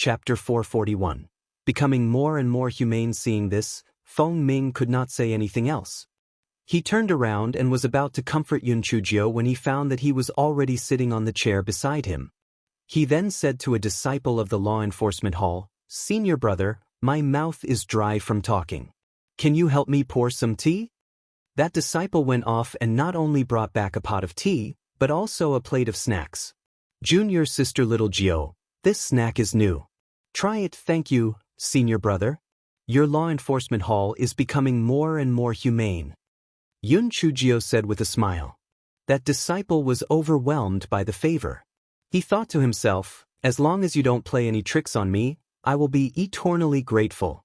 Chapter 441. Becoming more and more humane. Seeing this, Feng Ming could not say anything else. He turned around and was about to comfort Yun Chujio when he found that he was already sitting on the chair beside him. He then said to a disciple of the law enforcement hall, "Senior brother, my mouth is dry from talking. Can you help me pour some tea?" That disciple went off and not only brought back a pot of tea, but also a plate of snacks. "Junior sister little Gio, this snack is new. Try it." "Thank you, senior brother. Your law enforcement hall is becoming more and more humane," Yun Chujio said with a smile. That disciple was overwhelmed by the favor. He thought to himself, "As long as you don't play any tricks on me, I will be eternally grateful."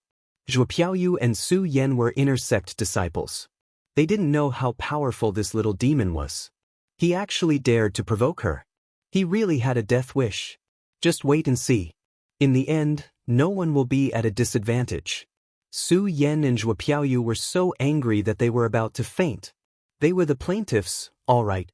Zhuo Piaoyu and Su Yan were inner sect disciples. They didn't know how powerful this little demon was. He actually dared to provoke her. He really had a death wish. Just wait and see. In the end, no one will be at a disadvantage. Su Yan and Zhuo Piaoyu were so angry that they were about to faint. They were the plaintiffs, all right.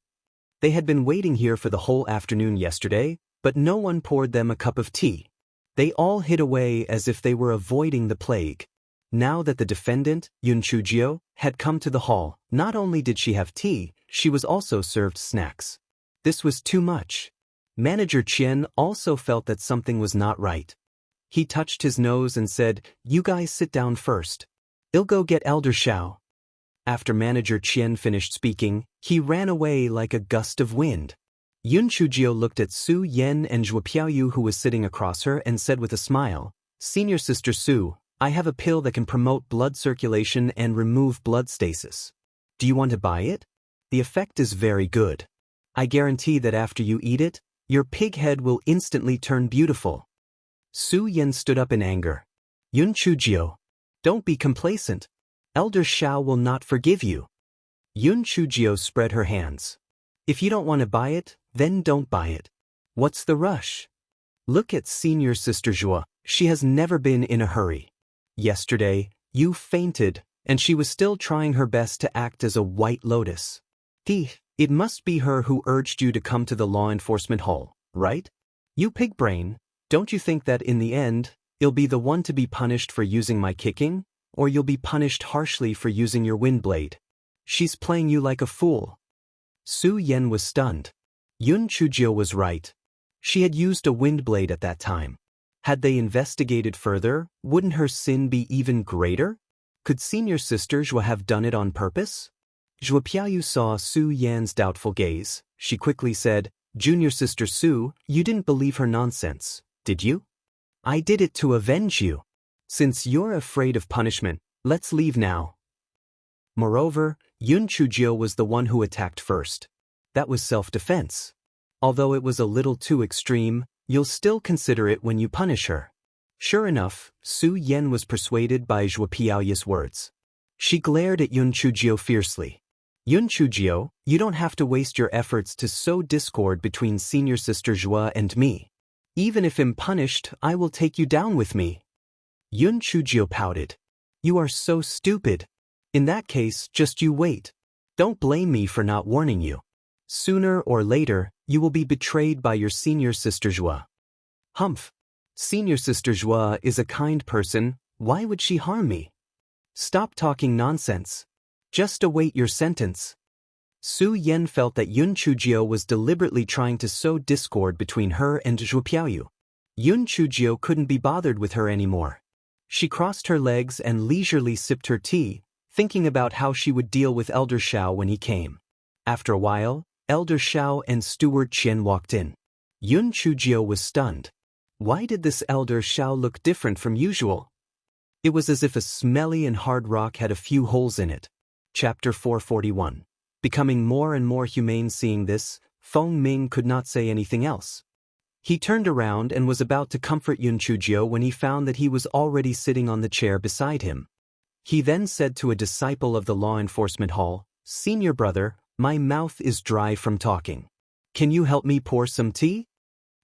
They had been waiting here for the whole afternoon yesterday, but no one poured them a cup of tea. They all hid away as if they were avoiding the plague. Now that the defendant, Yun Chujio, had come to the hall, not only did she have tea, she was also served snacks. This was too much. Manager Qian also felt that something was not right. He touched his nose and said, "You guys sit down first. I'll go get Elder Xiao." After Manager Qian finished speaking, he ran away like a gust of wind. Yun Chujio looked at Su Yan and Zhuo Piaoyu, who was sitting across her, and said with a smile, "Senior sister Su, I have a pill that can promote blood circulation and remove blood stasis. Do you want to buy it? The effect is very good. I guarantee that after you eat it, your pig head will instantly turn beautiful." Su Yan stood up in anger. "Yun Chujio, don't be complacent. Elder Xiao will not forgive you." Yun Chujio spread her hands. "If you don't want to buy it, then don't buy it. What's the rush? Look at senior sister Zhuo, she has never been in a hurry. Yesterday, you fainted, and she was still trying her best to act as a white lotus. It must be her who urged you to come to the law enforcement hall, right? You pig brain, don't you think that in the end, you'll be the one to be punished for using my kicking, or you'll be punished harshly for using your wind blade? She's playing you like a fool." Su Yan was stunned. Yun Chujio was right. She had used a wind blade at that time. Had they investigated further, wouldn't her sin be even greater? Could senior sister Zhuo have done it on purpose? Zhuo Piaoyu saw Su Yan's doubtful gaze. She quickly said, "Junior sister Su, you didn't believe her nonsense, did you? I did it to avenge you. Since you're afraid of punishment, let's leave now." Moreover, Yun Chujio was the one who attacked first. That was self-defense. Although it was a little too extreme, you'll still consider it when you punish her. Sure enough, Su Yan was persuaded by Zhuo Piaoyu's words. She glared at Yun Chujio fiercely. "Yun Chujio, you don't have to waste your efforts to sow discord between senior sister Zhuo and me. Even if I'm punished, I will take you down with me." Yun Chujio pouted. "You are so stupid. In that case, just you wait. Don't blame me for not warning you. Sooner or later, you will be betrayed by your senior sister Zhuo." "Humph. Senior sister Zhuo is a kind person, why would she harm me? Stop talking nonsense. Just await your sentence." Su Yan felt that Yun Chujio was deliberately trying to sow discord between her and Zhuo Piaoyu. Yun Chujio couldn't be bothered with her anymore. She crossed her legs and leisurely sipped her tea, thinking about how she would deal with Elder Xiao when he came. After a while, Elder Xiao and Steward Qian walked in. Yun Chujio was stunned. Why did this Elder Xiao look different from usual? It was as if a smelly and hard rock had a few holes in it. Chapter 441. Becoming more and more humane. Seeing this, Feng Ming could not say anything else. He turned around and was about to comfort Yun Chujio when he found that he was already sitting on the chair beside him. He then said to a disciple of the law enforcement hall, "Senior brother, my mouth is dry from talking. Can you help me pour some tea?"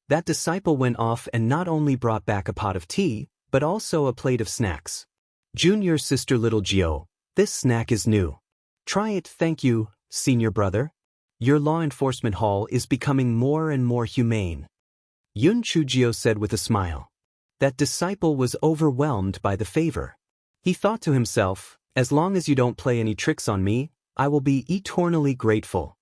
That disciple went off and not only brought back a pot of tea, but also a plate of snacks. "Junior sister little Gio, this snack is new. Try it." "Thank you, senior brother. Your law enforcement hall is becoming more and more humane," Yun Chujio said with a smile. That disciple was overwhelmed by the favor. He thought to himself, as long as you don't play any tricks on me, I will be eternally grateful.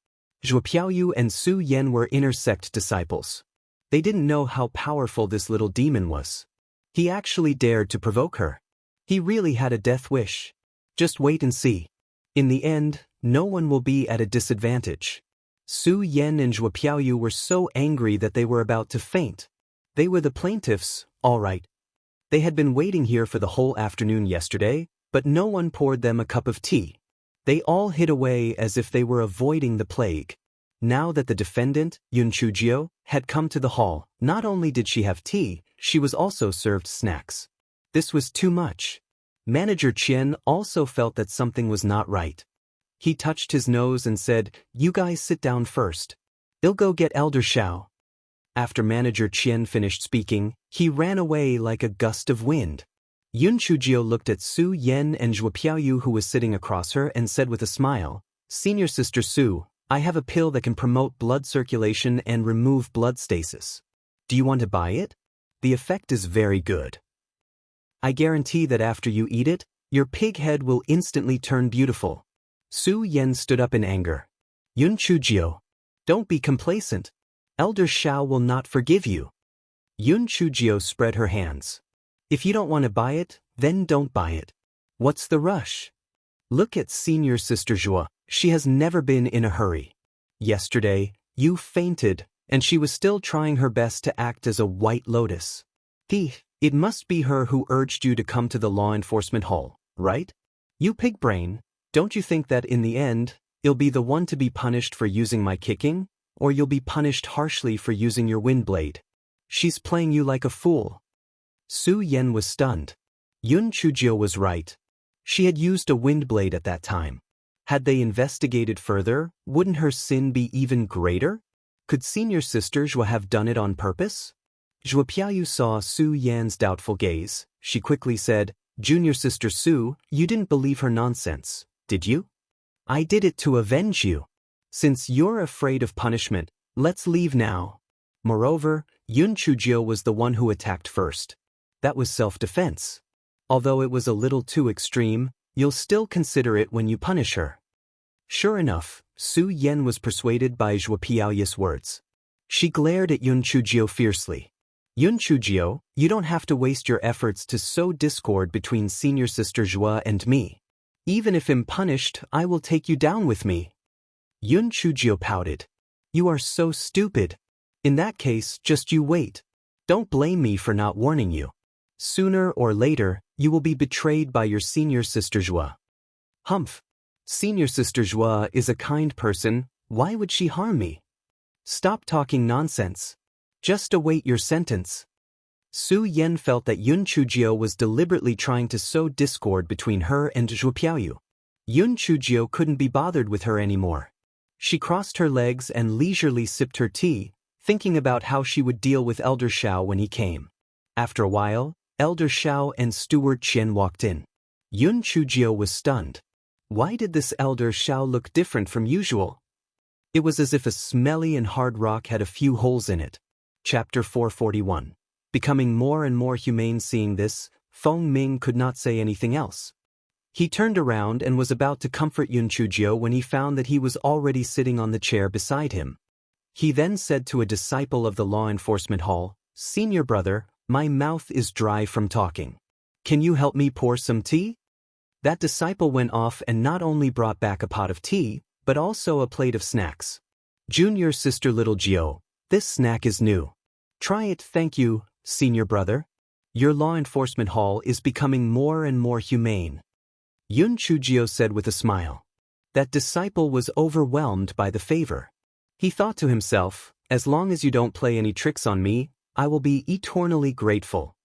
Zhuo Piaoyu and Su Yan were inner sect disciples. They didn't know how powerful this little demon was. He actually dared to provoke her. He really had a death wish. Just wait and see. In the end, no one will be at a disadvantage. Su Yan and Zhuo Piaoyu were so angry that they were about to faint. They were the plaintiffs, all right. They had been waiting here for the whole afternoon yesterday, but no one poured them a cup of tea. They all hid away as if they were avoiding the plague. Now that the defendant, Yun Chujio, had come to the hall, not only did she have tea, she was also served snacks. This was too much. Manager Qian also felt that something was not right. He touched his nose and said, "You guys sit down first. I'll go get Elder Xiao." After Manager Qian finished speaking, he ran away like a gust of wind. Yun Chujio looked at Su Yan and Zhuo Piaoyu, who was sitting across her, and said with a smile, "Senior Sister Su, I have a pill that can promote blood circulation and remove blood stasis. Do you want to buy it? The effect is very good. I guarantee that after you eat it, your pig head will instantly turn beautiful." Su Yan stood up in anger. "Yun Chujio, don't be complacent. Elder Xiao will not forgive you." Yun Chujio spread her hands. "If you don't want to buy it, then don't buy it. What's the rush? Look at Senior Sister Zhuo, she has never been in a hurry. Yesterday, you fainted, and she was still trying her best to act as a white lotus. It must be her who urged you to come to the law enforcement hall, right? You pig brain, don't you think that in the end, you'll be the one to be punished for using my kicking, or you'll be punished harshly for using your wind blade? She's playing you like a fool." Su Yan was stunned. Yun Chujio was right. She had used a wind blade at that time. Had they investigated further, wouldn't her sin be even greater? Could Senior Sister Zhuo have done it on purpose? Zhuo Piaoyu saw Su Yan's doubtful gaze. She quickly said, "Junior Sister Su, you didn't believe her nonsense, did you? I did it to avenge you. Since you're afraid of punishment, let's leave now." Moreover, Yun Chujio was the one who attacked first. That was self-defense. Although it was a little too extreme, you'll still consider it when you punish her. Sure enough, Su Yan was persuaded by Zhuo Piaoyu's words. She glared at Yun Chujio fiercely. "Yun Chujio, you don't have to waste your efforts to sow discord between Senior Sister Zhuo and me. Even if I'm punished, I will take you down with me." Yun Chujio pouted. "You are so stupid. In that case, just you wait. Don't blame me for not warning you. Sooner or later, you will be betrayed by your Senior Sister Zhuo." "Humph. Senior Sister Zhuo is a kind person, why would she harm me? Stop talking nonsense. Just await your sentence." Su Yan felt that Yun Chujio was deliberately trying to sow discord between her and Zhuo Piaoyu. Yun Chujio couldn't be bothered with her anymore. She crossed her legs and leisurely sipped her tea, thinking about how she would deal with Elder Xiao when he came. After a while, Elder Xiao and Steward Qian walked in. Yun Chujio was stunned. Why did this Elder Xiao look different from usual? It was as if a smelly and hard rock had a few holes in it. Chapter 441. Becoming more and more humane. Seeing this, Feng Ming could not say anything else. He turned around and was about to comfort Yun Chujio when he found that he was already sitting on the chair beside him. He then said to a disciple of the law enforcement hall, "Senior brother, my mouth is dry from talking. Can you help me pour some tea?" That disciple went off and not only brought back a pot of tea, but also a plate of snacks. "Junior Sister Little Gio, this snack is new. Try it." "Thank you, senior brother. Your law enforcement hall is becoming more and more humane," Yun Chujio said with a smile. That disciple was overwhelmed by the favor. He thought to himself, as long as you don't play any tricks on me, I will be eternally grateful.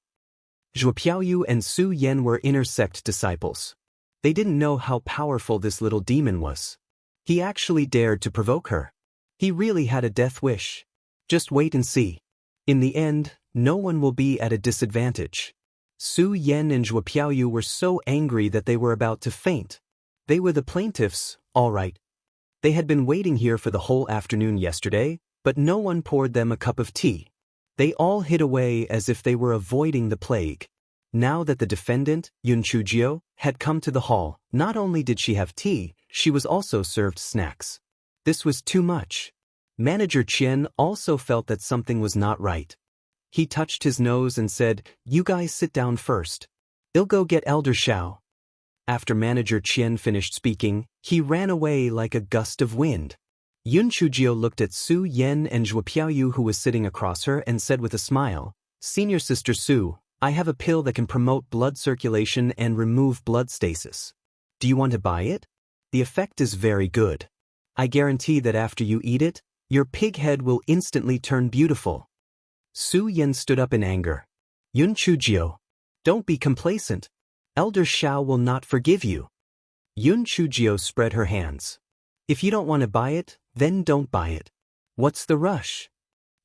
Zhuo Piaoyu and Su Yan were inner sect disciples. They didn't know how powerful this little demon was. He actually dared to provoke her. He really had a death wish. Just wait and see. In the end, no one will be at a disadvantage. Su Yan and Zhuo Piaoyu were so angry that they were about to faint. They were the plaintiffs, all right. They had been waiting here for the whole afternoon yesterday, but no one poured them a cup of tea. They all hid away as if they were avoiding the plague. Now that the defendant, Yun Chujio, had come to the hall, not only did she have tea, she was also served snacks. This was too much. Manager Qian also felt that something was not right. He touched his nose and said, "You guys sit down first. I'll go get Elder Xiao." After Manager Qian finished speaking, he ran away like a gust of wind. Yun Chujio looked at Su Yen and Zhuo Piaoyu, who was sitting across her, and said with a smile, "Senior Sister Su, I have a pill that can promote blood circulation and remove blood stasis. Do you want to buy it? The effect is very good. I guarantee that after you eat it, your pig head will instantly turn beautiful." Su Yen stood up in anger. "Yun Chujio, don't be complacent. Elder Xiao will not forgive you." Yun Chujio spread her hands. "If you don't want to buy it, then don't buy it. What's the rush?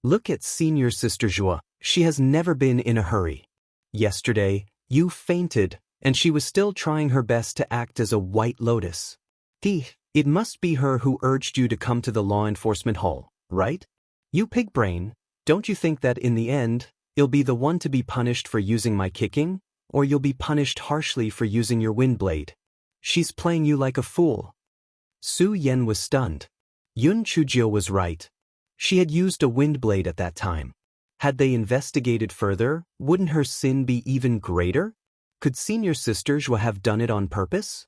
Look at Senior Sister Zhuo, she has never been in a hurry. Yesterday, you fainted, and she was still trying her best to act as a white lotus. It must be her who urged you to come to the law enforcement hall, right? You pig brain, don't you think that in the end, you'll be the one to be punished for using my kicking, or you'll be punished harshly for using your wind blade? She's playing you like a fool." Su Yen was stunned. Yun Chujio was right. She had used a wind blade at that time. Had they investigated further, wouldn't her sin be even greater? Could Senior Sister Zhuo have done it on purpose?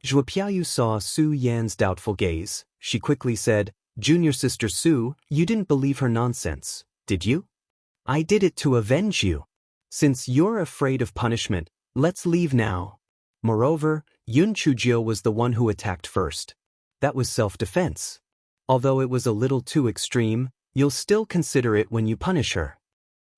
Zhuo Piaoyu saw Su Yan's doubtful gaze. She quickly said, "Junior Sister Su, you didn't believe her nonsense, did you? I did it to avenge you. Since you're afraid of punishment, let's leave now." Moreover, Yun Chujio was the one who attacked first. That was self-defense. Although it was a little too extreme, you'll still consider it when you punish her.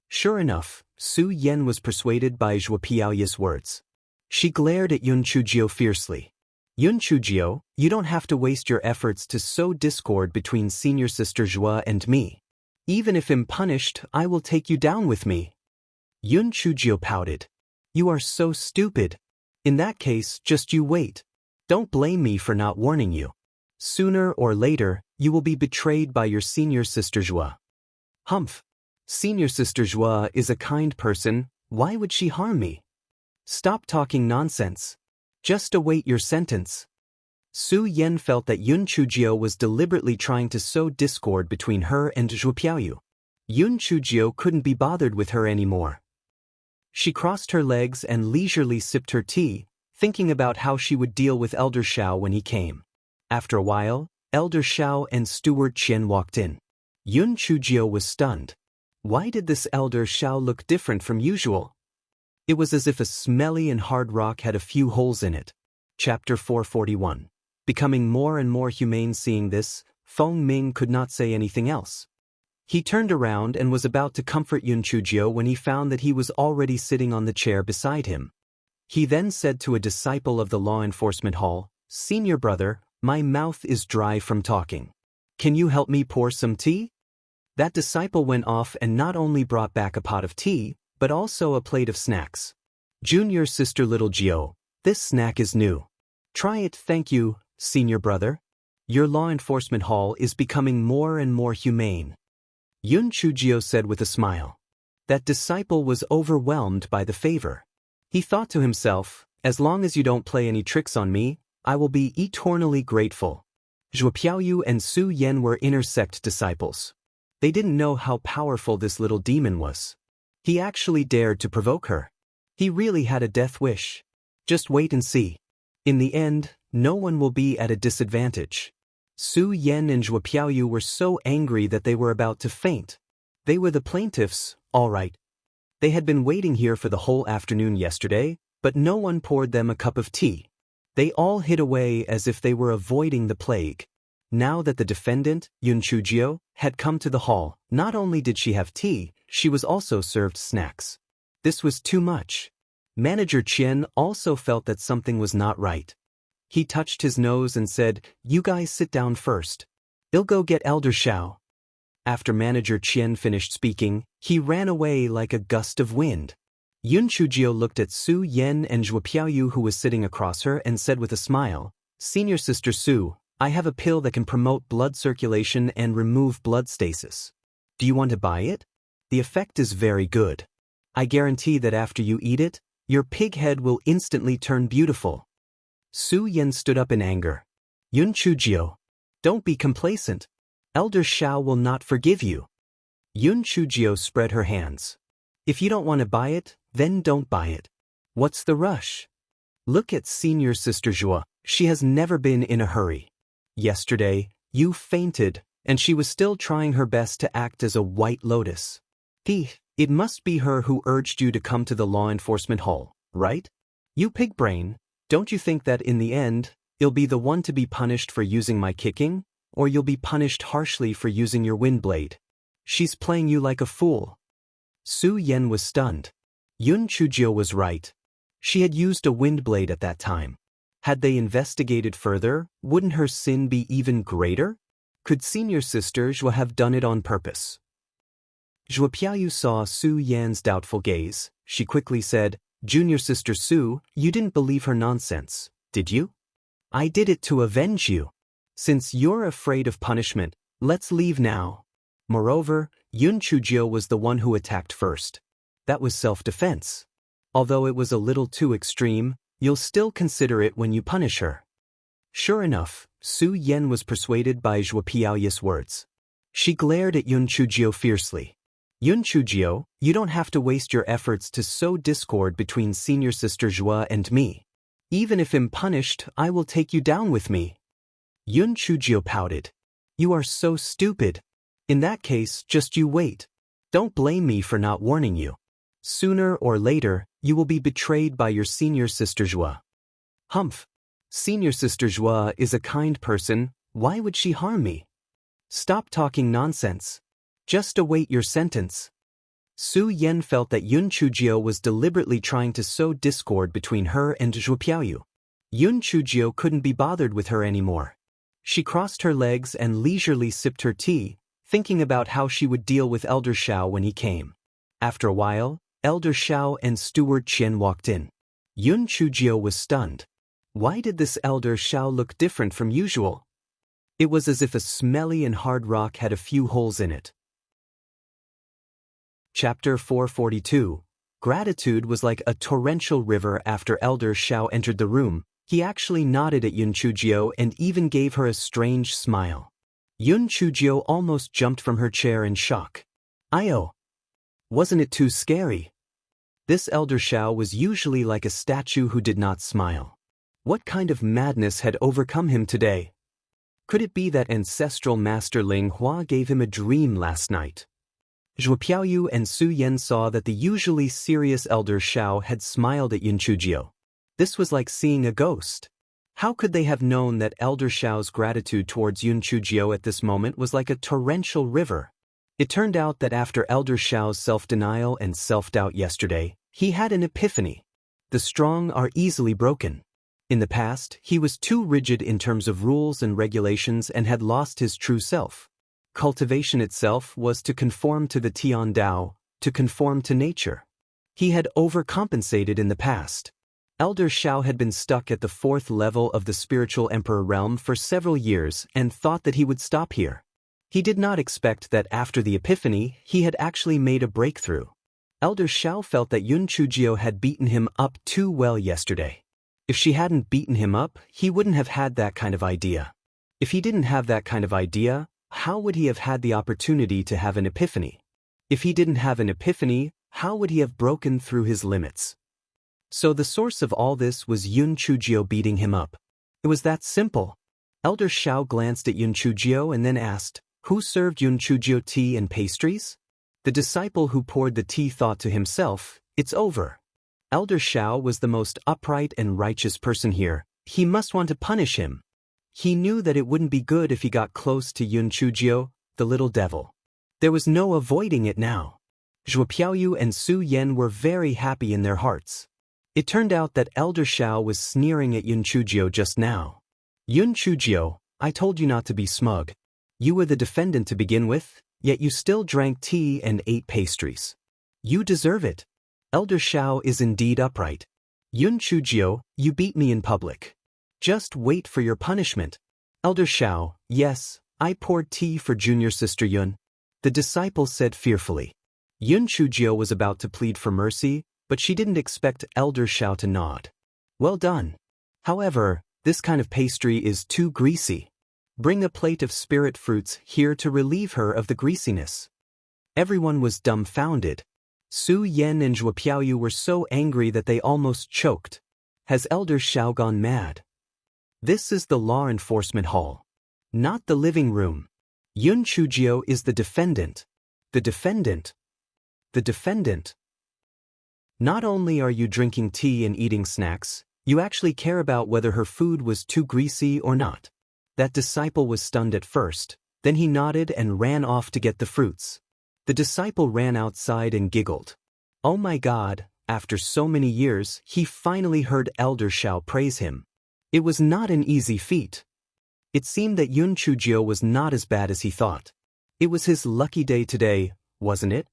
Sure enough, Su Yen was persuaded by Zhuo Piaoyu's words. She glared at Yun Chujio fiercely. "Yun Chujio, you don't have to waste your efforts to sow discord between Senior Sister Zhuo and me. Even if I'm punished, I will take you down with me." Yun Chujio pouted. "You are so stupid. In that case, just you wait. Don't blame me for not warning you. Sooner or later, you will be betrayed by your Senior Sister Zhuo." "Humph. Senior Sister Zhuo is a kind person, why would she harm me? Stop talking nonsense. Just await your sentence." Su Yen felt that Yun Chujio was deliberately trying to sow discord between her and Zhuo Piaoyu. Yun Chujio couldn't be bothered with her anymore. She crossed her legs and leisurely sipped her tea, thinking about how she would deal with Elder Xiao when he came. After a while, Elder Xiao and Steward Qian walked in. Yun Chujio was stunned. Why did this Elder Xiao look different from usual? It was as if a smelly and hard rock had a few holes in it. Chapter 441. Becoming more and more humane. Seeing this, Feng Ming could not say anything else. He turned around and was about to comfort Yun Chujio when he found that he was already sitting on the chair beside him. He then said to a disciple of the law enforcement hall, "Senior brother, my mouth is dry from talking. Can you help me pour some tea?" That disciple went off and not only brought back a pot of tea, but also a plate of snacks. "Junior Sister Little Gio, this snack is new. Try it. Thank you, senior brother. Your law enforcement hall is becoming more and more humane." Yun Chujio said with a smile. That disciple was overwhelmed by the favor. He thought to himself, "As long as you don't play any tricks on me, I will be eternally grateful." Zhuo Piaoyu and Su Yen were inner sect disciples. They didn't know how powerful this little demon was. He actually dared to provoke her. He really had a death wish. Just wait and see. In the end, no one will be at a disadvantage. Su Yen and Zhuo Piaoyu were so angry that they were about to faint. They were the plaintiffs, all right. They had been waiting here for the whole afternoon yesterday, but no one poured them a cup of tea. They all hid away as if they were avoiding the plague. Now that the defendant, Yun Chujio, had come to the hall, not only did she have tea, she was also served snacks. This was too much. Manager Qian also felt that something was not right. He touched his nose and said, "You guys sit down first. I'll go get Elder Xiao." After Manager Qian finished speaking, he ran away like a gust of wind. Yun Chujio looked at Su Yen and Zhuo Piaoyu, who was sitting across her, and said with a smile, "Senior Sister Su, I have a pill that can promote blood circulation and remove blood stasis. Do you want to buy it? The effect is very good. I guarantee that after you eat it, your pig head will instantly turn beautiful. Su Yan stood up in anger. Yun Chujio, don't be complacent. Elder Xiao will not forgive you. Yun Chujio spread her hands. If you don't want to buy it, then don't buy it. What's the rush? Look at senior sister Zhua, she has never been in a hurry. Yesterday, you fainted, and she was still trying her best to act as a white lotus. It must be her who urged you to come to the law enforcement hall, right? You pig brain, don't you think that in the end, you'll be the one to be punished for using my kicking, or you'll be punished harshly for using your wind blade? She's playing you like a fool. Su Yan was stunned. Yun Chujio was right. She had used a wind blade at that time. Had they investigated further, wouldn't her sin be even greater? Could senior sister Zhua have done it on purpose? Zhua Piaoyu saw Su Yan's doubtful gaze. She quickly said, Junior sister Su, you didn't believe her nonsense, did you? I did it to avenge you. Since you're afraid of punishment, let's leave now. Moreover, Yun Chujio was the one who attacked first. That was self-defense. Although it was a little too extreme, you'll still consider it when you punish her. Sure enough, Su Yan was persuaded by Zhua Piaoyu's words. She glared at Yun Chujio fiercely. Yun Chujio, you don't have to waste your efforts to sow discord between senior sister Zhua and me. Even if I'm punished, I will take you down with me. Yun Chujio pouted. You are so stupid. In that case, just you wait. Don't blame me for not warning you. Sooner or later, you will be betrayed by your senior sister Zhua. Humph. Senior sister Zhua is a kind person, why would she harm me? Stop talking nonsense. Just await your sentence. Su Yan felt that Yun Chujio was deliberately trying to sow discord between her and Zhua Piaoyu. Yun Chujio couldn't be bothered with her anymore. She crossed her legs and leisurely sipped her tea, thinking about how she would deal with Elder Xiao when he came. After a while, Elder Xiao and Steward Qian walked in. Yun Chujio was stunned. Why did this Elder Xiao look different from usual? It was as if a smelly and hard rock had a few holes in it. Chapter 442. Gratitude was like a torrential river after Elder Xiao entered the room. He actually nodded at Yun Chujio and even gave her a strange smile. Yun Chujio almost jumped from her chair in shock. Ayo! Wasn't it too scary? This Elder Xiao was usually like a statue who did not smile. What kind of madness had overcome him today? Could it be that ancestral master Ling Hua gave him a dream last night? Zhua Piaoyu and Su Yan saw that the usually serious Elder Xiao had smiled at Yun Chujio. This was like seeing a ghost. How could they have known that Elder Xiao's gratitude towards Yun Chujio at this moment was like a torrential river? It turned out that after Elder Xiao's self-denial and self-doubt yesterday, he had an epiphany. The strong are easily broken. In the past, he was too rigid in terms of rules and regulations and had lost his true self. Cultivation itself was to conform to the Tian Dao, to conform to nature. He had overcompensated in the past. Elder Xiao had been stuck at the 4th level of the spiritual emperor realm for several years and thought that he would stop here. He did not expect that after the epiphany, he had actually made a breakthrough. Elder Xiao felt that Yun Chujio had beaten him up too well yesterday. If she hadn't beaten him up, he wouldn't have had that kind of idea. If he didn't have that kind of idea, how would he have had the opportunity to have an epiphany? If he didn't have an epiphany, how would he have broken through his limits? So the source of all this was Yun Chujio beating him up. It was that simple. Elder Xiao glanced at Yun Chujio and then asked, "Who served Yun Chujio tea and pastries?" The disciple who poured the tea thought to himself, "It's over. Elder Xiao was the most upright and righteous person here. He must want to punish him." He knew that it wouldn't be good if he got close to Yun Chujio, the little devil. There was no avoiding it now. Zhua Piaoyu and Su Yan were very happy in their hearts. It turned out that Elder Xiao was sneering at Yun Chujio just now. "Yun Chujio, I told you not to be smug. You were the defendant to begin with, yet you still drank tea and ate pastries. You deserve it. Elder Xiao is indeed upright. Yun Chujio, you beat me in public. Just wait for your punishment." Elder Xiao, "Yes, I poured tea for junior sister Yun," the disciple said fearfully. Yun Chujio was about to plead for mercy, but she didn't expect Elder Xiao to nod. Well done. However, this kind of pastry is too greasy. Bring a plate of spirit fruits here to relieve her of the greasiness. Everyone was dumbfounded. Su Yen and Zhuo Piaoyu were so angry that they almost choked. Has Elder Xiao gone mad? This is the law enforcement hall, not the living room. Yun Chujio is the defendant. The defendant. The defendant. Not only are you drinking tea and eating snacks, you actually care about whether her food was too greasy or not. That disciple was stunned at first, then he nodded and ran off to get the fruits. The disciple ran outside and giggled. Oh my God, after so many years, he finally heard Elder Xiao praise him. It was not an easy feat. It seemed that Yun Chujio was not as bad as he thought. It was his lucky day today, wasn't it?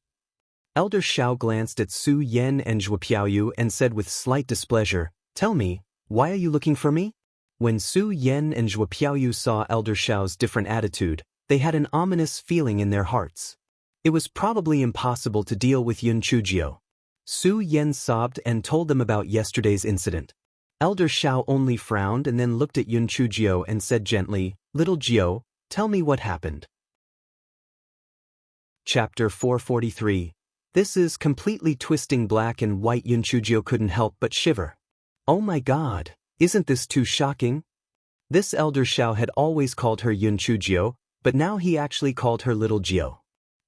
Elder Xiao glanced at Su Yen and Zhuo Piaoyu and said with slight displeasure, "Tell me, why are you looking for me?" When Su Yen and Zhuo Piaoyu saw Elder Xiao's different attitude, they had an ominous feeling in their hearts. It was probably impossible to deal with Yun Chujio. Su Yen sobbed and told them about yesterday's incident. Elder Xiao only frowned and then looked at Yun Chujio and said gently, "Little Jio, tell me what happened." Chapter 443. This is completely twisting black and white. Yun Chujio couldn't help but shiver. Oh my God, isn't this too shocking? This Elder Xiao had always called her Yun Chujio, but now he actually called her Little Jio.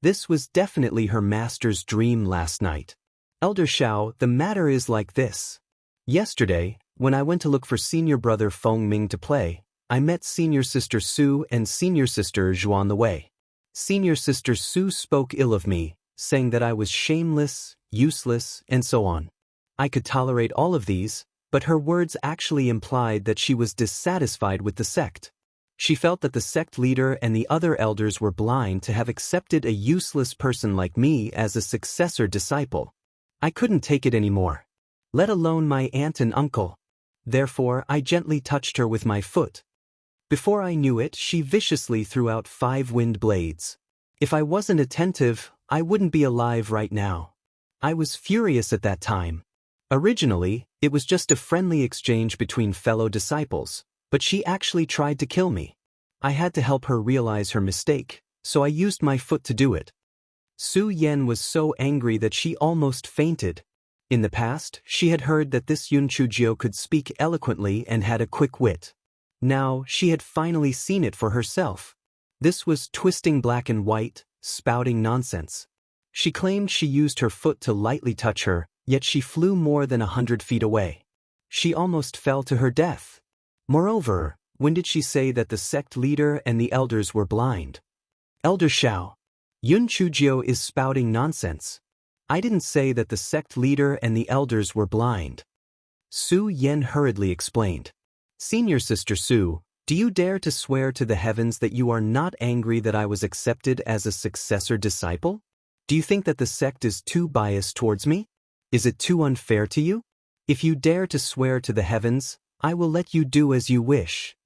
This was definitely her master's dream last night. Elder Xiao, the matter is like this. Yesterday, when I went to look for senior brother Feng Ming to play, I met senior sister Su and senior sister Zhuo on the way. Senior sister Su spoke ill of me, saying that I was shameless, useless, and so on. I could tolerate all of these, but her words actually implied that she was dissatisfied with the sect. She felt that the sect leader and the other elders were blind to have accepted a useless person like me as a successor disciple. I couldn't take it anymore. Let alone my aunt and uncle. Therefore, I gently touched her with my foot. Before I knew it, she viciously threw out 5 wind blades. If I wasn't attentive, I wouldn't be alive right now. I was furious at that time. Originally, it was just a friendly exchange between fellow disciples, but she actually tried to kill me. I had to help her realize her mistake, so I used my foot to do it. Su Yen was so angry that she almost fainted. In the past, she had heard that this Yun Chujio could speak eloquently and had a quick wit. Now, she had finally seen it for herself. This was twisting black and white, spouting nonsense. She claimed she used her foot to lightly touch her, yet she flew more than 100 feet away. She almost fell to her death. Moreover, when did she say that the sect leader and the elders were blind? Elder Xiao, Yun Chujio is spouting nonsense. I didn't say that the sect leader and the elders were blind. Su Yen hurriedly explained. Senior sister Su, do you dare to swear to the heavens that you are not angry that I was accepted as a successor disciple? Do you think that the sect is too biased towards me? Is it too unfair to you? If you dare to swear to the heavens, I will let you do as you wish.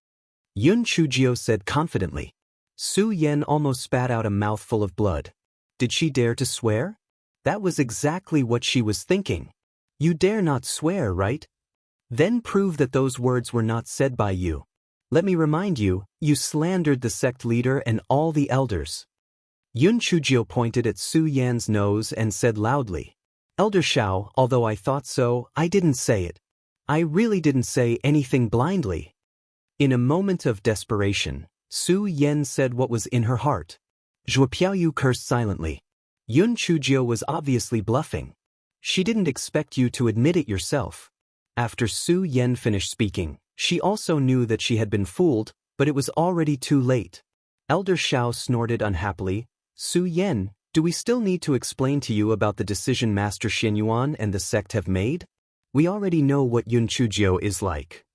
Yun Chujio said confidently. Su Yen almost spat out a mouthful of blood. Did she dare to swear? That was exactly what she was thinking. You dare not swear, right? Then prove that those words were not said by you. Let me remind you, you slandered the sect leader and all the elders. Yun Chujio pointed at Su Yan's nose and said loudly, Elder Xiao, although I thought so, I didn't say it. I really didn't say anything blindly. In a moment of desperation, Su Yen said what was in her heart. Zhuo Piaoyu cursed silently. Yun Chujio was obviously bluffing. She didn't expect you to admit it yourself. After Su Yen finished speaking, she also knew that she had been fooled, but it was already too late. Elder Xiao snorted unhappily. Su Yen, do we still need to explain to you about the decision Master Xianyuan and the sect have made? We already know what Yun Chujio is like.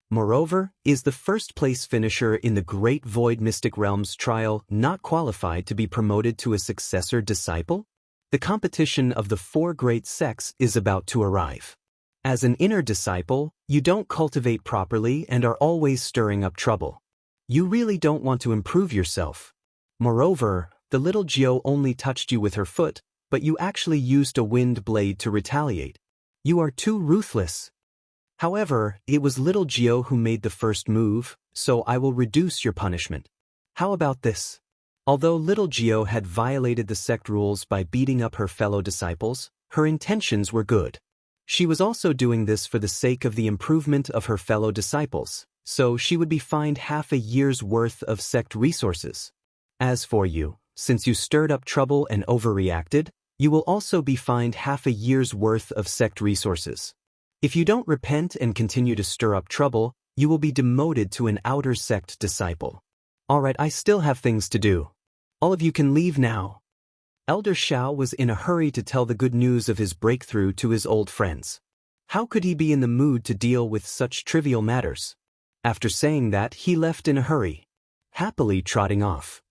Moreover, is the first-place finisher in the Great Void Mystic Realms trial not qualified to be promoted to a successor disciple? The competition of the 4 great sects is about to arrive. As an inner disciple, you don't cultivate properly and are always stirring up trouble. You really don't want to improve yourself. Moreover, The little Jiao only touched you with her foot, but you actually used a wind blade to retaliate. You are too ruthless. However, it was little Jiao who made the first move, so I will reduce your punishment. How about this? Although little Jiao had violated the sect rules by beating up her fellow disciples, her intentions were good. She was also doing this for the sake of the improvement of her fellow disciples, so she would be fined half a year's worth of sect resources. As for you, since you stirred up trouble and overreacted, you will also be fined half a year's worth of sect resources. If you don't repent and continue to stir up trouble, you will be demoted to an outer sect disciple. Alright, I still have things to do. All of you can leave now. Elder Xiao was in a hurry to tell the good news of his breakthrough to his old friends. How could he be in the mood to deal with such trivial matters? After saying that, he left in a hurry, happily trotting off.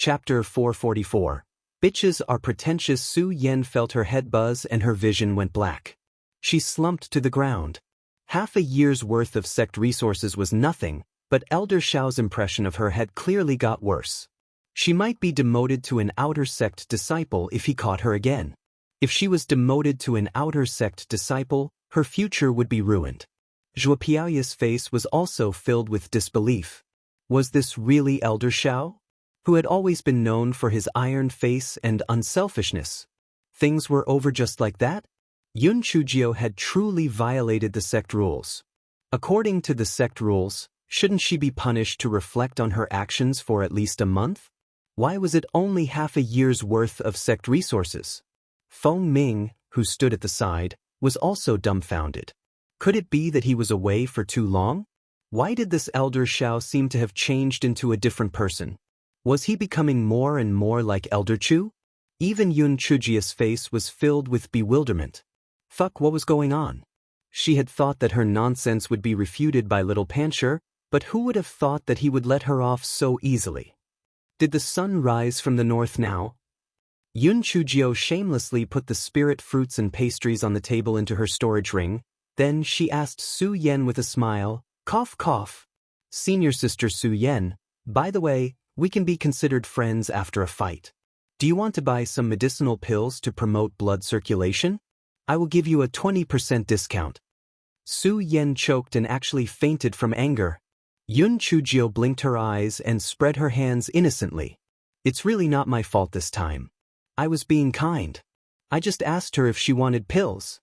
Chapter 444. Bitches are pretentious. Su Yan felt her head buzz and her vision went black. She slumped to the ground. Half a year's worth of sect resources was nothing, but Elder Xiao's impression of her had clearly got worse. She might be demoted to an outer sect disciple if he caught her again. If she was demoted to an outer sect disciple, her future would be ruined. Zhuo Piaoyu's face was also filled with disbelief. Was this really Elder Xiao, who had always been known for his iron face and unselfishness? Things were over just like that? Yun Chujiao had truly violated the sect rules. According to the sect rules, shouldn't she be punished to reflect on her actions for at least a month? Why was it only half a year's worth of sect resources? Feng Ming, who stood at the side, was also dumbfounded. Could it be that he was away for too long? Why did this Elder Xiao seem to have changed into a different person? Was he becoming more and more like Elder Chu? Even Yun Chujia's face was filled with bewilderment. Fuck, what was going on? She had thought that her nonsense would be refuted by little Pancher, but who would have thought that he would let her off so easily? Did the sun rise from the north now? Yun Chujiao shamelessly put the spirit fruits and pastries on the table into her storage ring. Then she asked Su Yan with a smile, cough cough. Senior sister Su Yan, by the way, we can be considered friends after a fight. Do you want to buy some medicinal pills to promote blood circulation? I will give you a 20% discount. Su Yan choked and actually fainted from anger. Yun Chujiao blinked her eyes and spread her hands innocently. It's really not my fault this time. I was being kind. I just asked her if she wanted pills.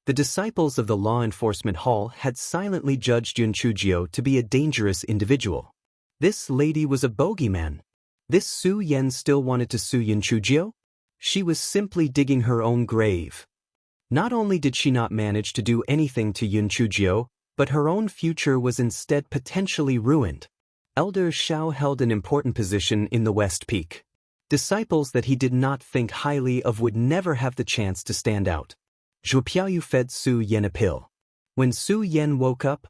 The disciples of the law enforcement hall had silently judged Yun Chujiao to be a dangerous individual. This lady was a bogeyman. This Su Yan still wanted to sue Yun Chujiao? She was simply digging her own grave. Not only did she not manage to do anything to Yun Chujiao, but her own future was instead potentially ruined. Elder Xiao held an important position in the West Peak. Disciples that he did not think highly of would never have the chance to stand out. Zhuo Piaoyu fed Su Yan a pill. When Su Yan woke up,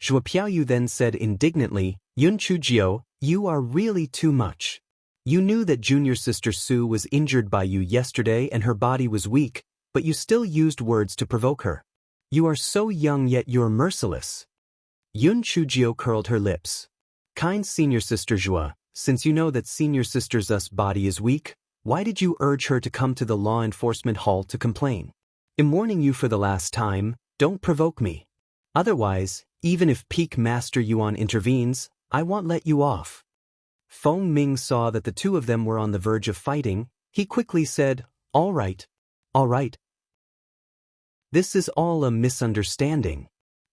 Zhuo Piaoyu then said indignantly, Yun Chujiao, you are really too much. You knew that junior sister Su was injured by you yesterday and her body was weak, but you still used words to provoke her. You are so young yet you're merciless. Yun Chujiao curled her lips. Kind senior sister Zhua, since you know that senior sister Zu's body is weak, why did you urge her to come to the law enforcement hall to complain? I'm warning you for the last time, don't provoke me. Otherwise, even if Peak Master Yuan intervenes, I won't let you off. Feng Ming saw that the two of them were on the verge of fighting. He quickly said, all right. All right. This is all a misunderstanding.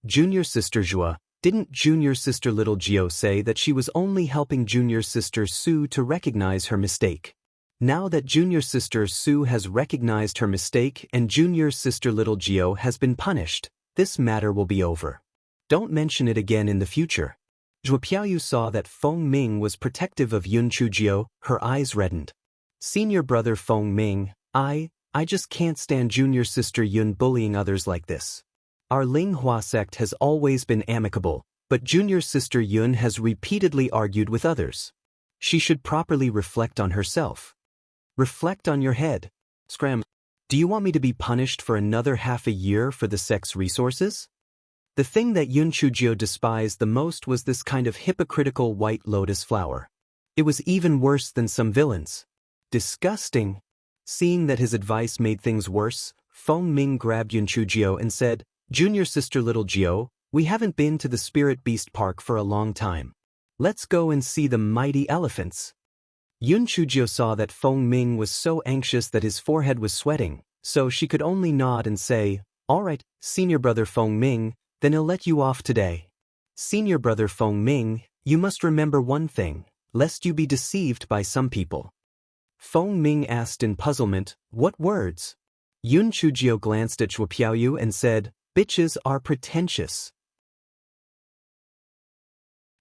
Junior sister Zhua, didn't junior sister little Jiao say that she was only helping junior sister Su to recognize her mistake? Now that junior sister Su has recognized her mistake and junior sister little Jiao has been punished, this matter will be over. Don't mention it again in the future. Zhuo Piaoyu saw that Feng Ming was protective of Yun Chujiao, her eyes reddened. Senior brother Feng Ming, I just can't stand junior sister Yun bullying others like this. Our Linghua sect has always been amicable, but junior sister Yun has repeatedly argued with others. She should properly reflect on herself. Reflect on your head. Scram. Do you want me to be punished for another half a year for the sect's resources? The thing that Yun Chujiao despised the most was this kind of hypocritical white lotus flower. It was even worse than some villains. Disgusting. Seeing that his advice made things worse, Feng Ming grabbed Yun Chujio and said, "Junior sister little Jio, we haven't been to the Spirit Beast Park for a long time. Let's go and see the mighty elephants." Yun Chujio saw that Feng Ming was so anxious that his forehead was sweating, so she could only nod and say, "All right, senior brother Feng Ming, then I'll let you off today. Senior brother Feng Ming, you must remember one thing, lest you be deceived by some people." Feng Ming asked in puzzlement, "What words?" Yun Chujio glanced at Zhuo Piaoyu and said, "Bitches are pretentious."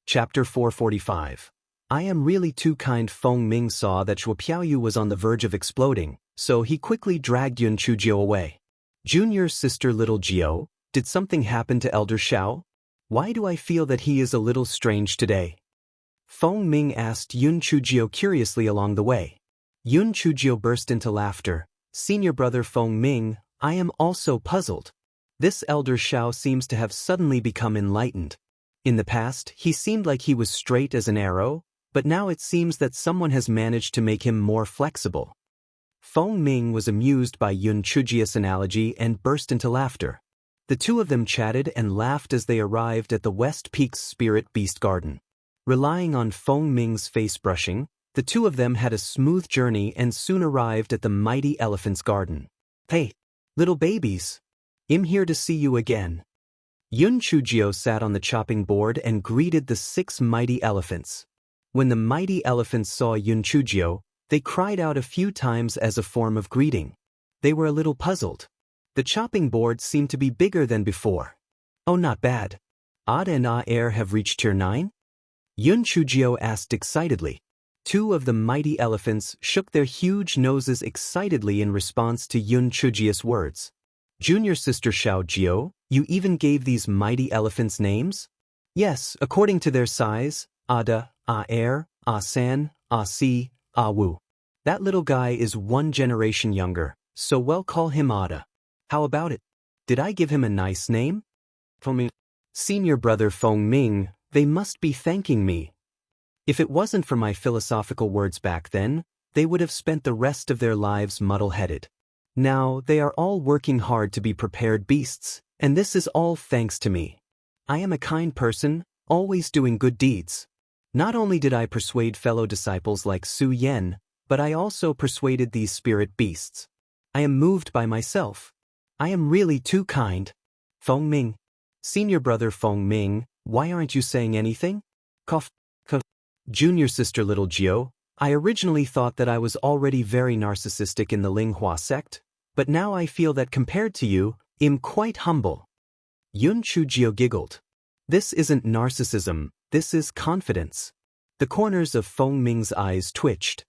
Chapter 445. I am really too kind. Feng Ming saw that Zhuo Piaoyu was on the verge of exploding, so he quickly dragged Yun Chujio away. "Junior sister little Jio, did something happen to Elder Xiao? Why do I feel that he is a little strange today?" Feng Ming asked Yun Chujio curiously along the way. Yun Chujio burst into laughter. "Senior brother Feng Ming, I am also puzzled. This Elder Xiao seems to have suddenly become enlightened. In the past, he seemed like he was straight as an arrow, but now it seems that someone has managed to make him more flexible." Feng Ming was amused by Yun Chujio's analogy and burst into laughter. The two of them chatted and laughed as they arrived at the West Peaks Spirit Beast Garden. Relying on Feng Ming's face brushing, the two of them had a smooth journey and soon arrived at the mighty elephant's garden. "Hey, little babies. I'm here to see you again." Yun Chujio sat on the chopping board and greeted the 6 mighty elephants. When the mighty elephants saw Yun Chujio, they cried out a few times as a form of greeting. They were a little puzzled. The chopping board seemed to be bigger than before. "Oh, not bad. Ada and Air have reached tier 9? Yun Chujio asked excitedly. 2 of the mighty elephants shook their huge noses excitedly in response to Yun Chujio's words. "Junior sister Xiao Jio, you even gave these mighty elephants names?" "Yes, according to their size, Ada, Air, San, Si, Wu. That little guy is 1 generation younger, so we'll call him Ada. How about it? Did I give him a nice name?" "Senior brother Feng Ming, they must be thanking me. If it wasn't for my philosophical words back then, they would have spent the rest of their lives muddle-headed. Now they are all working hard to be prepared beasts, and this is all thanks to me. I am a kind person, always doing good deeds. Not only did I persuade fellow disciples like Su Yen, but I also persuaded these spirit beasts. I am moved by myself. I am really too kind. Feng Ming. Senior brother Feng Ming, why aren't you saying anything?" Cough. "Junior sister little Jio, I originally thought that I was already very narcissistic in the Linghua sect, but now I feel that compared to you, I'm quite humble." Yun Chujio giggled. "This isn't narcissism, this is confidence." The corners of Feng Ming's eyes twitched.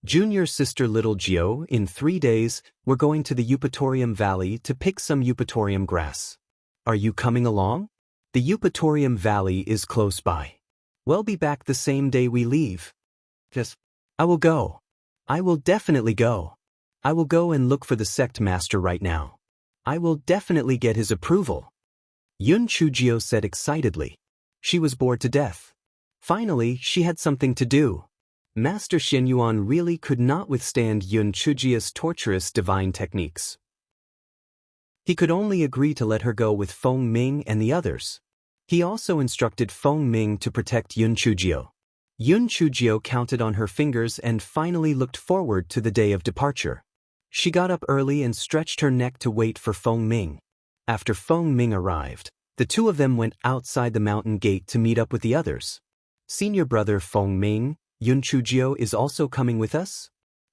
"Junior sister little Jio, in 3 days, we're going to the Eupatorium Valley to pick some Eupatorium grass. Are you coming along? The Eupatorium Valley is close by. We'll be back the same day we leave." "Yes, I will go. I will definitely go. I will go and look for the sect master right now. I will definitely get his approval," Yun Chujio said excitedly. She was bored to death. Finally, she had something to do. Master Xianyuan really could not withstand Yun Chujio's torturous divine techniques. He could only agree to let her go with Feng Ming and the others. He also instructed Feng Ming to protect Yun Chujio. Yun Chujio counted on her fingers and finally looked forward to the day of departure. She got up early and stretched her neck to wait for Feng Ming. After Feng Ming arrived, the two of them went outside the mountain gate to meet up with the others. "Senior brother Feng Ming, Yun Chujio is also coming with us?"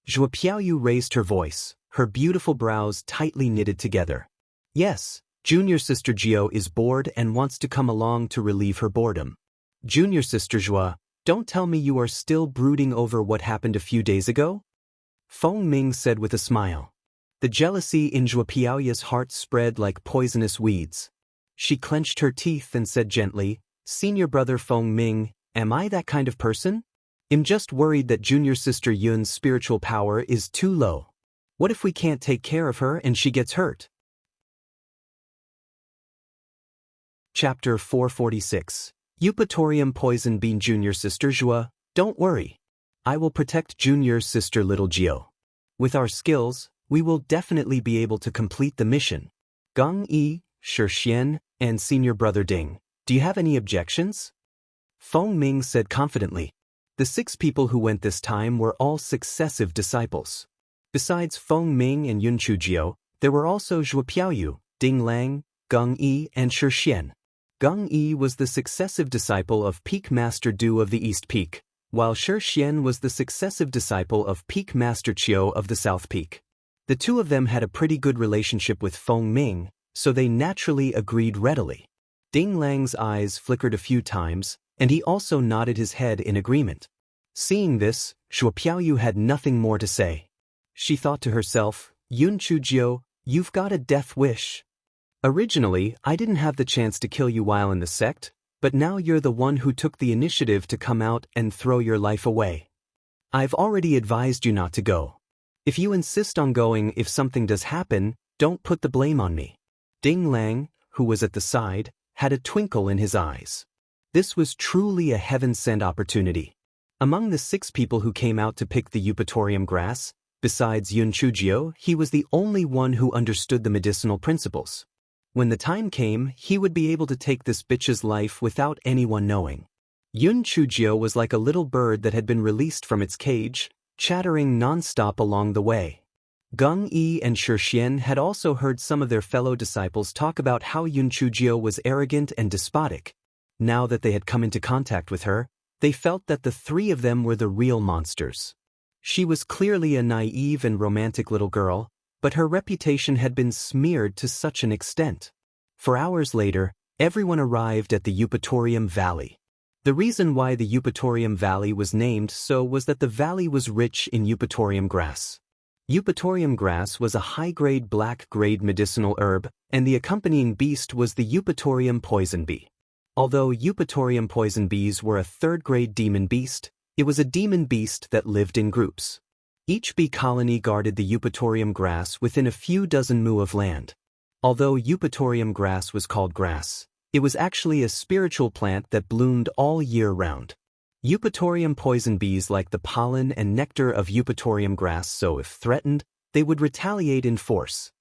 Zhuo Piaoyu raised her voice, her beautiful brows tightly knitted together. "Yes. Junior sister Jio is bored and wants to come along to relieve her boredom." "Junior sister Zhua, don't tell me you are still brooding over what happened a few days ago?" Feng Ming said with a smile. The jealousy in Zhuo Piaoyu's heart spread like poisonous weeds. She clenched her teeth and said gently, "Senior brother Feng Ming, am I that kind of person? I'm just worried that junior sister Yun's spiritual power is too low. What if we can't take care of her and she gets hurt?" Chapter 446. Eupatorium Poison Bean. Junior sister Zhua, don't worry. I will protect junior sister little Gio. With our skills, we will definitely be able to complete the mission. Gang Yi, Shi Xian, and senior brother Ding, do you have any objections? Feng Ming said confidently. The 6 people who went this time were all successive disciples. Besides Feng Ming and Yun Chujio, there were also Zhuo Piaoyu, Ding Lang, Gang Yi, and Shi Xian. Gang Yi was the successive disciple of Peak Master Du of the East Peak, while Shi Xian was the successive disciple of Peak Master Qiu of the South Peak. The 2 of them had a pretty good relationship with Feng Ming, so they naturally agreed readily. Ding Lang's eyes flickered a few times, and he also nodded his head in agreement. Seeing this, Zhuo Piaoyu had nothing more to say. She thought to herself, Yun Chujio, you've got a death wish. Originally, I didn't have the chance to kill you while in the sect, but now you're the one who took the initiative to come out and throw your life away. I've already advised you not to go. If you insist on going, if something does happen, don't put the blame on me. Ding Lang, who was at the side, had a twinkle in his eyes. This was truly a heaven-sent opportunity. Among the 6 people who came out to pick the eupatorium grass, besides Yun Chujio, he was the only one who understood the medicinal principles. When the time came, he would be able to take this bitch's life without anyone knowing. Yun Chujio was like a little bird that had been released from its cage, chattering non-stop along the way. Gang Yi and Shi Xian had also heard some of their fellow disciples talk about how Yun Chujio was arrogant and despotic. Now that they had come into contact with her, they felt that the 3 of them were the real monsters. She was clearly a naive and romantic little girl, but her reputation had been smeared to such an extent. For hours later, everyone arrived at the Eupatorium Valley. The reason why the Eupatorium Valley was named so was that the valley was rich in Eupatorium grass. Eupatorium grass was a high-grade black-grade medicinal herb, and the accompanying beast was the Eupatorium poison bee. Although Eupatorium poison bees were a 3rd-grade demon beast, it was a demon beast that lived in groups. Each bee colony guarded the Eupatorium grass within a few dozen mu of land. Although Eupatorium grass was called grass, it was actually a spiritual plant that bloomed all year round. Eupatorium poison bees liked the pollen and nectar of Eupatorium grass, so if threatened, they would retaliate in force.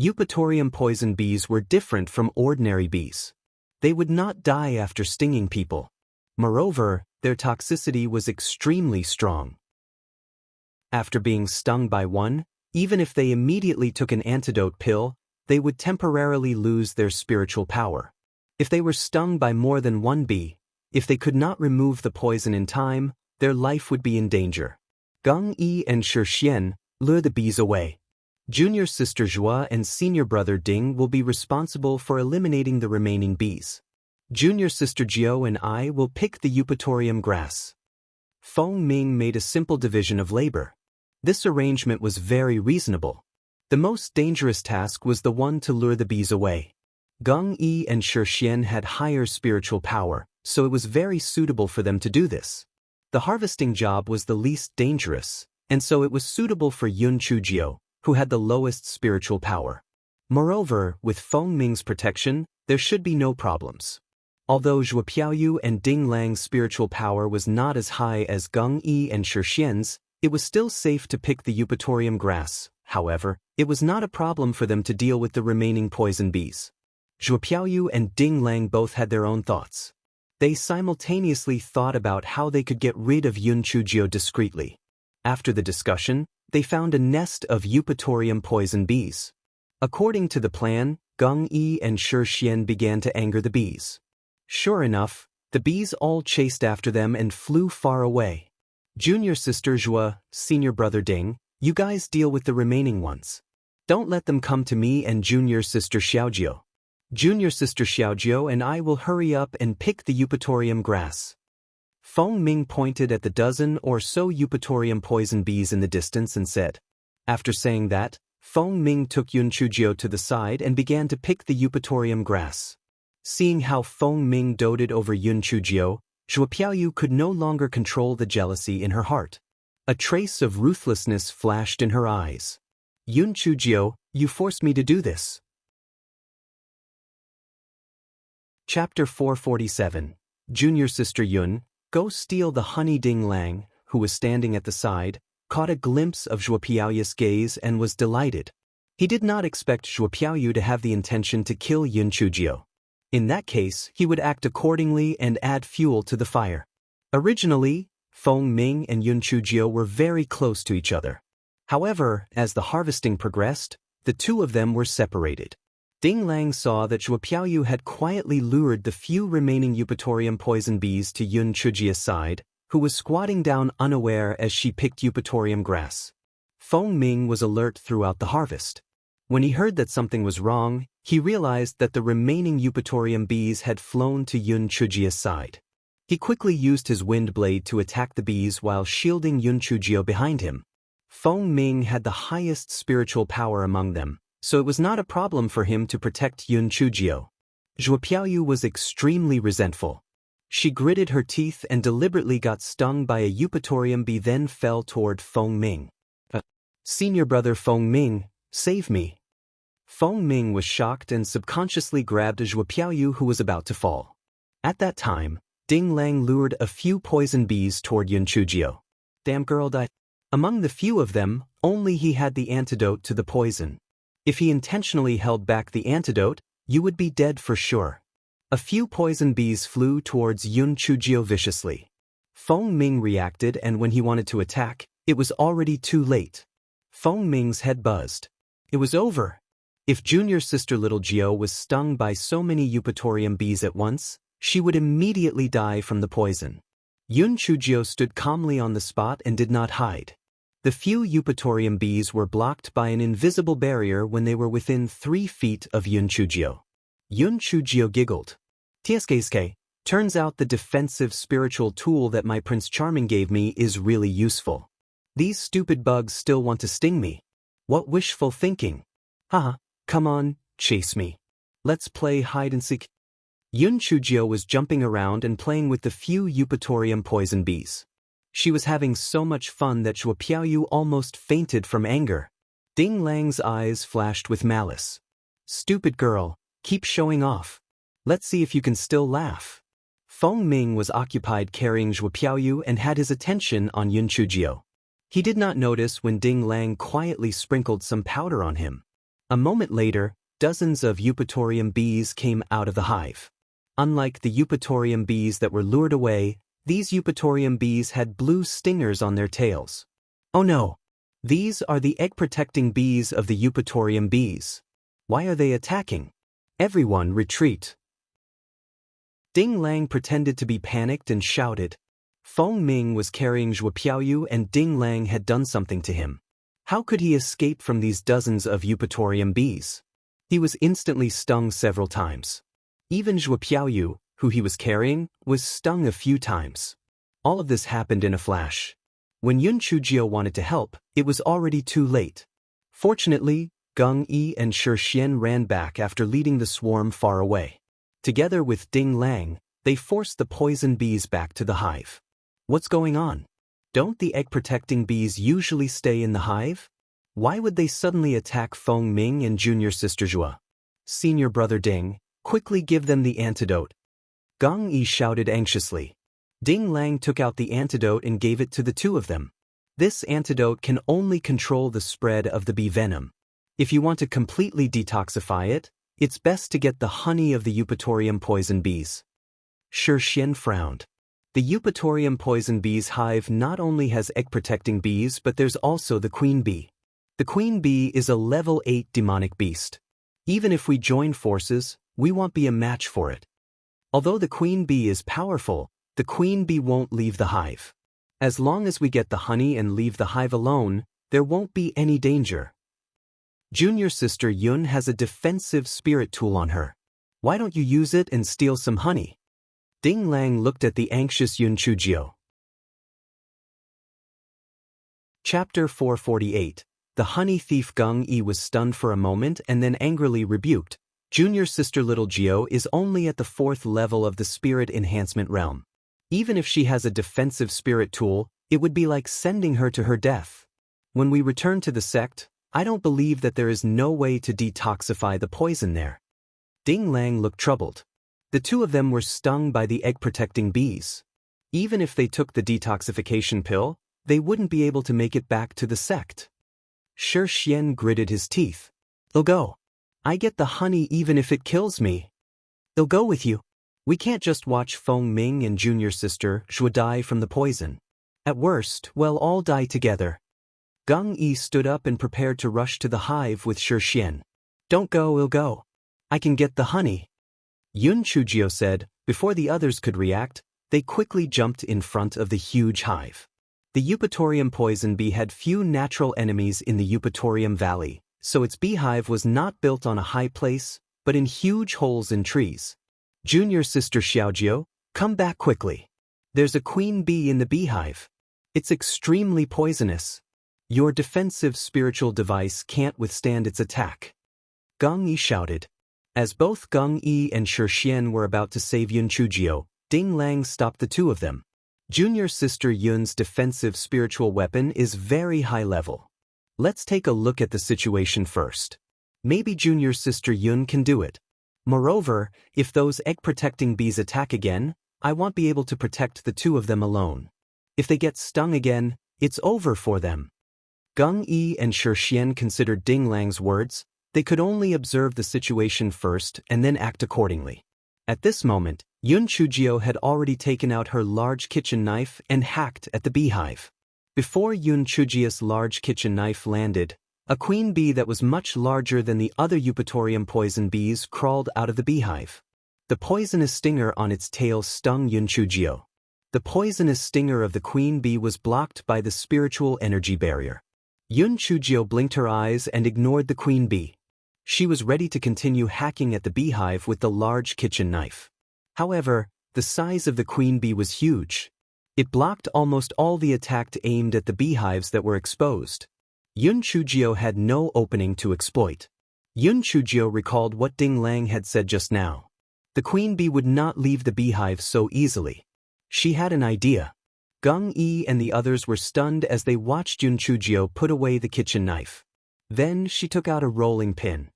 Eupatorium poison bees were different from ordinary bees. They would not die after stinging people. Moreover, their toxicity was extremely strong. After being stung by one, even if they immediately took an antidote pill, they would temporarily lose their spiritual power. If they were stung by more than one bee, if they could not remove the poison in time, their life would be in danger. Gang Yi and Shi Xian lure the bees away. Junior sister Zhua and senior brother Ding will be responsible for eliminating the remaining bees. Junior sister Jiao and I will pick the eupatorium grass. Feng Ming made a simple division of labor. This arrangement was very reasonable. The most dangerous task was the one to lure the bees away. Gang Yi and Shi Xian had higher spiritual power, so it was very suitable for them to do this. The harvesting job was the least dangerous, and so it was suitable for Yun Chujio, who had the lowest spiritual power. Moreover, with Feng Ming's protection, there should be no problems. Although Zhuo Piaoyu and Ding Lang's spiritual power was not as high as Gang Yi and Shi Xian's, it was still safe to pick the eupatorium grass. However, it was not a problem for them to deal with the remaining poison bees. Zhuo Piaoyu and Ding Lang both had their own thoughts. They simultaneously thought about how they could get rid of Yun Chujio discreetly. After the discussion, they found a nest of eupatorium poison bees. According to the plan, Gang Yi and Shi Xian began to anger the bees. Sure enough, the bees all chased after them and flew far away. Junior sister Zhua, senior brother Ding, you guys deal with the remaining ones. Don't let them come to me and junior sister Xiaojiu. Junior sister Xiaojiu and I will hurry up and pick the eupatorium grass. Feng Ming pointed at the dozen or so eupatorium poison bees in the distance and said. After saying that, Feng Ming took Yun Chujio to the side and began to pick the eupatorium grass. Seeing how Feng Ming doted over Yun Chujio, Zhuo Piaoyu could no longer control the jealousy in her heart. A trace of ruthlessness flashed in her eyes. Yun Chujio, you forced me to do this. Chapter 447. Junior sister Yun, go steal the honey Ding Lang, who was standing at the side, caught a glimpse of Zhuo Piaoyu's gaze and was delighted. He did not expect Zhuo Piaoyu to have the intention to kill Yun Chujio. In that case, he would act accordingly and add fuel to the fire. Originally, Feng Ming and Yun Chujio were very close to each other. However, as the harvesting progressed, the two of them were separated. Ding Lang saw that Zhuo Piaoyu had quietly lured the few remaining Eupatorium poison bees to Yun Chujio's side, who was squatting down unaware as she picked Eupatorium grass. Feng Ming was alert throughout the harvest. When he heard that something was wrong, he realized that the remaining Eupatorium bees had flown to Yun Chujio's side. He quickly used his wind blade to attack the bees while shielding Yun Chujio behind him. Feng Ming had the highest spiritual power among them, so it was not a problem for him to protect Yun Chujio. Zhuo Piaoyu was extremely resentful. She gritted her teeth and deliberately got stung by a Eupatorium bee, then fell toward Feng Ming. Senior brother Feng Ming, save me. Feng Ming was shocked and subconsciously grabbed Zhuo Piaoyu, who was about to fall. At that time, Ding Lang lured a few poison bees toward Yun Chujio. Damn girl died. Among the few of them, only he had the antidote to the poison. If he intentionally held back the antidote, you would be dead for sure. A few poison bees flew towards Yun Chujio viciously. Feng Ming reacted, and when he wanted to attack, it was already too late. Feng Ming's head buzzed. It was over. If junior sister little Jio was stung by so many Eupatorium bees at once, she would immediately die from the poison. Yun Chujio stood calmly on the spot and did not hide. The few Eupatorium bees were blocked by an invisible barrier when they were within 3 feet of Yun Chujio. Yun Chujio giggled. TSKSK, turns out the defensive spiritual tool that my Prince Charming gave me is really useful. These stupid bugs still want to sting me. What wishful thinking. Haha, come on, chase me. Let's play hide and seek. Yun Chujio was jumping around and playing with the few Eupatorium poison bees. She was having so much fun that Zhuo Piaoyu almost fainted from anger. Ding Lang's eyes flashed with malice. Stupid girl, keep showing off. Let's see if you can still laugh. Feng Ming was occupied carrying Zhuo Piaoyu and had his attention on Yun Chujio. He did not notice when Ding Lang quietly sprinkled some powder on him. A moment later, dozens of Eupatorium bees came out of the hive. Unlike the Eupatorium bees that were lured away, these Eupatorium bees had blue stingers on their tails. Oh no! These are the egg-protecting bees of the Eupatorium bees. Why are they attacking? Everyone retreat. Ding Lang pretended to be panicked and shouted. Feng Ming was carrying Zhuo Piaoyu and Ding Lang had done something to him. How could he escape from these dozens of Eupatorium bees? He was instantly stung several times. Even Zhuo Piaoyu, who he was carrying, was stung a few times. All of this happened in a flash. When Yun Chujio wanted to help, it was already too late. Fortunately, Geng Yi and Shi Xian ran back after leading the swarm far away. Together with Ding Lang, they forced the poison bees back to the hive. What's going on? Don't the egg-protecting bees usually stay in the hive? Why would they suddenly attack Feng Ming and junior sister Zhuo? Senior brother Ding, quickly give them the antidote. Geng Yi shouted anxiously. Ding Lang took out the antidote and gave it to the two of them. This antidote can only control the spread of the bee venom. If you want to completely detoxify it, it's best to get the honey of the Eupatorium poison bees. Shi Xian frowned. The Eupatorium poison bees hive not only has egg-protecting bees, but there's also the queen bee. The queen bee is a level 8 demonic beast. Even if we join forces, we won't be a match for it. Although the queen bee is powerful, the queen bee won't leave the hive. As long as we get the honey and leave the hive alone, there won't be any danger. Junior sister Yun has a defensive spirit tool on her. Why don't you use it and steal some honey? Ding Lang looked at the anxious Yun Chujio. Chapter 448. The honey thief. Geng Yi was stunned for a moment and then angrily rebuked. Junior sister little Jio is only at the 4th level of the spirit enhancement realm. Even if she has a defensive spirit tool, it would be like sending her to her death. When we return to the sect, I don't believe that there is no way to detoxify the poison there. Ding Lang looked troubled. The two of them were stung by the egg-protecting bees. Even if they took the detoxification pill, they wouldn't be able to make it back to the sect. Shi Xian gritted his teeth. "I'll go. I get the honey even if it kills me. I'll go with you. We can't just watch Feng Ming and junior sister Zhua die from the poison. At worst, we'll all die together." Gang Yi stood up and prepared to rush to the hive with Shi Xian. "Don't go, I'll go. I can get the honey." Yun Chujio said. Before the others could react, they quickly jumped in front of the huge hive. The Eupatorium poison bee had few natural enemies in the Eupatorium Valley, so its beehive was not built on a high place, but in huge holes in trees. "Junior sister Xiaojiu, come back quickly. There's a queen bee in the beehive. It's extremely poisonous. Your defensive spiritual device can't withstand its attack." Gang Yi shouted. As both Gang Yi and Shi Xian were about to save Yun Chujio, Ding Lang stopped the two of them. Junior sister Yun's defensive spiritual weapon is very high level. Let's take a look at the situation first. Maybe junior sister Yun can do it. Moreover, if those egg-protecting bees attack again, I won't be able to protect the two of them alone. If they get stung again, it's over for them. Gang Yi and Shi Xian considered Ding Lang's words. They could only observe the situation first and then act accordingly. At this moment, Yun Chujio had already taken out her large kitchen knife and hacked at the beehive. Before Yun Chujio's large kitchen knife landed, a queen bee that was much larger than the other Eupatorium poison bees crawled out of the beehive. The poisonous stinger on its tail stung Yun Chujio. The poisonous stinger of the queen bee was blocked by the spiritual energy barrier. Yun Chujio blinked her eyes and ignored the queen bee. She was ready to continue hacking at the beehive with the large kitchen knife. However, the size of the queen bee was huge. It blocked almost all the attack aimed at the beehives that were exposed. Yun Chujio had no opening to exploit. Yun Chujio recalled what Ding Lang had said just now. The queen bee would not leave the beehive so easily. She had an idea. Gang Yi and the others were stunned as they watched Yun Chujio put away the kitchen knife. Then she took out a rolling pin.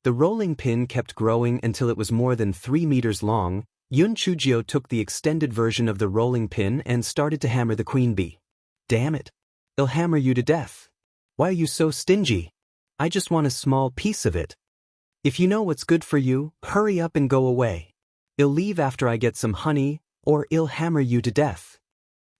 The rolling pin kept growing until it was more than 3 meters long. Yun Chujio took the extended version of the rolling pin and started to hammer the queen bee. "Damn it. I'll hammer you to death. Why are you so stingy? I just want a small piece of it. If you know what's good for you, hurry up and go away. I'll leave after I get some honey, or I'll hammer you to death.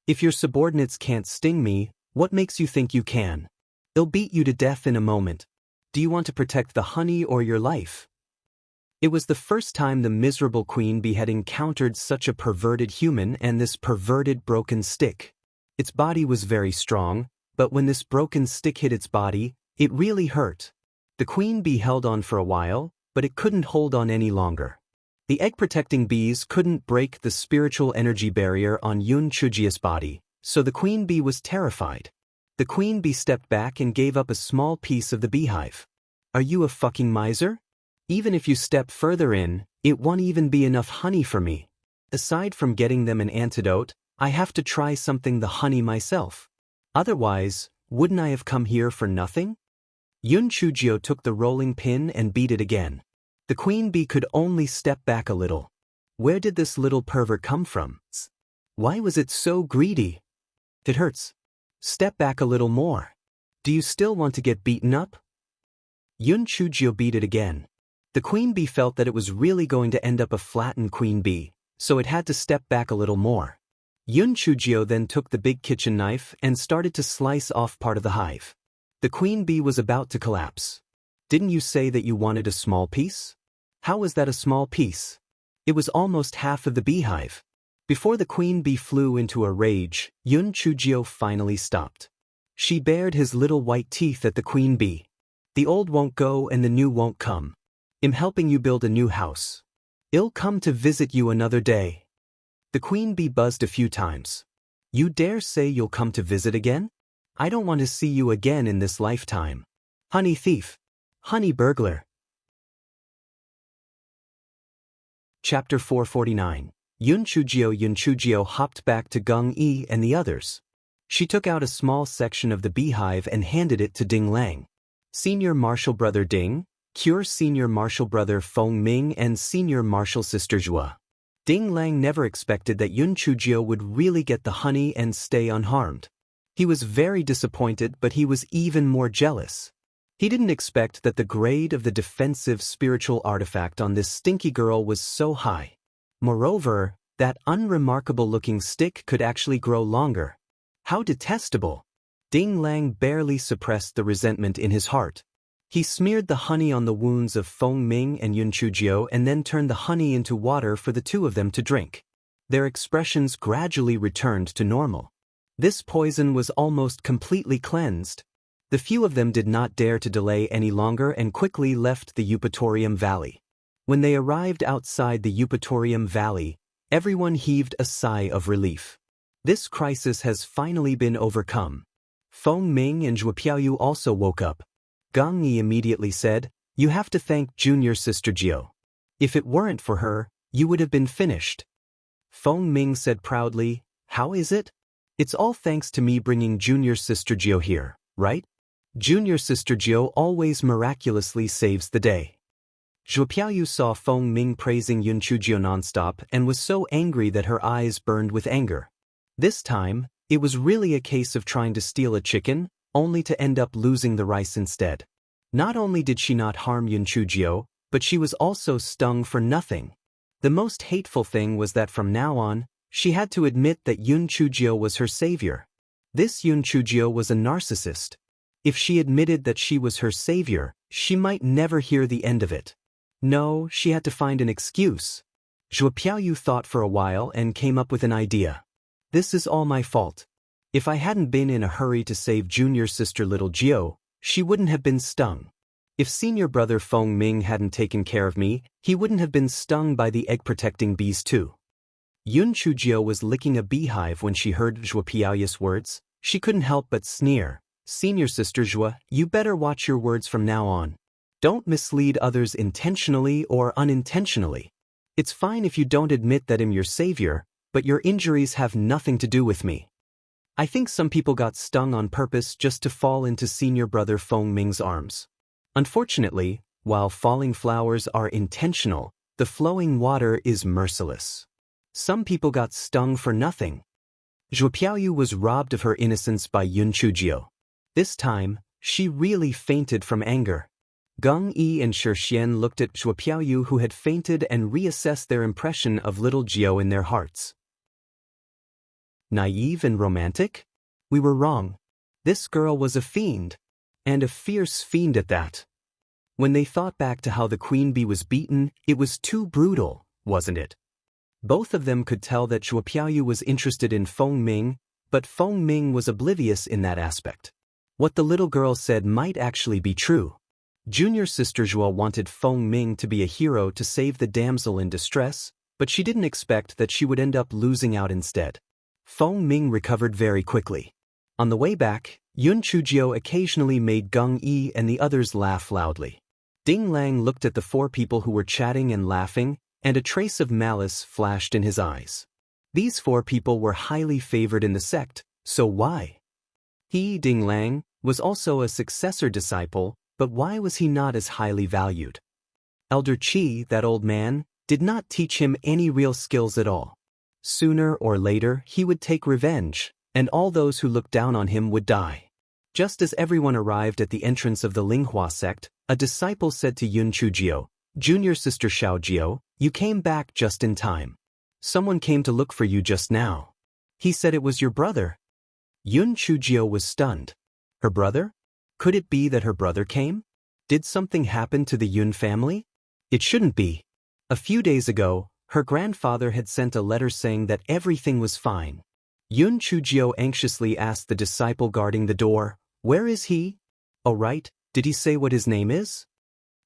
If your subordinates can't sting me, what makes you think you can? I'll beat you to death in a moment. Do you want to protect the honey or your life?" It was the first time the miserable queen bee had encountered such a perverted human and this perverted broken stick. Its body was very strong, but when this broken stick hit its body, it really hurt. The queen bee held on for a while, but it couldn't hold on any longer. The egg-protecting bees couldn't break the spiritual energy barrier on Yun Chujio's body, so the queen bee was terrified. The queen bee stepped back and gave up a small piece of the beehive. "Are you a fucking miser? Even if you step further in, it won't even be enough honey for me. Aside from getting them an antidote, I have to try something the honey myself. Otherwise, wouldn't I have come here for nothing?" Yun Chujio took the rolling pin and beat it again. The queen bee could only step back a little. Where did this little pervert come from? Why was it so greedy? "It hurts. Step back a little more. Do you still want to get beaten up?" Yun Chujio beat it again. The queen bee felt that it was really going to end up a flattened queen bee, so it had to step back a little more. Yun Chujio then took the big kitchen knife and started to slice off part of the hive. The queen bee was about to collapse. "Didn't you say that you wanted a small piece? How was that a small piece? It was almost half of the beehive." Before the queen bee flew into a rage, Yun Chujio finally stopped. She bared his little white teeth at the queen bee. "The old won't go and the new won't come. I'm helping you build a new house. I'll come to visit you another day." The queen bee buzzed a few times. "You dare say you'll come to visit again? I don't want to see you again in this lifetime. Honey thief. Honey burglar." Chapter 449. Yun Chujio hopped back to Gang Yi and the others. She took out a small section of the beehive and handed it to Ding Lang. "Senior Marshal Brother Ding, cure Senior Marshal Brother Feng Ming and Senior Marshal Sister Zhua." Ding Lang never expected that Yun Chujio would really get the honey and stay unharmed. He was very disappointed, but he was even more jealous. He didn't expect that the grade of the defensive spiritual artifact on this stinky girl was so high. Moreover, that unremarkable-looking stick could actually grow longer. How detestable! Ding Lang barely suppressed the resentment in his heart. He smeared the honey on the wounds of Feng Ming and Yun Chujio and then turned the honey into water for the two of them to drink. Their expressions gradually returned to normal. This poison was almost completely cleansed. The few of them did not dare to delay any longer and quickly left the Eupatorium Valley. When they arrived outside the Eupatorium Valley, everyone heaved a sigh of relief. This crisis has finally been overcome. Feng Ming and Zhuo Piaoyu also woke up. Gang Yi immediately said, "You have to thank junior sister Jiao. If it weren't for her, you would have been finished." Feng Ming said proudly, "How is it? It's all thanks to me bringing junior sister Jiao here, right? Junior sister Jiao always miraculously saves the day." Zhuo Piaoyu saw Feng Ming praising Yun Chujio nonstop and was so angry that her eyes burned with anger. This time, it was really a case of trying to steal a chicken, only to end up losing the rice instead. Not only did she not harm Yun Chujio, but she was also stung for nothing. The most hateful thing was that from now on, she had to admit that Yun Chujio was her savior. This Yun Chujio was a narcissist. If she admitted that she was her savior, she might never hear the end of it. No, she had to find an excuse. Zhuo Piaoyu thought for a while and came up with an idea. "This is all my fault. If I hadn't been in a hurry to save junior sister little Jiao, she wouldn't have been stung. If senior brother Feng Ming hadn't taken care of me, he wouldn't have been stung by the egg-protecting bees too." Yun Chujio was licking a beehive when she heard Zhuo Piaoyu's words. She couldn't help but sneer. "Senior sister Zhuo, you better watch your words from now on. Don't mislead others intentionally or unintentionally. It's fine if you don't admit that I'm your savior, but your injuries have nothing to do with me." I think some people got stung on purpose just to fall into senior brother Feng Ming's arms. Unfortunately, while falling flowers are intentional, the flowing water is merciless. Some people got stung for nothing. Zhuo Piaoyu was robbed of her innocence by Yun Chujio. This time, she really fainted from anger. Gang Yi and Shi Xian looked at Zhuo Piaoyu, who had fainted, and reassessed their impression of little Jiao in their hearts. Naive and romantic? We were wrong. This girl was a fiend. And a fierce fiend at that. When they thought back to how the queen bee was beaten, it was too brutal, wasn't it? Both of them could tell that Zhuo Piaoyu was interested in Feng Ming, but Feng Ming was oblivious in that aspect. What the little girl said might actually be true. Junior sister Zhuo wanted Feng Ming to be a hero to save the damsel in distress, but she didn't expect that she would end up losing out instead. Feng Ming recovered very quickly. On the way back, Yun Chujio occasionally made Gang Yi and the others laugh loudly. Ding Lang looked at the four people who were chatting and laughing, and a trace of malice flashed in his eyes. These four people were highly favored in the sect, so why? He, Ding Lang, was also a successor disciple, but why was he not as highly valued? Elder Qi, that old man, did not teach him any real skills at all. Sooner or later, he would take revenge, and all those who looked down on him would die. Just as everyone arrived at the entrance of the Linghua sect, a disciple said to Yun Chujio, "Junior sister Xiao Jiao, you came back just in time. Someone came to look for you just now. He said it was your brother." Yun Chujio was stunned. Her brother? Could it be that her brother came? Did something happen to the Yun family? It shouldn't be. A few days ago, her grandfather had sent a letter saying that everything was fine. Yun Chujio anxiously asked the disciple guarding the door, "Where is he? Oh right, did he say what his name is?"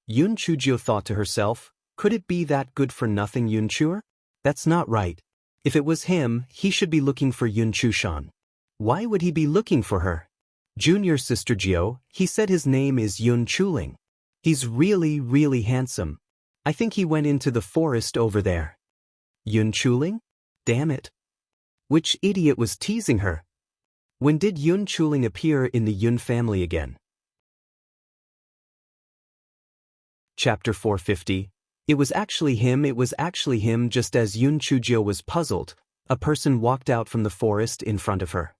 Yun Chujio thought to herself, could it be that good-for-nothing Yun Chuer? That's not right. If it was him, he should be looking for Yun Chushan. Why would he be looking for her? Junior sister Jiao, he said his name is Yun Chuling. He's really, really handsome. I think he went into the forest over there. Yun Chuling? Damn it. Which idiot was teasing her? When did Yun Chuling appear in the Yun family again? Chapter 450. It was actually him. Just as Yun Chujio was puzzled, a person walked out from the forest in front of her.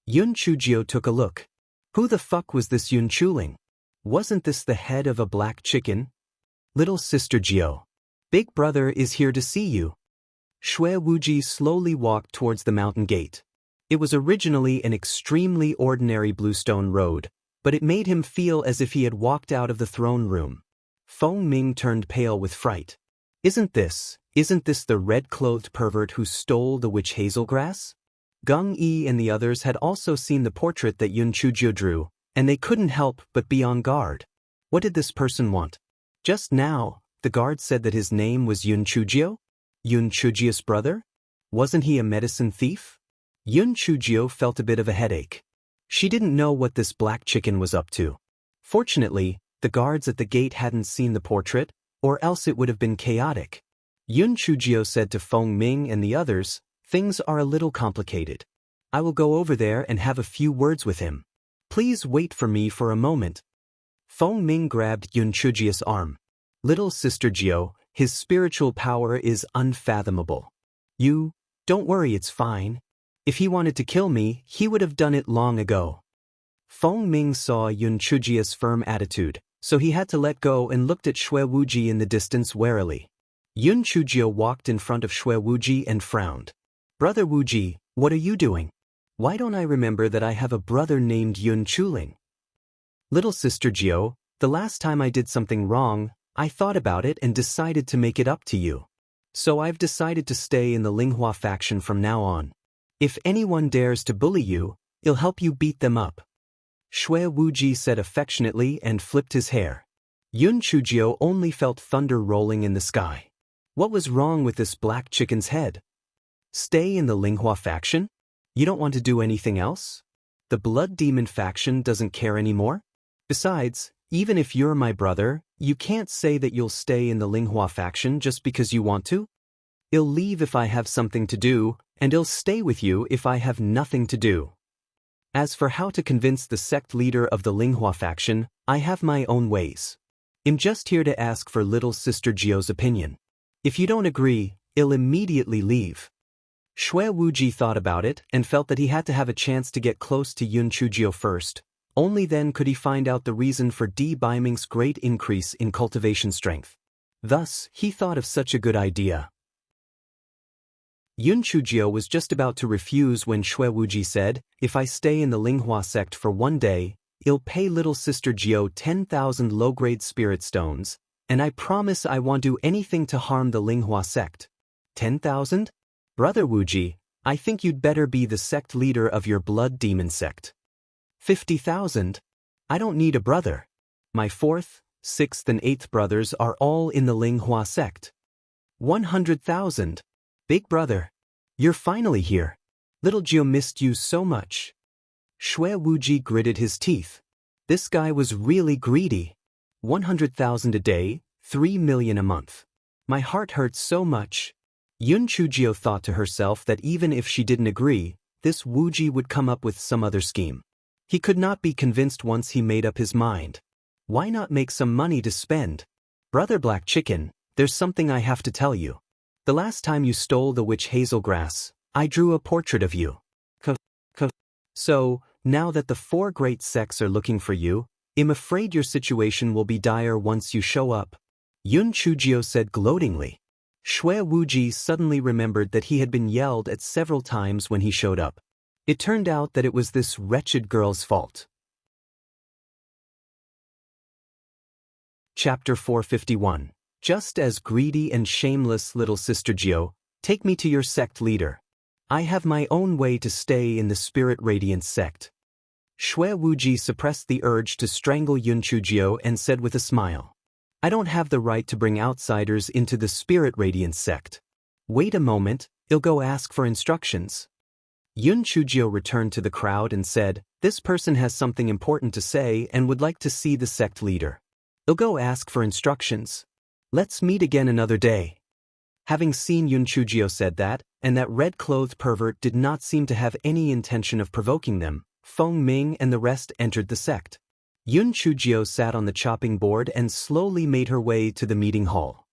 Yun Chujio took a look. Who the fuck was this Yun Chuling? Wasn't this the head of a black chicken? Little sister Jio. Big brother is here to see you. Shui Wuji slowly walked towards the mountain gate. It was originally an extremely ordinary bluestone road, but it made him feel as if he had walked out of the throne room. Feng Ming turned pale with fright. Isn't this the red-clothed pervert who stole the witch hazelgrass? Geng Yi and the others had also seen the portrait that Yun Chujio drew, and they couldn't help but be on guard. What did this person want? Just now, the guard said that his name was Yun Chujio? Yun Chujio's brother? Wasn't he a medicine thief? Yun Chujio felt a bit of a headache. She didn't know what this black chicken was up to. Fortunately, the guards at the gate hadn't seen the portrait, or else it would have been chaotic. Yun Chujio said to Feng Ming and the others, "Things are a little complicated. I will go over there and have a few words with him. Please wait for me for a moment." Feng Ming grabbed Yun Chujio's arm. "Little sister Jio, his spiritual power is unfathomable. Don't worry, it's fine. If he wanted to kill me, he would have done it long ago." Feng Ming saw Yun Chujio's firm attitude, so he had to let go and looked at Shui Wuji in the distance warily. Yun Chujio walked in front of Shui Wuji and frowned. "Brother Wuji, what are you doing? Why don't I remember that I have a brother named Yun Chuling?" "Little sister Jio, the last time I did something wrong, I thought about it and decided to make it up to you. So I've decided to stay in the Linghua faction from now on. If anyone dares to bully you, I'll help you beat them up." Shui Wuji said affectionately and flipped his hair. Yun Chujio only felt thunder rolling in the sky. What was wrong with this black chicken's head? Stay in the Linghua faction? You don't want to do anything else? The Blood Demon faction doesn't care anymore? Besides, even if you're my brother, you can't say that you'll stay in the Linghua faction just because you want to. I'll leave if I have something to do, and I'll stay with you if I have nothing to do. As for how to convince the sect leader of the Linghua faction, I have my own ways. I'm just here to ask for little sister Jio's opinion. If you don't agree, I'll immediately leave." Shui Wuji thought about it and felt that he had to have a chance to get close to Yun Chujio first. Only then could he find out the reason for Di Baiming's great increase in cultivation strength. Thus, he thought of such a good idea. Yun Chujio was just about to refuse when Shui Wuji said, "If I stay in the Linghua sect for one day, I'll pay little sister Jio 10,000 low-grade spirit stones, and I promise I won't do anything to harm the Linghua sect." 10,000? Brother Wuji, I think you'd better be the sect leader of your blood demon sect. 50,000? I don't need a brother. My 4th, 6th and 8th brothers are all in the Linghua sect. 100,000. Big brother, you're finally here. Little Jio missed you so much. Shui Wuji gritted his teeth. This guy was really greedy. 100,000 a day, 3 million a month. My heart hurts so much. Yun Chujio thought to herself that even if she didn't agree, this Wuji would come up with some other scheme. He could not be convinced once he made up his mind. Why not make some money to spend? Brother Black Chicken, there's something I have to tell you. The last time you stole the witch hazelgrass, I drew a portrait of you. So, now that the 4 great sects are looking for you, I'm afraid your situation will be dire once you show up. Yun Chujio said gloatingly. Shui Wuji suddenly remembered that he had been yelled at several times when he showed up. It turned out that it was this wretched girl's fault. Chapter 451. Just as greedy and shameless little sister Jio, take me to your sect leader. I have my own way to stay in the Spirit Radiance sect. Shui Wuji suppressed the urge to strangle Yun Chujio and said with a smile, I don't have the right to bring outsiders into the Spirit Radiance sect. Wait a moment, I'll go ask for instructions. Yun Chujio returned to the crowd and said, this person has something important to say and would like to see the sect leader. I'll go ask for instructions. Let's meet again another day. Having seen Yun Chujio said that, and that red-clothed pervert did not seem to have any intention of provoking them, Feng Ming and the rest entered the sect. Yun Chujio sat on the chopping board and slowly made her way to the meeting hall.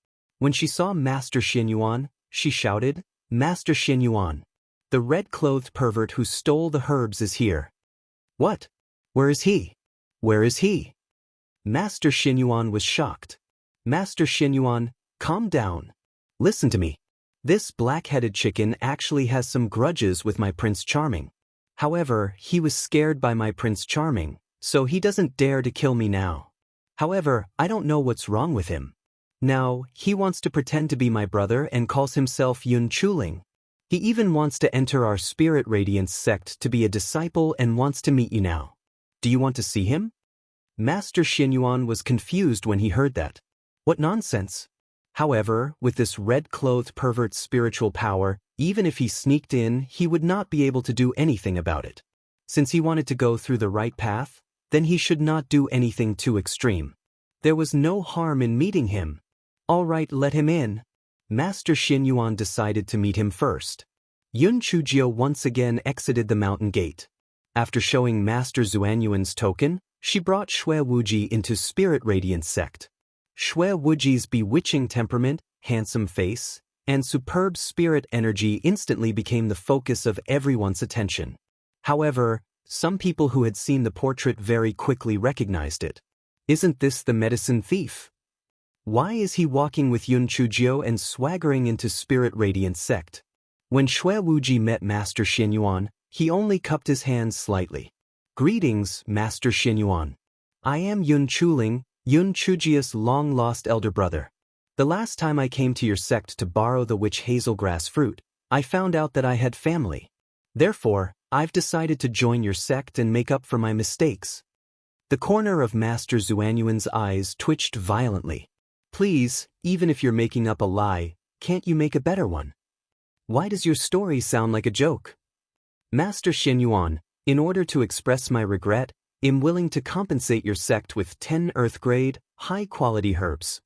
When she saw Master Xinyuan, she shouted, "Master Xinyuan! The red-clothed pervert who stole the herbs is here." "What? Where is he? Where is he?" Master Xinyuan was shocked. "Master Xinyuan, calm down. Listen to me. This black-headed chicken actually has some grudges with my Prince Charming. However, he was scared by my Prince Charming, so he doesn't dare to kill me now. However, I don't know what's wrong with him. Now, he wants to pretend to be my brother and calls himself Yun Chuling. He even wants to enter our Spirit Radiance sect to be a disciple and wants to meet you now. Do you want to see him?" Master Xinyuan was confused when he heard that. What nonsense! However, with this red-clothed pervert's spiritual power, even if he sneaked in, he would not be able to do anything about it. Since he wanted to go through the right path, then he should not do anything too extreme. There was no harm in meeting him. All right, let him in. Master Xinyuan decided to meet him first. Yun Chujio once again exited the mountain gate. After showing Master Zuanyuan's token, she brought Shui Wuji into Spirit Radiance sect. Shui Wuji's bewitching temperament, handsome face, and superb spirit energy instantly became the focus of everyone's attention. However, some people who had seen the portrait very quickly recognized it. Isn't this the medicine thief? Why is he walking with Yun Chujio and swaggering into Spirit Radiance sect? When Shui Wuji met Master Xinyuan, he only cupped his hands slightly. "Greetings, Master Xinyuan. I am Yun Chuling, Yun Chujio's long-lost elder brother. The last time I came to your sect to borrow the witch hazelgrass fruit, I found out that I had family. Therefore, I've decided to join your sect and make up for my mistakes." The corner of Master Zuanyuan's eyes twitched violently. "Please, even if you're making up a lie, can't you make a better one? Why does your story sound like a joke?" "Master Xinyuan, in order to express my regret, I'm willing to compensate your sect with 10 earth-grade, high-quality herbs.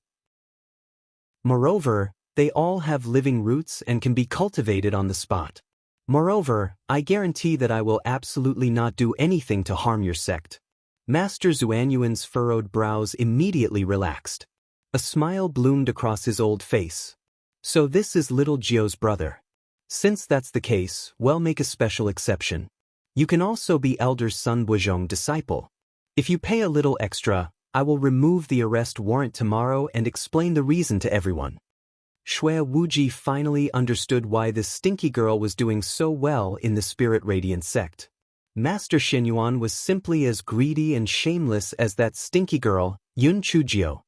Moreover, they all have living roots and can be cultivated on the spot. Moreover, I guarantee that I will absolutely not do anything to harm your sect." Master Zuanyuan's furrowed brows immediately relaxed. A smile bloomed across his old face. "So this is little Jio's brother. Since that's the case, well, make a special exception. You can also be Elder Sun Buzhong disciple. If you pay a little extra, I will remove the arrest warrant tomorrow and explain the reason to everyone." Shui Wuji finally understood why this stinky girl was doing so well in the Spirit Radiance sect. Master Xinyuan was simply as greedy and shameless as that stinky girl, Yun Chujio.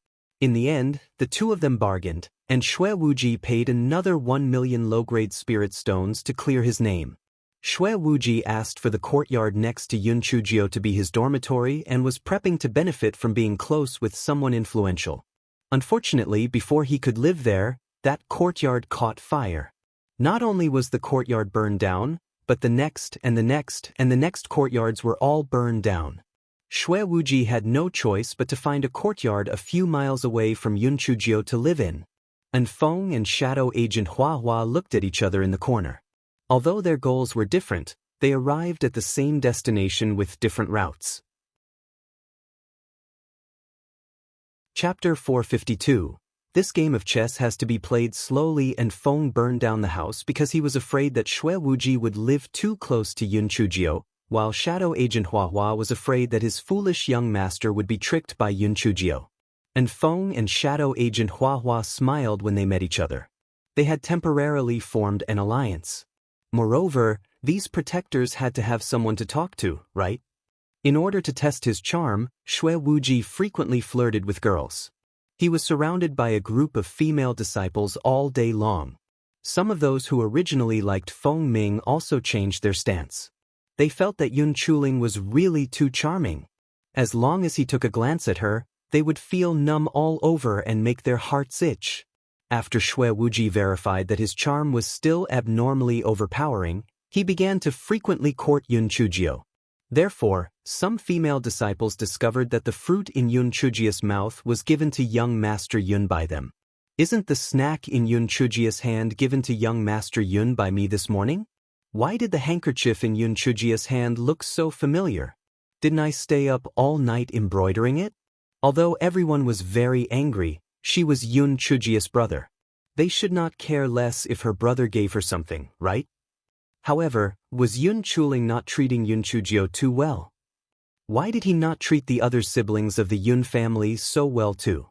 In the end, the two of them bargained, and Shui Wuji paid another 1 million low-grade spirit stones to clear his name. Shui Wuji asked for the courtyard next to Yun Chujio to be his dormitory and was prepping to benefit from being close with someone influential. Unfortunately, before he could live there, that courtyard caught fire. Not only was the courtyard burned down, but the next and the next and the next courtyards were all burned down. Shui Wuji had no choice but to find a courtyard a few miles away from Yun Chujio to live in. And Feng and Shadow Agent Hua Hua looked at each other in the corner. Although their goals were different, they arrived at the same destination with different routes. Chapter 452. This game of chess has to be played slowly, and Feng burned down the house because he was afraid that Shui Wuji would live too close to Yun Chujio, while Shadow Agent Hua Hua was afraid that his foolish young master would be tricked by Yun Chujio. And Feng and Shadow Agent Hua Hua smiled when they met each other. They had temporarily formed an alliance. Moreover, these protectors had to have someone to talk to, right? In order to test his charm, Shui Wuji frequently flirted with girls. He was surrounded by a group of female disciples all day long. Some of those who originally liked Feng Ming also changed their stance. They felt that Yun Chuling was really too charming. As long as he took a glance at her, they would feel numb all over and make their hearts itch. After Shui Wuji verified that his charm was still abnormally overpowering, he began to frequently court Yun Chujio. Therefore, some female disciples discovered that the fruit in Yun Chujio's mouth was given to young Master Yun by them. Isn't the snack in Yun Chujio's hand given to young Master Yun by me this morning? Why did the handkerchief in Yun Chujio's hand look so familiar? Didn't I stay up all night embroidering it? Although everyone was very angry, she was Yun Chujio's brother. They should not care less if her brother gave her something, right? However, was Yun Chuling not treating Yun Chujio too well? Why did he not treat the other siblings of the Yun family so well too?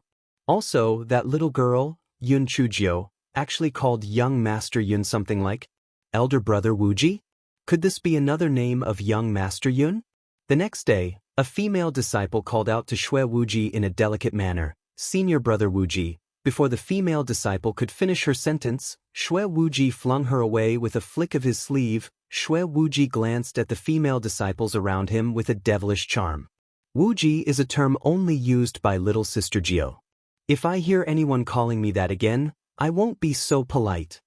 Also, that little girl, Yun Chujio, actually called young Master Yun something like elder brother Wuji? Could this be another name of young Master Yun? The next day, a female disciple called out to Shui Wuji in a delicate manner, "Senior brother Wuji." Before the female disciple could finish her sentence, Shui Wuji flung her away with a flick of his sleeve. Shui Wuji glanced at the female disciples around him with a devilish charm. Wuji is a term only used by little sister Jio. If I hear anyone calling me that again, I won't be so polite.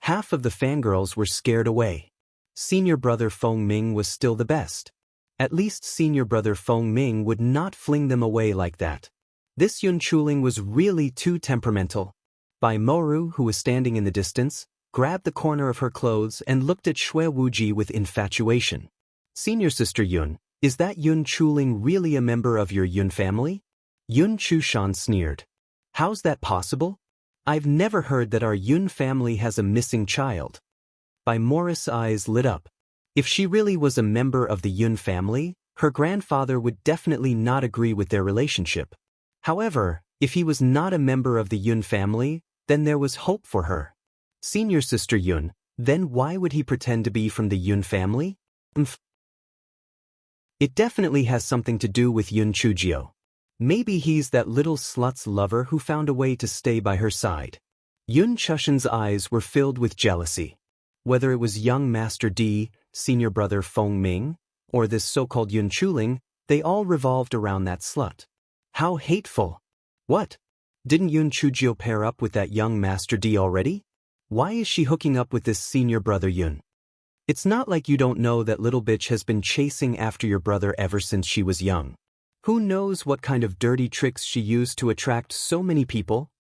Half of the fangirls were scared away. Senior brother Feng Ming was still the best. At least senior brother Feng Ming would not fling them away like that. This Yun Chuling was really too temperamental. Bai Moru, who was standing in the distance, grabbed the corner of her clothes and looked at Shui Wuji with infatuation. "Senior sister Yun, is that Yun Chuling really a member of your Yun family?" Yun Chushan sneered. "How's that possible? I've never heard that our Yun family has a missing child." Bai Morris' eyes lit up. If she really was a member of the Yun family, her grandfather would definitely not agree with their relationship. However, if he was not a member of the Yun family, then there was hope for her. Senior sister Yun, then why would he pretend to be from the Yun family? It definitely has something to do with Yun Chujio. Maybe he's that little slut's lover who found a way to stay by her side. Yun Chushan's eyes were filled with jealousy. Whether it was young Master D, senior brother Feng Ming, or this so-called Yun Chuling, they all revolved around that slut. How hateful! What? Didn't Yun Chujio pair up with that young Master D already? Why is she hooking up with this senior brother Yun? It's not like you don't know that little bitch has been chasing after your brother ever since she was young. Who knows what kind of dirty tricks she used to attract so many people?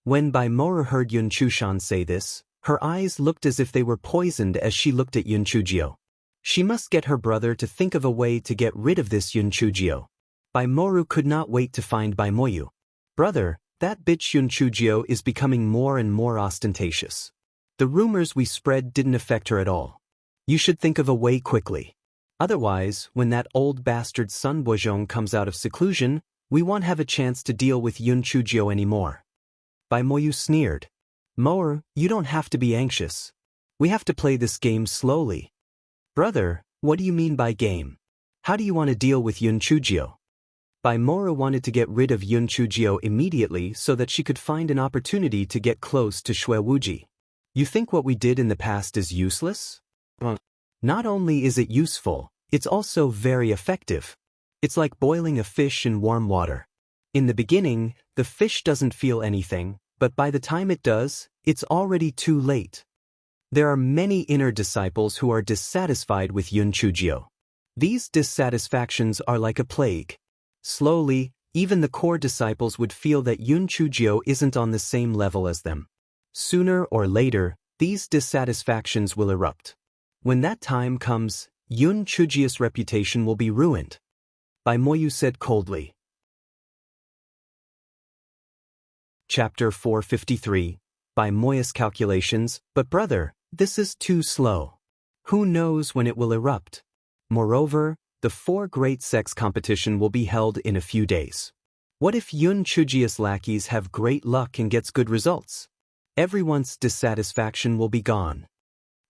When Bai Moru heard Yun Chushan say this, her eyes looked as if they were poisoned as she looked at Yun Chujio. She must get her brother to think of a way to get rid of this Yun Chujio. Bai Moru could not wait to find Bai Moyu. "Brother, that bitch Yun Chujio is becoming more and more ostentatious. The rumors we spread didn't affect her at all. You should think of a way quickly. Otherwise, when that old bastard Sun Bojong comes out of seclusion, we won't have a chance to deal with Yun Chujio anymore." Bai Moyu sneered. "Moer, you don't have to be anxious. We have to play this game slowly." "Brother, what do you mean by game? How do you want to deal with Yun Chujio?" Bai Moru wanted to get rid of Yun Chujio immediately so that she could find an opportunity to get close to Shui Wuji. "You think what we did in the past is useless?" Not only is it useful, it's also very effective. It's like boiling a fish in warm water. In the beginning, the fish doesn't feel anything, but by the time it does, it's already too late. There are many inner disciples who are dissatisfied with Yun Chujio. These dissatisfactions are like a plague. Slowly, even the core disciples would feel that Yun Chujio isn't on the same level as them. Sooner or later, these dissatisfactions will erupt. When that time comes, Yun Chujio's reputation will be ruined. Bai Moyu said coldly. Chapter 453, Bai Moyu's calculations, "But brother, this is too slow. Who knows when it will erupt? Moreover, the 4 great sex competition will be held in a few days. What if Yun Chujio's lackeys have great luck and gets good results? Everyone's dissatisfaction will be gone."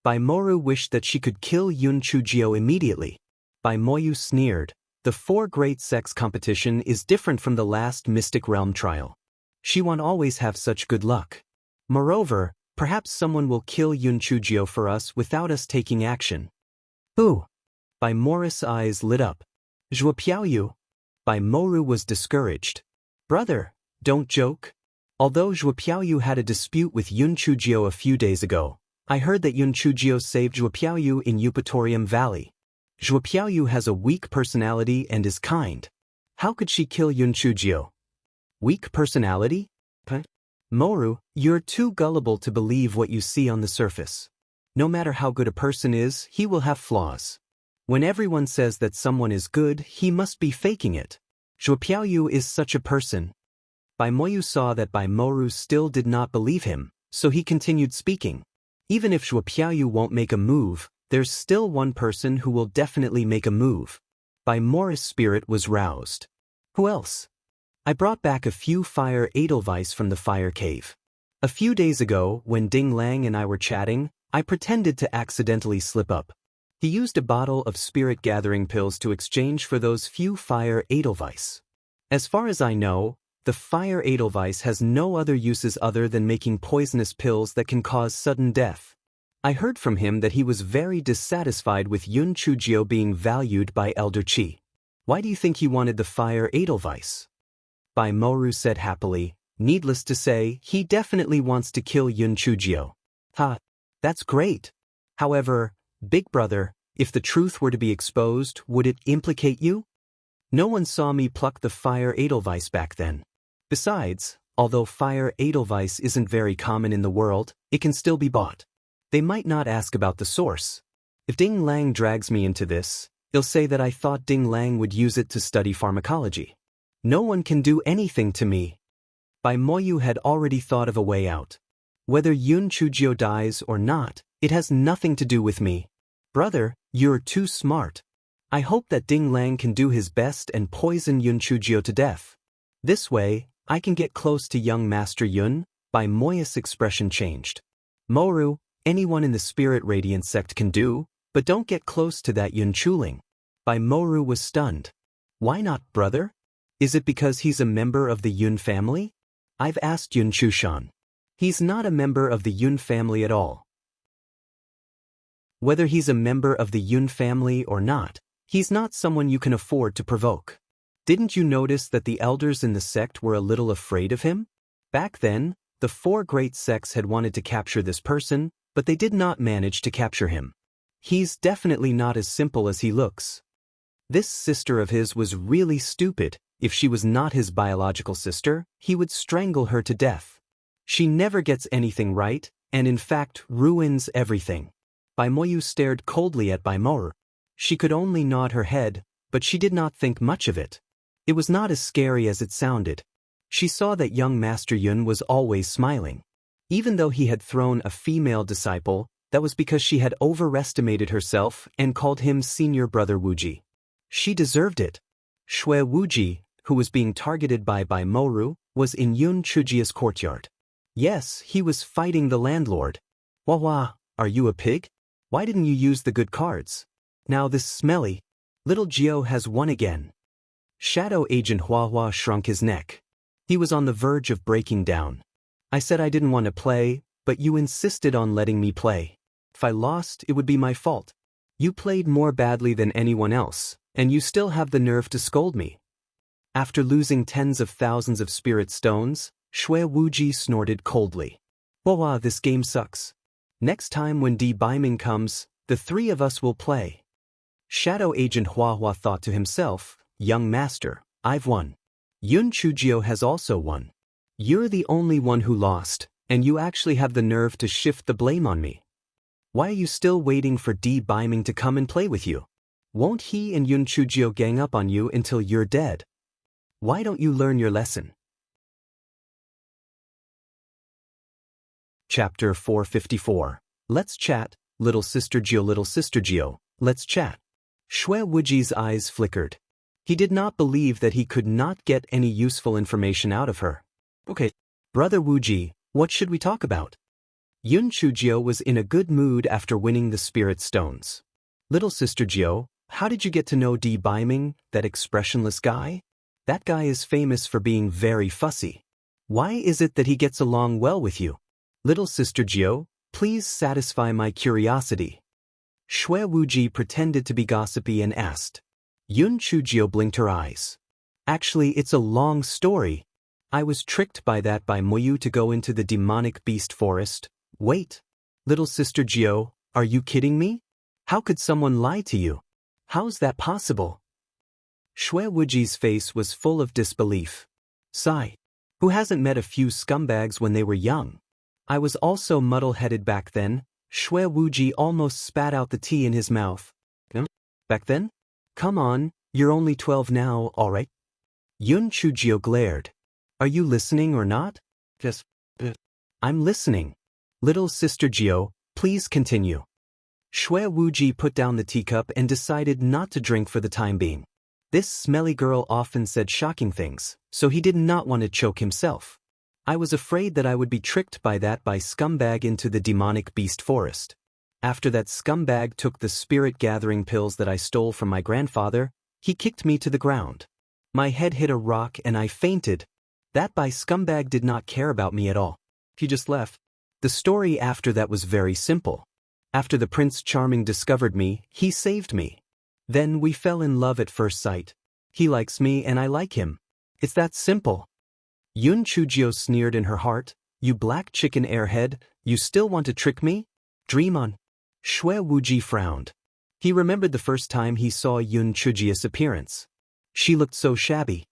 Bai Moru wished that she could kill Yun Chujio immediately. Bai Moyu sneered. The 4 great sex competition is different from the last Mystic Realm trial. She won't always have such good luck. Moreover, perhaps someone will kill Yun Chujio for us without us taking action. Who? Bai Morris' eyes lit up. "Zhuo Piaoyu." Bai Moru was discouraged. "Brother, don't joke. Although Zhuo Piaoyu had a dispute with Yun Chujio a few days ago, I heard that Yun Chujio saved Zhuo Piaoyu in Eupatorium Valley. Zhuo Piaoyu has a weak personality and is kind. How could she kill Yun Chujio? Weak personality? Moru, you're too gullible to believe what you see on the surface. No matter how good a person is, he will have flaws. When everyone says that someone is good, he must be faking it. Zhuo Piaoyu is such a person." Bai Moyu saw that Bai Moru still did not believe him, so he continued speaking. Even if Shuo Piaoyu won't make a move, there's still one person who will definitely make a move. Bai Moru's spirit was roused. Who else? I brought back a few fire edelweiss from the fire cave. A few days ago, when Ding Lang and I were chatting, I pretended to accidentally slip up. He used a bottle of spirit-gathering pills to exchange for those few fire edelweiss. As far as I know, the fire edelweiss has no other uses other than making poisonous pills that can cause sudden death. I heard from him that he was very dissatisfied with Yun Chujio being valued by Elder Qi. Why do you think he wanted the fire edelweiss? Bai Moru said happily. Needless to say, he definitely wants to kill Yun Chujio. Ha, that's great. However, Big Brother, if the truth were to be exposed, would it implicate you? No one saw me pluck the fire edelweiss back then. Besides, although fire edelweiss isn't very common in the world, it can still be bought. They might not ask about the source. If Ding Lang drags me into this, he'll say that I thought Ding Lang would use it to study pharmacology. No one can do anything to me. Bai Moyu had already thought of a way out. Whether Yun Chujio dies or not, it has nothing to do with me. Brother, you're too smart. I hope that Ding Lang can do his best and poison Yun Chujio to death. This way, I can get close to young Master Yun. Bai Moyu's expression changed. Moru, anyone in the Spirit Radiance sect can do, but don't get close to that Yun Chuling. Bai Moru was stunned. Why not, brother? Is it because he's a member of the Yun family? I've asked Yun Chushan. He's not a member of the Yun family at all. Whether he's a member of the Yun family or not, he's not someone you can afford to provoke. Didn't you notice that the elders in the sect were a little afraid of him? Back then, the 4 great sects had wanted to capture this person, but they did not manage to capture him. He's definitely not as simple as he looks. This sister of his was really stupid. If she was not his biological sister, he would strangle her to death. She never gets anything right, and in fact ruins everything. Bai Moyu stared coldly at Bai Moru. She could only nod her head, but she did not think much of it. It was not as scary as it sounded. She saw that young Master Yun was always smiling. Even though he had thrown a female disciple, that was because she had overestimated herself and called him Senior Brother Wuji. She deserved it. Shui Wuji, who was being targeted by Bai Moru, was in Yun Chujio's courtyard. Yes, he was fighting the landlord. Wah, are you a pig? Why didn't you use the good cards? Now this smelly little Gio has won again. Shadow Agent Hua shrunk his neck. He was on the verge of breaking down. I said I didn't want to play, but you insisted on letting me play. If I lost, it would be my fault. You played more badly than anyone else, and you still have the nerve to scold me. After losing tens of thousands of spirit stones, Shui Wuji snorted coldly. Wah, this game sucks. Next time when Di Baiming comes, the 3 of us will play. Shadow Agent Hua thought to himself, young master, I've won. Yun Chujio has also won. You're the only one who lost, and you actually have the nerve to shift the blame on me. Why are you still waiting for Di Baiming to come and play with you? Won't he and Yun Chujio gang up on you until you're dead? Why don't you learn your lesson? Chapter 454. Let's chat, little sister Gio, let's chat. Shui Wuji's eyes flickered. He did not believe that he could not get any useful information out of her. Okay, Brother Wuji, what should we talk about? Yun Chujio was in a good mood after winning the spirit stones. Little sister Gio, how did you get to know Di Baiming, that expressionless guy? That guy is famous for being very fussy. Why is it that he gets along well with you? Little sister Gio, please satisfy my curiosity. Shui Wuji pretended to be gossipy and asked. Yun Chujio blinked her eyes. Actually, it's a long story. I was tricked by that Bai Moyu to go into the demonic beast forest. Wait. Little sister Gio, are you kidding me? How could someone lie to you? How's that possible? Shui Wuji's face was full of disbelief. Sigh. Who hasn't met a few scumbags when they were young? I was also muddle-headed back then. Shui Wuji almost spat out the tea in his mouth. Back then? Come on, you're only 12 now, alright? Yun Chujio glared. Are you listening or not? Yes. I'm listening. Little Sister Gio, please continue. Shui Wuji put down the teacup and decided not to drink for the time being. This smelly girl often said shocking things, so he did not want to choke himself. I was afraid that I would be tricked by that scumbag into the demonic beast forest. After that scumbag took the spirit-gathering pills that I stole from my grandfather, he kicked me to the ground. My head hit a rock and I fainted. That scumbag did not care about me at all. He just left. The story after that was very simple. After the Prince Charming discovered me, he saved me. Then we fell in love at first sight. He likes me and I like him. It's that simple. Yun Chujio sneered in her heart, "You black chicken airhead, you still want to trick me? Dream on." Shui Wuji frowned. He remembered the first time he saw Yun Chujio's appearance. She looked so shabby.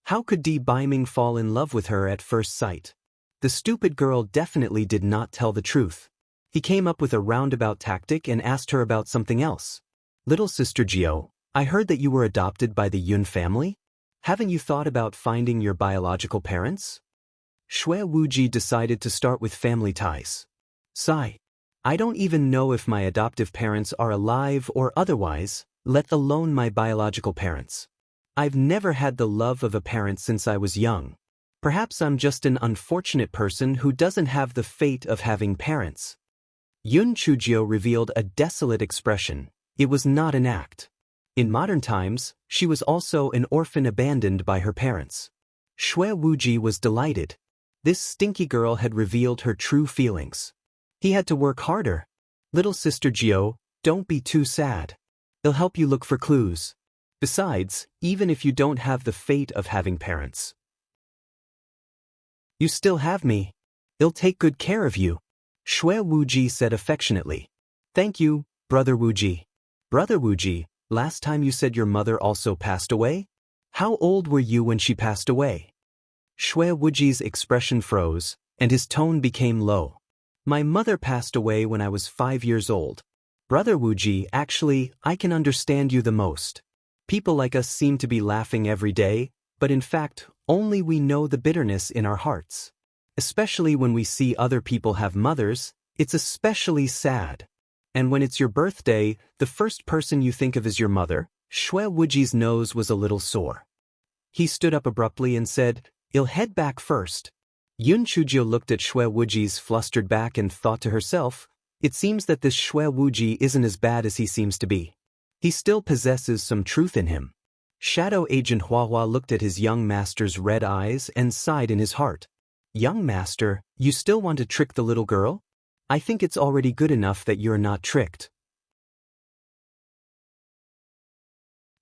How could Di Baiming fall in love with her at first sight? The stupid girl definitely did not tell the truth. He came up with a roundabout tactic and asked her about something else. "Little Sister Gio, I heard that you were adopted by the Yun family? Haven't you thought about finding your biological parents?" Shui Wuji decided to start with family ties. Sigh. I don't even know if my adoptive parents are alive or otherwise, let alone my biological parents. I've never had the love of a parent since I was young. Perhaps I'm just an unfortunate person who doesn't have the fate of having parents. Yun Chujio revealed a desolate expression. It was not an act. In modern times, she was also an orphan abandoned by her parents. Shui Wuji was delighted. This stinky girl had revealed her true feelings. He had to work harder. Little Sister Gio, don't be too sad. It'll help you look for clues. Besides, even if you don't have the fate of having parents, you still have me. I'll take good care of you. Shui Wuji said affectionately. Thank you, Brother Wuji. Brother Wuji, last time you said your mother also passed away? How old were you when she passed away? Shui Wuji's expression froze, and his tone became low. My mother passed away when I was 5 years old. Brother Wuji, actually, I can understand you the most. People like us seem to be laughing every day, but in fact, only we know the bitterness in our hearts. Especially when we see other people have mothers, it's especially sad. And when it's your birthday, the first person you think of is your mother. Shui Wuji's nose was a little sore. He stood up abruptly and said, "I'll head back first." Yun Chujio looked at Shui Wuji's flustered back and thought to herself, it seems that this Shui Wuji isn't as bad as he seems to be. He still possesses some truth in him. Shadow Agent Huahua looked at his young master's red eyes and sighed in his heart. Young master, you still want to trick the little girl? I think it's already good enough that you're not tricked.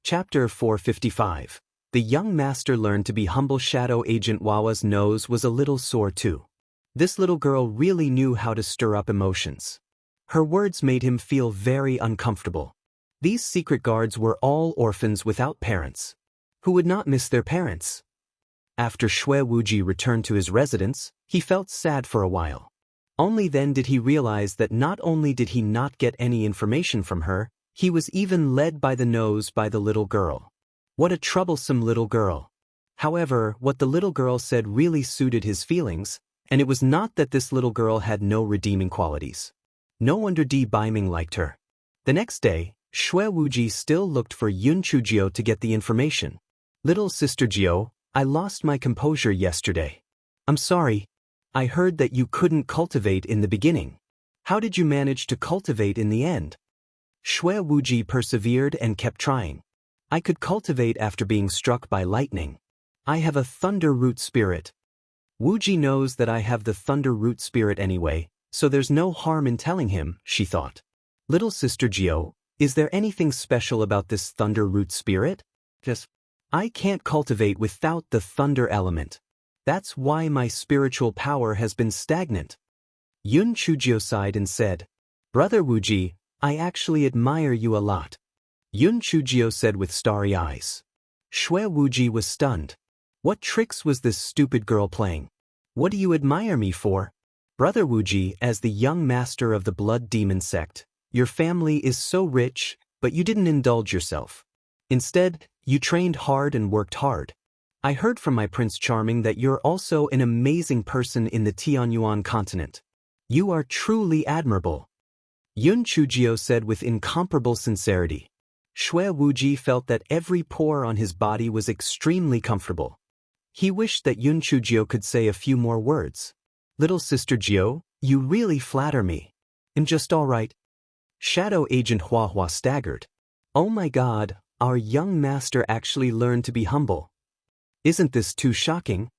Chapter 455. The young master learned to be humble. Shadow Agent Wawa's nose was a little sore too. This little girl really knew how to stir up emotions. Her words made him feel very uncomfortable. These secret guards were all orphans without parents. Who would not miss their parents? After Shui Wuji returned to his residence, he felt sad for a while. Only then did he realize that not only did he not get any information from her, he was even led by the nose by the little girl. What a troublesome little girl. However, what the little girl said really suited his feelings, and it was not that this little girl had no redeeming qualities. No wonder Di Baiming liked her. The next day, Shui Wuji still looked for Yun Chujio to get the information. Little Sister Gio, I lost my composure yesterday. I'm sorry. I heard that you couldn't cultivate in the beginning. How did you manage to cultivate in the end? Shui Wuji persevered and kept trying. I could cultivate after being struck by lightning. I have a thunder root spirit. Wuji knows that I have the thunder root spirit anyway, so there's no harm in telling him, she thought. Little Sister Gio, is there anything special about this thunder root spirit? Yes. I can't cultivate without the thunder element. That's why my spiritual power has been stagnant. Yun Chujio sighed and said, Brother Wuji, I actually admire you a lot. Yun Chujio said with starry eyes. Shui Wuji was stunned. What tricks was this stupid girl playing? What do you admire me for? Brother Wuji, as the young master of the blood demon sect, your family is so rich, but you didn't indulge yourself. Instead, you trained hard and worked hard. I heard from my Prince Charming that you're also an amazing person in the Tianyuan continent. You are truly admirable. Yun Chujio said with incomparable sincerity. Shui Wuji felt that every pore on his body was extremely comfortable. He wished that Yun Chujio could say a few more words. Little Sister Jio, you really flatter me. I'm just all right. Shadow Agent Hua Hua staggered. Oh my God, our young master actually learned to be humble. Isn't this too shocking?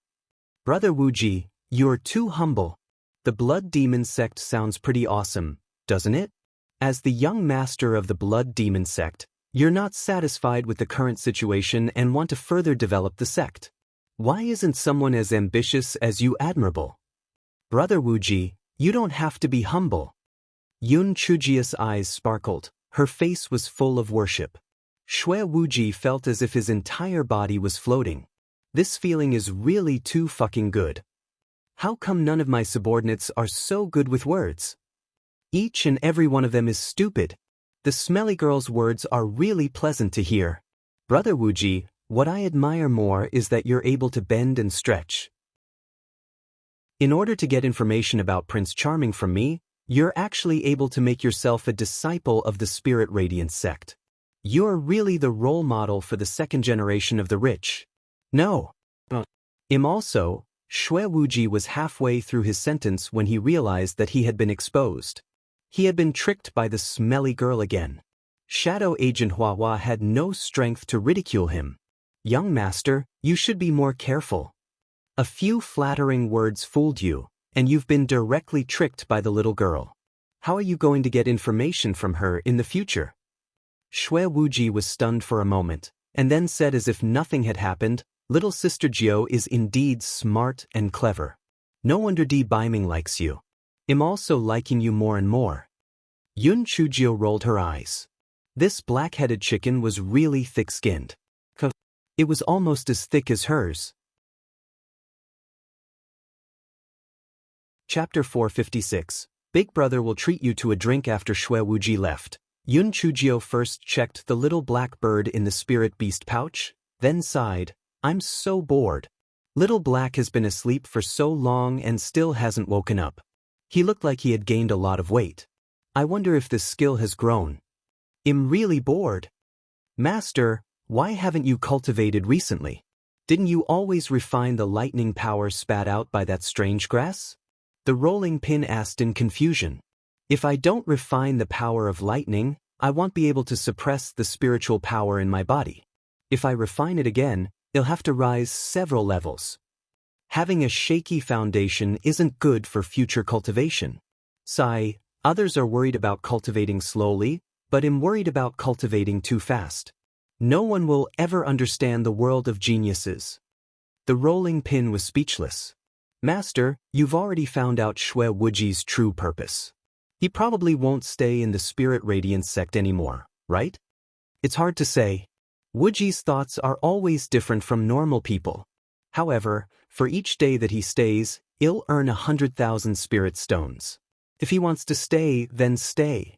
Brother Wuji, you're too humble. The Blood Demon sect sounds pretty awesome, doesn't it? As the young master of the Blood Demon sect, you're not satisfied with the current situation and want to further develop the sect. Why isn't someone as ambitious as you admirable? Brother Wuji, you don't have to be humble. Yun Chujio's eyes sparkled. Her face was full of worship. Shui Wuji felt as if his entire body was floating. This feeling is really too fucking good. How come none of my subordinates are so good with words? Each and every one of them is stupid. The smelly girl's words are really pleasant to hear. Brother Wuji, what I admire more is that you're able to bend and stretch. In order to get information about Prince Charming from me, you're actually able to make yourself a disciple of the Spirit Radiance sect. You're really the role model for the second generation of the rich. No. Also, Shui Wuji was halfway through his sentence when he realized that he had been exposed. He had been tricked by the smelly girl again. Shadow Agent Hua Hua had no strength to ridicule him. Young master, you should be more careful. A few flattering words fooled you, and you've been directly tricked by the little girl. How are you going to get information from her in the future? Shui Wuji was stunned for a moment, and then said as if nothing had happened, Little Sister Jio is indeed smart and clever. No wonder D. Biming likes you. I'm also liking you more and more. Yun Chujio rolled her eyes. This black-headed chicken was really thick-skinned. It was almost as thick as hers. Chapter 456. Big Brother will treat you to a drink. After Shui Wuji left, Yun Chujio first checked the little black bird in the spirit beast pouch, then sighed, I'm so bored. Little Black has been asleep for so long and still hasn't woken up. He looked like he had gained a lot of weight. I wonder if this skill has grown. I'm really bored. Master, why haven't you cultivated recently? Didn't you always refine the lightning power spat out by that strange grass? The rolling pin asked in confusion. If I don't refine the power of lightning, I won't be able to suppress the spiritual power in my body. If I refine it again, it'll have to rise several levels. Having a shaky foundation isn't good for future cultivation. Sigh, others are worried about cultivating slowly, but I'm worried about cultivating too fast. No one will ever understand the world of geniuses. The rolling pin was speechless. Master, you've already found out Shui Wuji's true purpose. He probably won't stay in the Spirit Radiance sect anymore, right? It's hard to say. Wuji's thoughts are always different from normal people. However, for each day that he stays, he'll earn 100,000 spirit stones. If he wants to stay, then stay.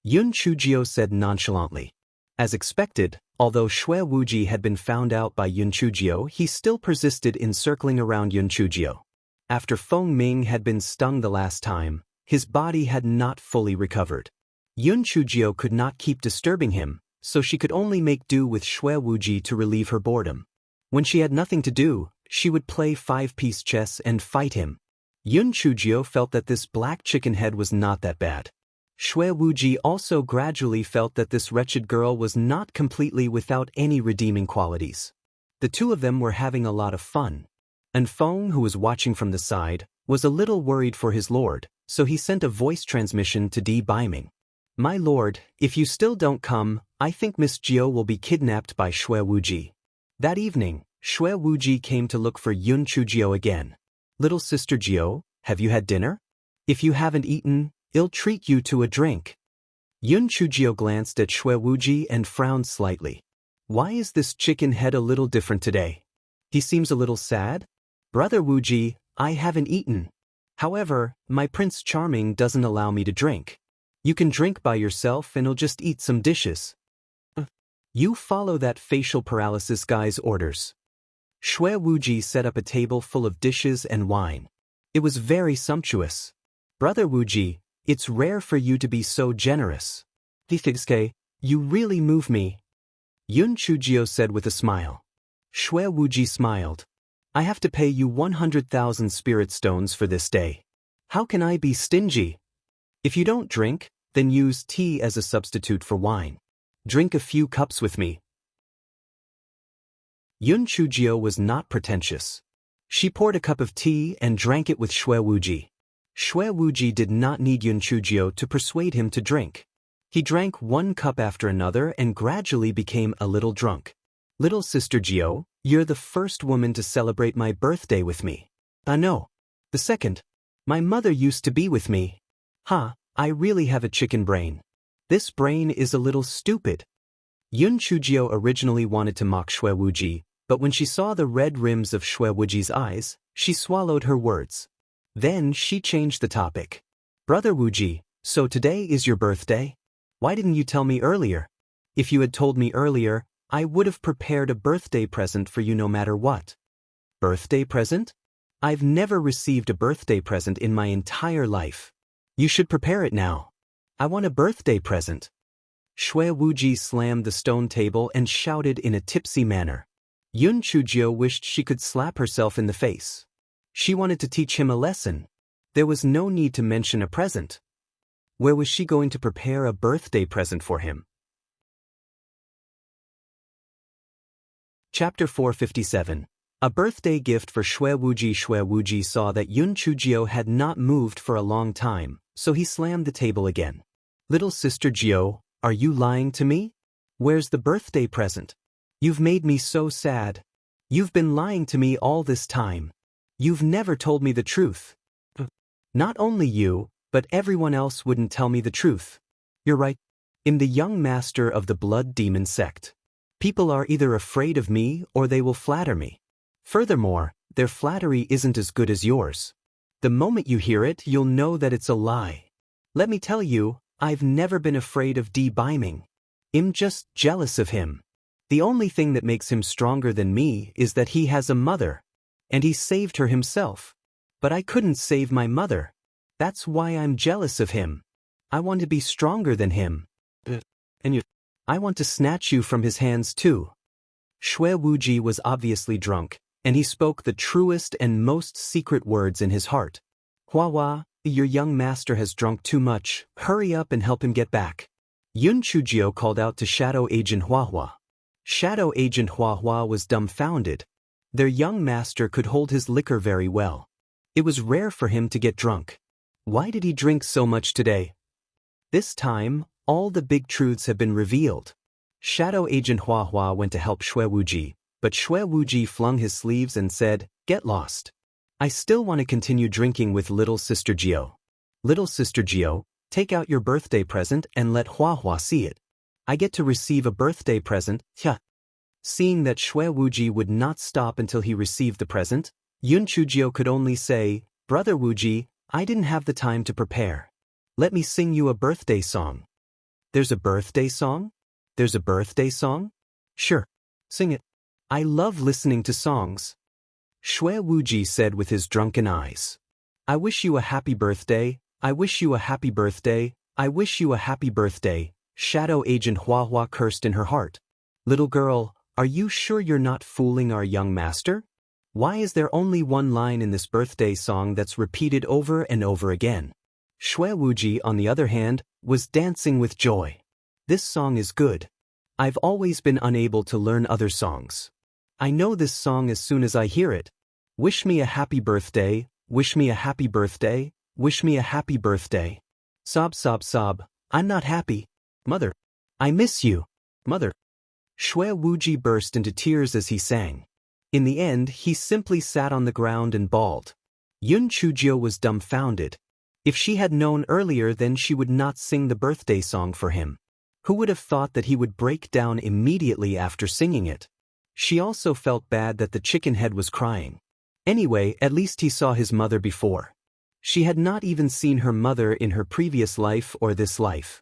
Yun Chujio said nonchalantly. As expected, although Shui Wuji had been found out by Yun Chujio, he still persisted in circling around Yun Chujio. After Feng Ming had been stung the last time, his body had not fully recovered. Yun Chujio could not keep disturbing him, so she could only make do with Shui Wuji to relieve her boredom. When she had nothing to do, she would play five-piece chess and fight him. Yun Chujio felt that this black chicken head was not that bad. Shui Wuji also gradually felt that this wretched girl was not completely without any redeeming qualities. The two of them were having a lot of fun. And Feng, who was watching from the side, was a little worried for his lord, so he sent a voice transmission to D. Biming. My lord, if you still don't come, I think Miss Jio will be kidnapped by Shui Wuji. That evening, Shui Wuji came to look for Yun Chujio again. Little Sister Jio, have you had dinner? If you haven't eaten, I'll treat you to a drink. Yun Chujio glanced at Shui Wuji and frowned slightly. Why is this chicken head a little different today? He seems a little sad? Brother Wuji, I haven't eaten. However, my Prince Charming doesn't allow me to drink. You can drink by yourself and I'll just eat some dishes. You follow that facial paralysis guy's orders. Shui Wuji set up a table full of dishes and wine. It was very sumptuous. Brother Wuji, it's rare for you to be so generous. Thithigske, you really move me. Yun Chujio said with a smile. Shui Wuji smiled. I have to pay you 100,000 spirit stones for this day. How can I be stingy? If you don't drink, then use tea as a substitute for wine. Drink a few cups with me. Yun Chujio was not pretentious. She poured a cup of tea and drank it with Shui Wuji. Shui Wuji did not need Yun Chujio to persuade him to drink. He drank one cup after another and gradually became a little drunk. Little sister Jio, you're the first woman to celebrate my birthday with me. No. The second. My mother used to be with me. I really have a chicken brain. This brain is a little stupid. Yun Chujio originally wanted to mock Shui Wuji, but when she saw the red rims of Shui Wuji's eyes, she swallowed her words. Then she changed the topic. Brother Wuji, so today is your birthday? Why didn't you tell me earlier? If you had told me earlier, I would have prepared a birthday present for you no matter what. Birthday present? I've never received a birthday present in my entire life. You should prepare it now. I want a birthday present. Shui Wuji slammed the stone table and shouted in a tipsy manner. Yun Chujio wished she could slap herself in the face. She wanted to teach him a lesson. There was no need to mention a present. Where was she going to prepare a birthday present for him? Chapter 457. A birthday gift for Shui Wuji. Shui Wuji saw that Yun Chujio had not moved for a long time, so he slammed the table again. Little sister Jio, are you lying to me? Where's the birthday present? You've made me so sad. You've been lying to me all this time. You've never told me the truth. Not only you, but everyone else wouldn't tell me the truth. You're right. I'm the young master of the blood demon sect. People are either afraid of me or they will flatter me. Furthermore, their flattery isn't as good as yours. The moment you hear it, you'll know that it's a lie. Let me tell you, I've never been afraid of Baiming. I'm just jealous of him. The only thing that makes him stronger than me is that he has a mother. And he saved her himself. But I couldn't save my mother. That's why I'm jealous of him. I want to be stronger than him. I want to snatch you from his hands too. Shui Wuji was obviously drunk, and he spoke the truest and most secret words in his heart. Hua, your young master has drunk too much. Hurry up and help him get back. Yun Chujio called out to Shadow Agent Hua. Shadow Agent Hua was dumbfounded. Their young master could hold his liquor very well. It was rare for him to get drunk. Why did he drink so much today? This time, all the big truths have been revealed. Shadow Agent Hua went to help Shui Wuji, but Shui Wuji flung his sleeves and said, "Get lost. I still want to continue drinking with little sister Jio. Little sister Jio, take out your birthday present and let Hua see it. I get to receive a birthday present, Seeing that Shui Wuji would not stop until he received the present, Yun Chujio could only say, Brother Wuji, I didn't have the time to prepare. Let me sing you a birthday song. There's a birthday song? There's a birthday song? Sure. Sing it. I love listening to songs. Shui Wuji said with his drunken eyes. I wish you a happy birthday, I wish you a happy birthday, I wish you a happy birthday. Shadow Agent Hua cursed in her heart. Little girl, are you sure you're not fooling our young master? Why is there only one line in this birthday song that's repeated over and over again? Shui Wuji, on the other hand, was dancing with joy. This song is good. I've always been unable to learn other songs. I know this song as soon as I hear it. Wish me a happy birthday, wish me a happy birthday, wish me a happy birthday. Sob, sob, sob, I'm not happy. Mother. I miss you. Mother. Shui Wuji burst into tears as he sang. In the end, he simply sat on the ground and bawled. Yun Chujio was dumbfounded. If she had known earlier, then she would not sing the birthday song for him. Who would have thought that he would break down immediately after singing it? She also felt bad that the chicken head was crying. Anyway, at least he saw his mother before. She had not even seen her mother in her previous life or this life.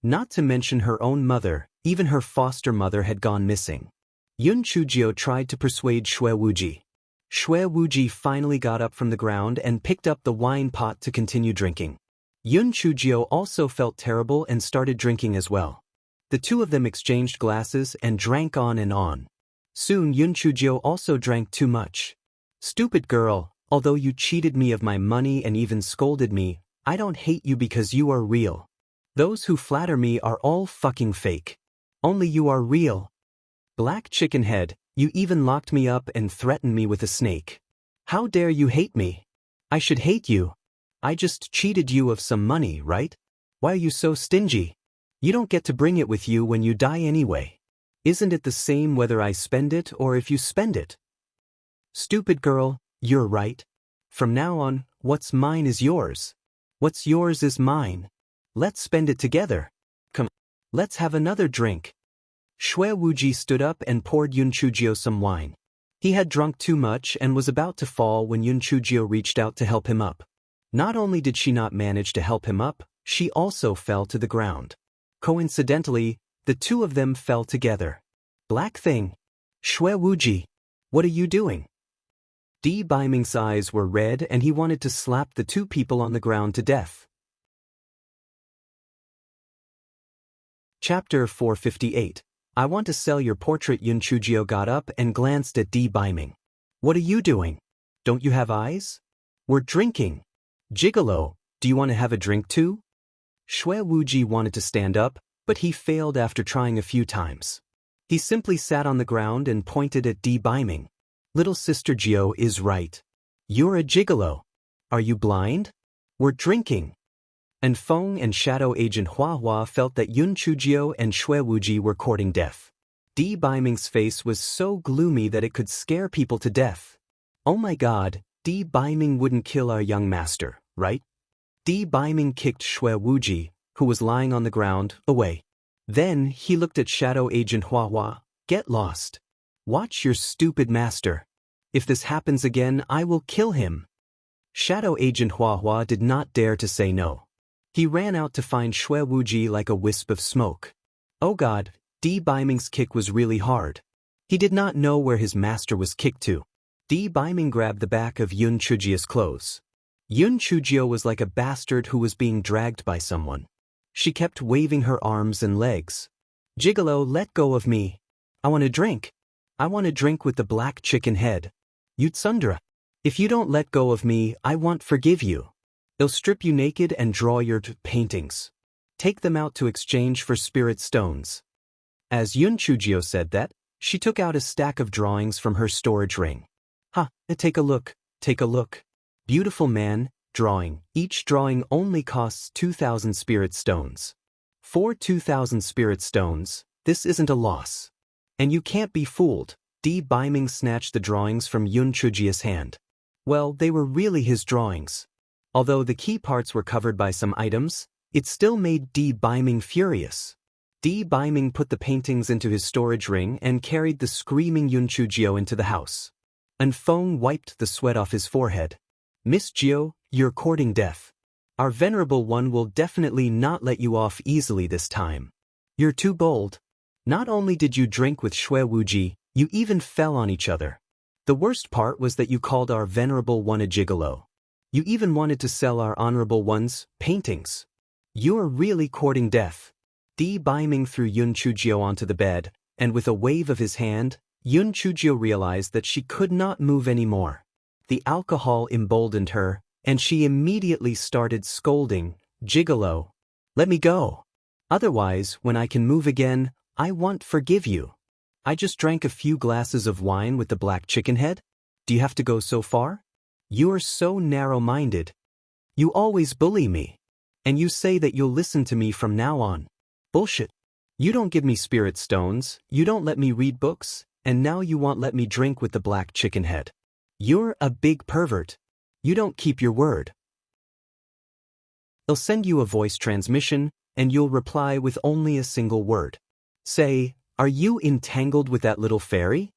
Not to mention her own mother, even her foster mother had gone missing. Yun Chujio tried to persuade Shui Wuji. Shui Wuji finally got up from the ground and picked up the wine pot to continue drinking. Yun Chujio also felt terrible and started drinking as well. The two of them exchanged glasses and drank on and on. Soon Yun Chujio also drank too much. Stupid girl, although you cheated me of my money and even scolded me, I don't hate you because you are real. Those who flatter me are all fucking fake. Only you are real. Black chicken head, you even locked me up and threatened me with a snake. How dare you hate me? I should hate you. I just cheated you of some money, right? Why are you so stingy? You don't get to bring it with you when you die anyway. Isn't it the same whether I spend it or if you spend it? Stupid girl, you're right. From now on, what's mine is yours. What's yours is mine. Let's spend it together. Come, let's have another drink. Shui Wuji stood up and poured Yun Chujio some wine. He had drunk too much and was about to fall when Yun Chujio reached out to help him up. Not only did she not manage to help him up, she also fell to the ground. Coincidentally, the two of them fell together. Black thing. Shui Wuji. What are you doing? Di Baiming's eyes were red and he wanted to slap the two people on the ground to death. Chapter 458. I want to sell your portrait. Yun Chujio got up and glanced at Di Baiming. What are you doing? Don't you have eyes? We're drinking. Gigolo, do you want to have a drink too? Shui Wuji wanted to stand up, but he failed after trying a few times. He simply sat on the ground and pointed at Di Baiming. Little sister Jio is right. You're a gigolo. Are you blind? We're drinking. And Feng and Shadow Agent Hua Hua felt that Yun Chujio and Shui Wuji were courting death. Di Baiming's face was so gloomy that it could scare people to death. Oh my god, Di Baiming wouldn't kill our young master, right? Di Baiming kicked Shui Wuji, who was lying on the ground, away. Then he looked at Shadow Agent Hua Hua. Get lost. Watch your stupid master. If this happens again, I will kill him. Shadow Agent Hua Hua did not dare to say no. He ran out to find Shui Wuji like a wisp of smoke. Oh god, Di Baiming's kick was really hard. He did not know where his master was kicked to. Di Baiming grabbed the back of Yun Chujio's clothes. Yun Chujio was like a bastard who was being dragged by someone. She kept waving her arms and legs. Gigolo, let go of me. I want a drink. I want a drink with the black chicken head. Yutsundra. If you don't let go of me, I won't forgive you. They'll strip you naked and draw your paintings. Take them out to exchange for spirit stones. As Yun Chujio said that, she took out a stack of drawings from her storage ring. Ha, take a look, take a look. Beautiful man, drawing. Each drawing only costs 2,000 spirit stones. For 2,000 spirit stones, this isn't a loss. And you can't be fooled. Di Baiming snatched the drawings from Yun Chujio's hand. Well, they were really his drawings. Although the key parts were covered by some items, it still made Di Baiming furious. Di Baiming put the paintings into his storage ring and carried the screaming Yun Chujio into the house. And Feng wiped the sweat off his forehead. Miss Jio, you're courting death. Our venerable one will definitely not let you off easily this time. You're too bold. Not only did you drink with Shui Wuji, you even fell on each other. The worst part was that you called our venerable one a gigolo. You even wanted to sell our honorable one's paintings. You're really courting death. Di Baiming threw Yun Chujio onto the bed, and with a wave of his hand, Yun Chujio realized that she could not move anymore. The alcohol emboldened her, and she immediately started scolding, Gigolo. Let me go. Otherwise, when I can move again, I won't forgive you. I just drank a few glasses of wine with the black chicken head. Do you have to go so far? You're so narrow-minded. You always bully me. And you say that you'll listen to me from now on. Bullshit. You don't give me spirit stones, you don't let me read books, and now you won't let me drink with the black chicken head. You're a big pervert. You don't keep your word. They'll send you a voice transmission, and you'll reply with only a single word. Say, are you entangled with that little fairy?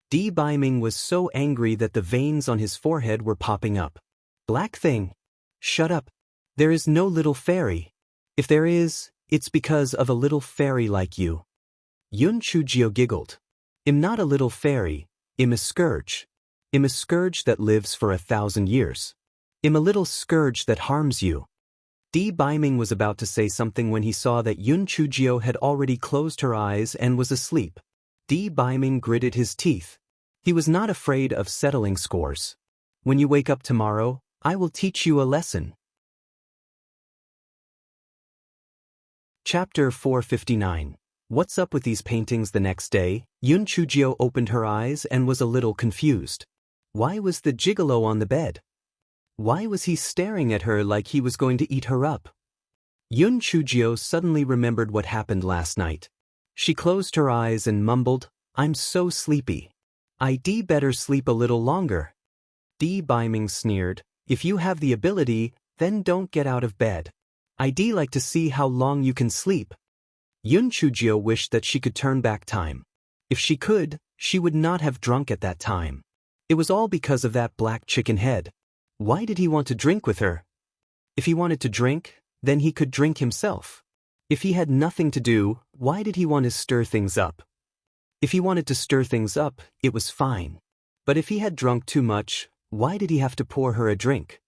Di Baiming was so angry that the veins on his forehead were popping up. Black thing. Shut up. There is no little fairy. If there is, it's because of a little fairy like you. Yun Chujio giggled. Im not a little fairy, im a scourge. Im a scourge that lives for 1,000 years. Im a little scourge that harms you. Di Baiming was about to say something when he saw that Yun Chujio had already closed her eyes and was asleep. Di Baiming gritted his teeth. He was not afraid of settling scores. When you wake up tomorrow, I will teach you a lesson. Chapter 459. What's up with these paintings the next day? Yun Chujio opened her eyes and was a little confused. Why was the gigolo on the bed? Why was he staring at her like he was going to eat her up? Yun Chujio suddenly remembered what happened last night. She closed her eyes and mumbled, I'm so sleepy. I'd better sleep a little longer. Di Baiming sneered, if you have the ability, then don't get out of bed. I'd like to see how long you can sleep. Yun Chujio wished that she could turn back time. If she could, she would not have drunk at that time. It was all because of that black chicken head. Why did he want to drink with her? If he wanted to drink, then he could drink himself. If he had nothing to do, why did he want to stir things up? If he wanted to stir things up, it was fine. But if he had drunk too much, why did he have to pour her a drink?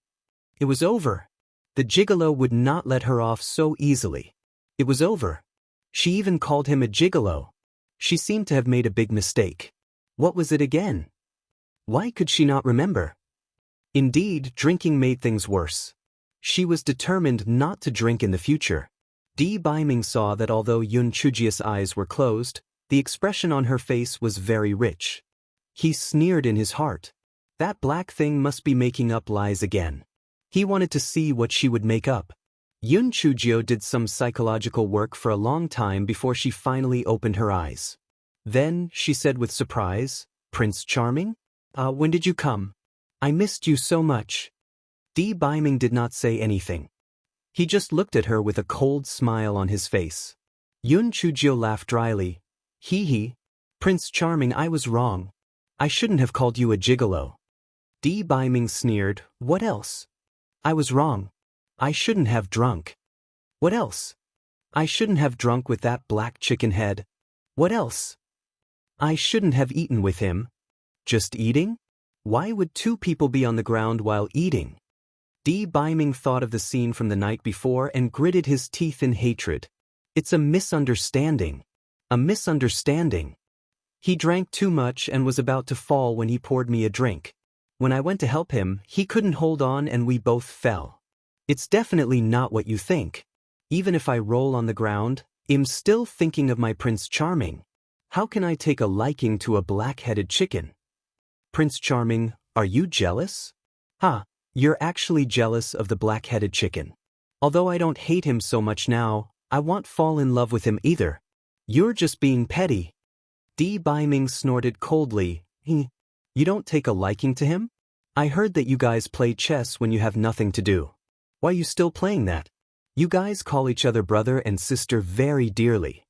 It was over. The gigolo would not let her off so easily. It was over. She even called him a gigolo. She seemed to have made a big mistake. What was it again? Why could she not remember? Indeed, drinking made things worse. She was determined not to drink in the future. Di Baiming saw that although Yun Chujio's eyes were closed, the expression on her face was very rich. He sneered in his heart. That black thing must be making up lies again. He wanted to see what she would make up. Yun Chujio did some psychological work for a long time before she finally opened her eyes. Then, she said with surprise, Prince Charming? When did you come? I missed you so much. Di Baiming did not say anything. He just looked at her with a cold smile on his face. Yun Chujio laughed dryly. Hee. Prince Charming, I was wrong. I shouldn't have called you a gigolo. Di Baiming sneered, what else? I was wrong. I shouldn't have drunk. What else? I shouldn't have drunk with that black chicken head. What else? I shouldn't have eaten with him. Just eating? Why would two people be on the ground while eating? Di Baiming thought of the scene from the night before and gritted his teeth in hatred. It's a misunderstanding. A misunderstanding. He drank too much and was about to fall when he poured me a drink. When I went to help him, he couldn't hold on and we both fell. It's definitely not what you think. Even if I roll on the ground, I'm still thinking of my Prince Charming. How can I take a liking to a black-headed chicken? Prince Charming, are you jealous? You're actually jealous of the black-headed chicken. Although I don't hate him so much now, I won't fall in love with him either. You're just being petty. Di Baiming snorted coldly. You don't take a liking to him? I heard that you guys play chess when you have nothing to do. Why are you still playing that? You guys call each other brother and sister very dearly.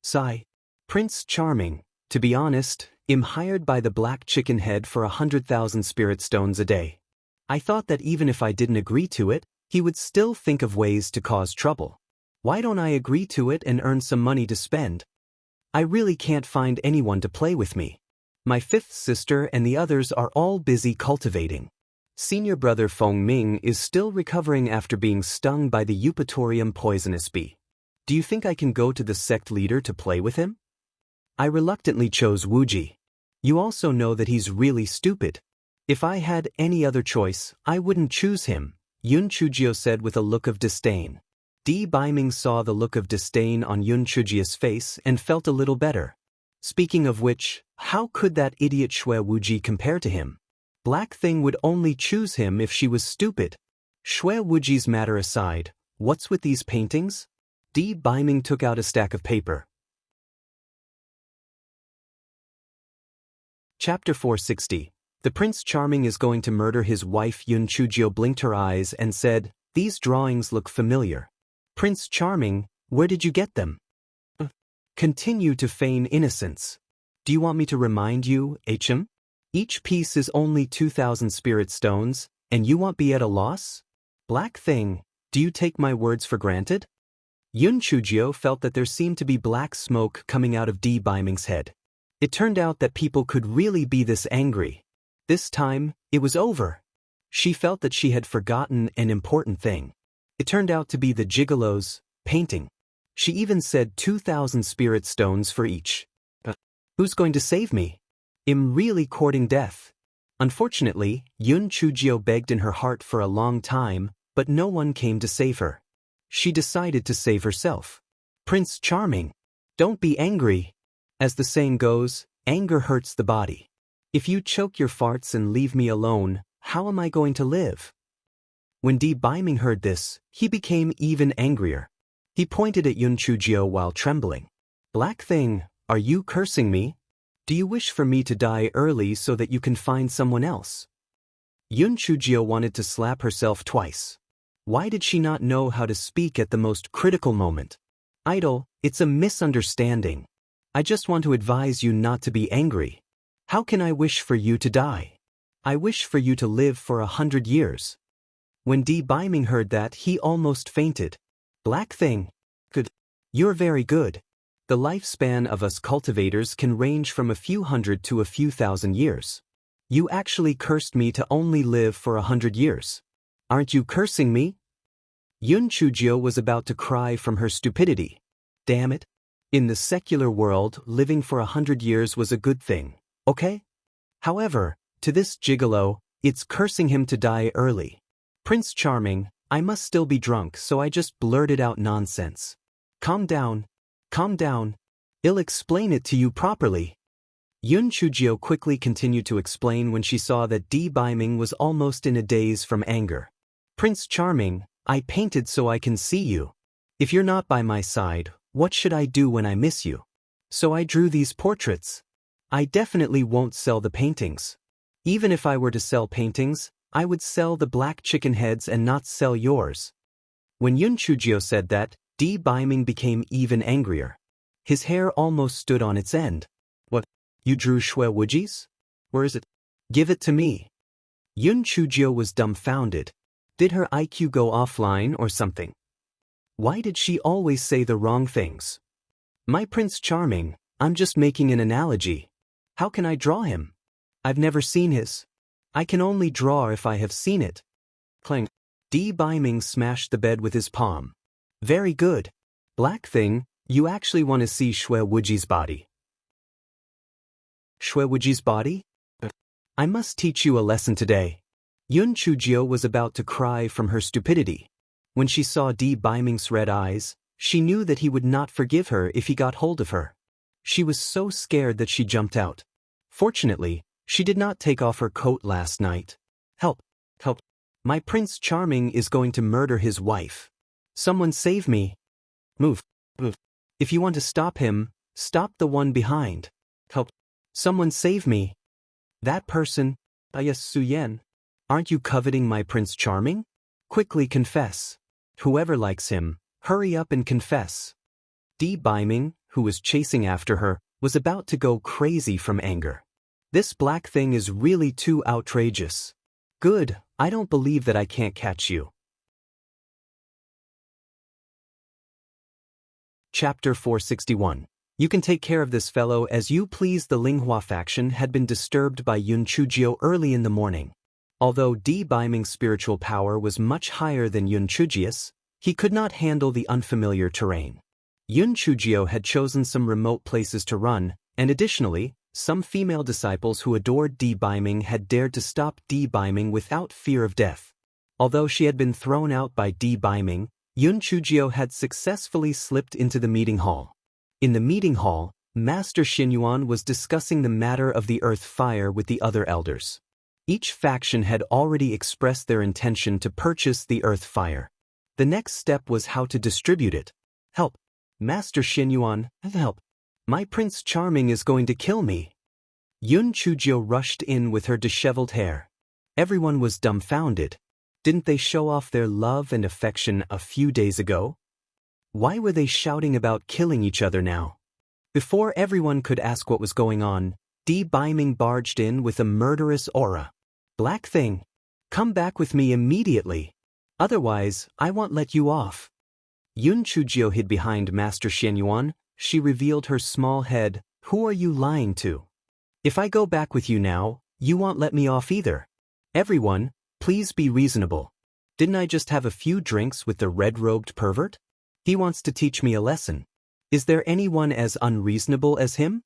Sigh. Prince Charming, to be honest, I'm hired by the black chicken head for 100,000 spirit stones a day. I thought that even if I didn't agree to it, he would still think of ways to cause trouble. Why don't I agree to it and earn some money to spend? I really can't find anyone to play with me. My fifth sister and the others are all busy cultivating. Senior brother Feng Ming is still recovering after being stung by the Eupatorium poisonous bee. Do you think I can go to the sect leader to play with him? I reluctantly chose Wuji. You also know that he's really stupid. If I had any other choice, I wouldn't choose him, Yun Chujio said with a look of disdain. Di Baiming saw the look of disdain on Yun Chujio's face and felt a little better. Speaking of which, how could that idiot Shui Wuji compare to him? Black Thing would only choose him if she was stupid. Shui Wuji's matter aside, what's with these paintings? Di Baiming took out a stack of paper. Chapter 460. The Prince Charming is going to murder his wife. Yun Chujio blinked her eyes and said, these drawings look familiar. Prince Charming, where did you get them? Continue to feign innocence. Do you want me to remind you, HM? Each piece is only 2,000 spirit stones, and you won't be at a loss? Black Thing, do you take my words for granted? Yun Chujio felt that there seemed to be black smoke coming out of Di Baiming's head. It turned out that people could really be this angry. This time, it was over. She felt that she had forgotten an important thing. It turned out to be the gigolo's painting. She even said 2,000 spirit stones for each. Who's going to save me? I'm really courting death. Unfortunately, Yun Chujio begged in her heart for a long time, but no one came to save her. She decided to save herself. Prince Charming, don't be angry. As the saying goes, anger hurts the body. If you choke your farts and leave me alone, how am I going to live? When Di Baiming heard this, he became even angrier. He pointed at Yun Chujio while trembling. Black thing, are you cursing me? Do you wish for me to die early so that you can find someone else? Yun Chujio wanted to slap herself twice. Why did she not know how to speak at the most critical moment? Idol, it's a misunderstanding. I just want to advise you not to be angry. How can I wish for you to die? I wish for you to live for 100 years. When Di Baiming heard that, he almost fainted. Black thing. Good. You're very good. The lifespan of us cultivators can range from a few hundred to a few thousand years. You actually cursed me to only live for 100 years. Aren't you cursing me? Yun Chujio was about to cry from her stupidity. Damn it. In the secular world, living for 100 years was a good thing, okay? However, to this gigolo, it's cursing him to die early. Prince Charming, I must still be drunk, so I just blurted out nonsense. Calm down. Calm down. I'll explain it to you properly. Yun Chujio quickly continued to explain when she saw that Di Baiming was almost in a daze from anger. Prince Charming, I painted so I can see you. If you're not by my side, what should I do when I miss you? So I drew these portraits. I definitely won't sell the paintings. Even if I were to sell paintings, I would sell the black chicken heads and not sell yours. When Yun Chujio said that, Di Baiming became even angrier. His hair almost stood on its end. What? You drew Shui Wuji's? Where is it? Give it to me. Yun Chujio was dumbfounded. Did her IQ go offline or something? Why did she always say the wrong things? My Prince Charming, I'm just making an analogy. How can I draw him? I've never seen his. I can only draw if I have seen it. Clang. Di Baiming smashed the bed with his palm. Very good. Black thing, you actually want to see Shui Wuji's body. Shui Wuji's body? I must teach you a lesson today. Yun Chujio was about to cry from her stupidity. When she saw Di Baiming's red eyes, she knew that he would not forgive her if he got hold of her. She was so scared that she jumped out. Fortunately, she did not take off her coat last night. Help! Help! My Prince Charming is going to murder his wife. Someone save me. Move. Move. If you want to stop him, stop the one behind. Help. Someone save me. That person, yes, Suyen. Aren't you coveting my Prince Charming? Quickly confess. Whoever likes him, hurry up and confess. Di Baiming, who was chasing after her, was about to go crazy from anger. This black thing is really too outrageous. Good, I don't believe that I can't catch you. Chapter 461. You can take care of this fellow as you please. The Linghua faction had been disturbed by Yun Chujio early in the morning. Although Di Baiming's spiritual power was much higher than Yun Chujio's, he could not handle the unfamiliar terrain. Yun Chujio had chosen some remote places to run, and additionally, some female disciples who adored Di Baiming had dared to stop Di Baiming without fear of death. Although she had been thrown out by Di Baiming, Yun Chujio had successfully slipped into the meeting hall. In the meeting hall, Master Xinyuan was discussing the matter of the earth fire with the other elders. Each faction had already expressed their intention to purchase the earth fire. The next step was how to distribute it. Help! Master Xinyuan, help! My Prince Charming is going to kill me. Yun Chujio rushed in with her disheveled hair. Everyone was dumbfounded. Didn't they show off their love and affection a few days ago? Why were they shouting about killing each other now? Before everyone could ask what was going on, Di Baiming barged in with a murderous aura. Black thing, come back with me immediately. Otherwise, I won't let you off. Yun Chujio hid behind Master Xianyuan. She revealed her small head. Who are you lying to? If I go back with you now, you won't let me off either. Everyone, please be reasonable. Didn't I just have a few drinks with the red-robed pervert? He wants to teach me a lesson. Is there anyone as unreasonable as him?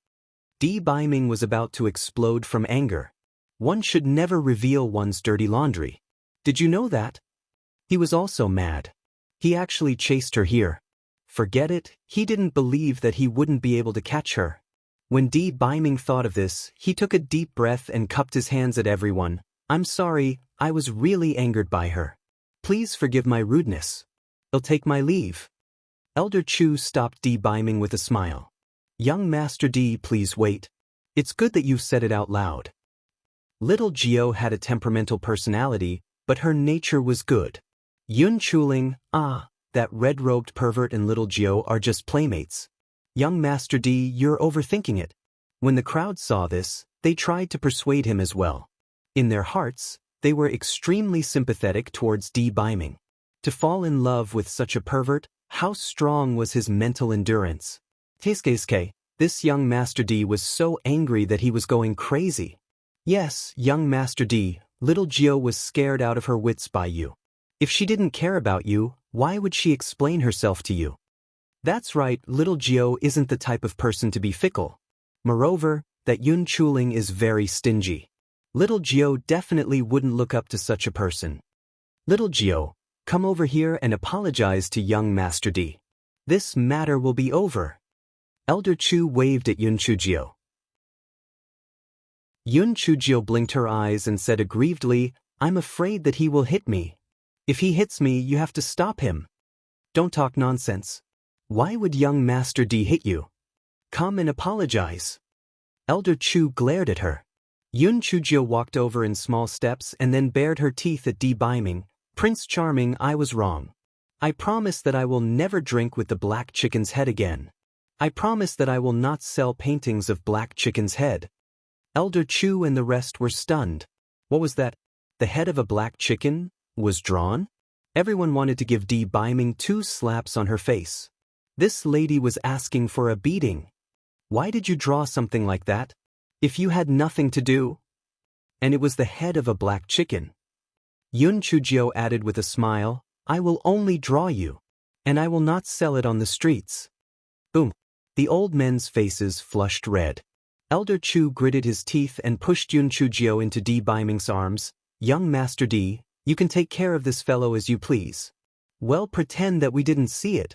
Di Baiming was about to explode from anger. One should never reveal one's dirty laundry. Did you know that? He was also mad. He actually chased her here. Forget it, he didn't believe that he wouldn't be able to catch her. When Di Baiming thought of this, he took a deep breath and cupped his hands at everyone. I'm sorry, I was really angered by her. Please forgive my rudeness. I'll take my leave. Elder Chu stopped Di Baiming with a smile. Young Master Di, please wait. It's good that you've said it out loud. Little Gio had a temperamental personality, but her nature was good. Yun Chuling, that red-robed pervert and Little Gio are just playmates. Young Master Di, you're overthinking it. When the crowd saw this, they tried to persuade him as well. In their hearts, they were extremely sympathetic towards Di Baiming. To fall in love with such a pervert, how strong was his mental endurance? Tiskeske, this young Master Di was so angry that he was going crazy. Yes, young Master Di, Little Gio was scared out of her wits by you. If she didn't care about you, why would she explain herself to you? That's right, Little Gio isn't the type of person to be fickle. Moreover, that Yun Chuling is very stingy. Little Gio definitely wouldn't look up to such a person. Little Gio, come over here and apologize to young Master Di. This matter will be over. Elder Chu waved at Yun Chujio. Yun Chujio blinked her eyes and said aggrievedly, I'm afraid that he will hit me. If he hits me, you have to stop him. Don't talk nonsense. Why would young Master Di hit you? Come and apologize. Elder Chu glared at her. Yun Chujio walked over in small steps and then bared her teeth at Di Baiming. Prince Charming, I was wrong. I promise that I will never drink with the black chicken's head again. I promise that I will not sell paintings of black chicken's head. Elder Chu and the rest were stunned. What was that? The head of a black chicken was drawn? Everyone wanted to give Di Baiming 2 slaps on her face. This lady was asking for a beating. Why did you draw something like that? If you had nothing to do? And it was the head of a black chicken. Yun Chujio added with a smile, I will only draw you. And I will not sell it on the streets. Boom. The old men's faces flushed red. Elder Chu gritted his teeth and pushed Yun Chujio into Di Baiming's arms. Young Master Di, you can take care of this fellow as you please. Well, pretend that we didn't see it.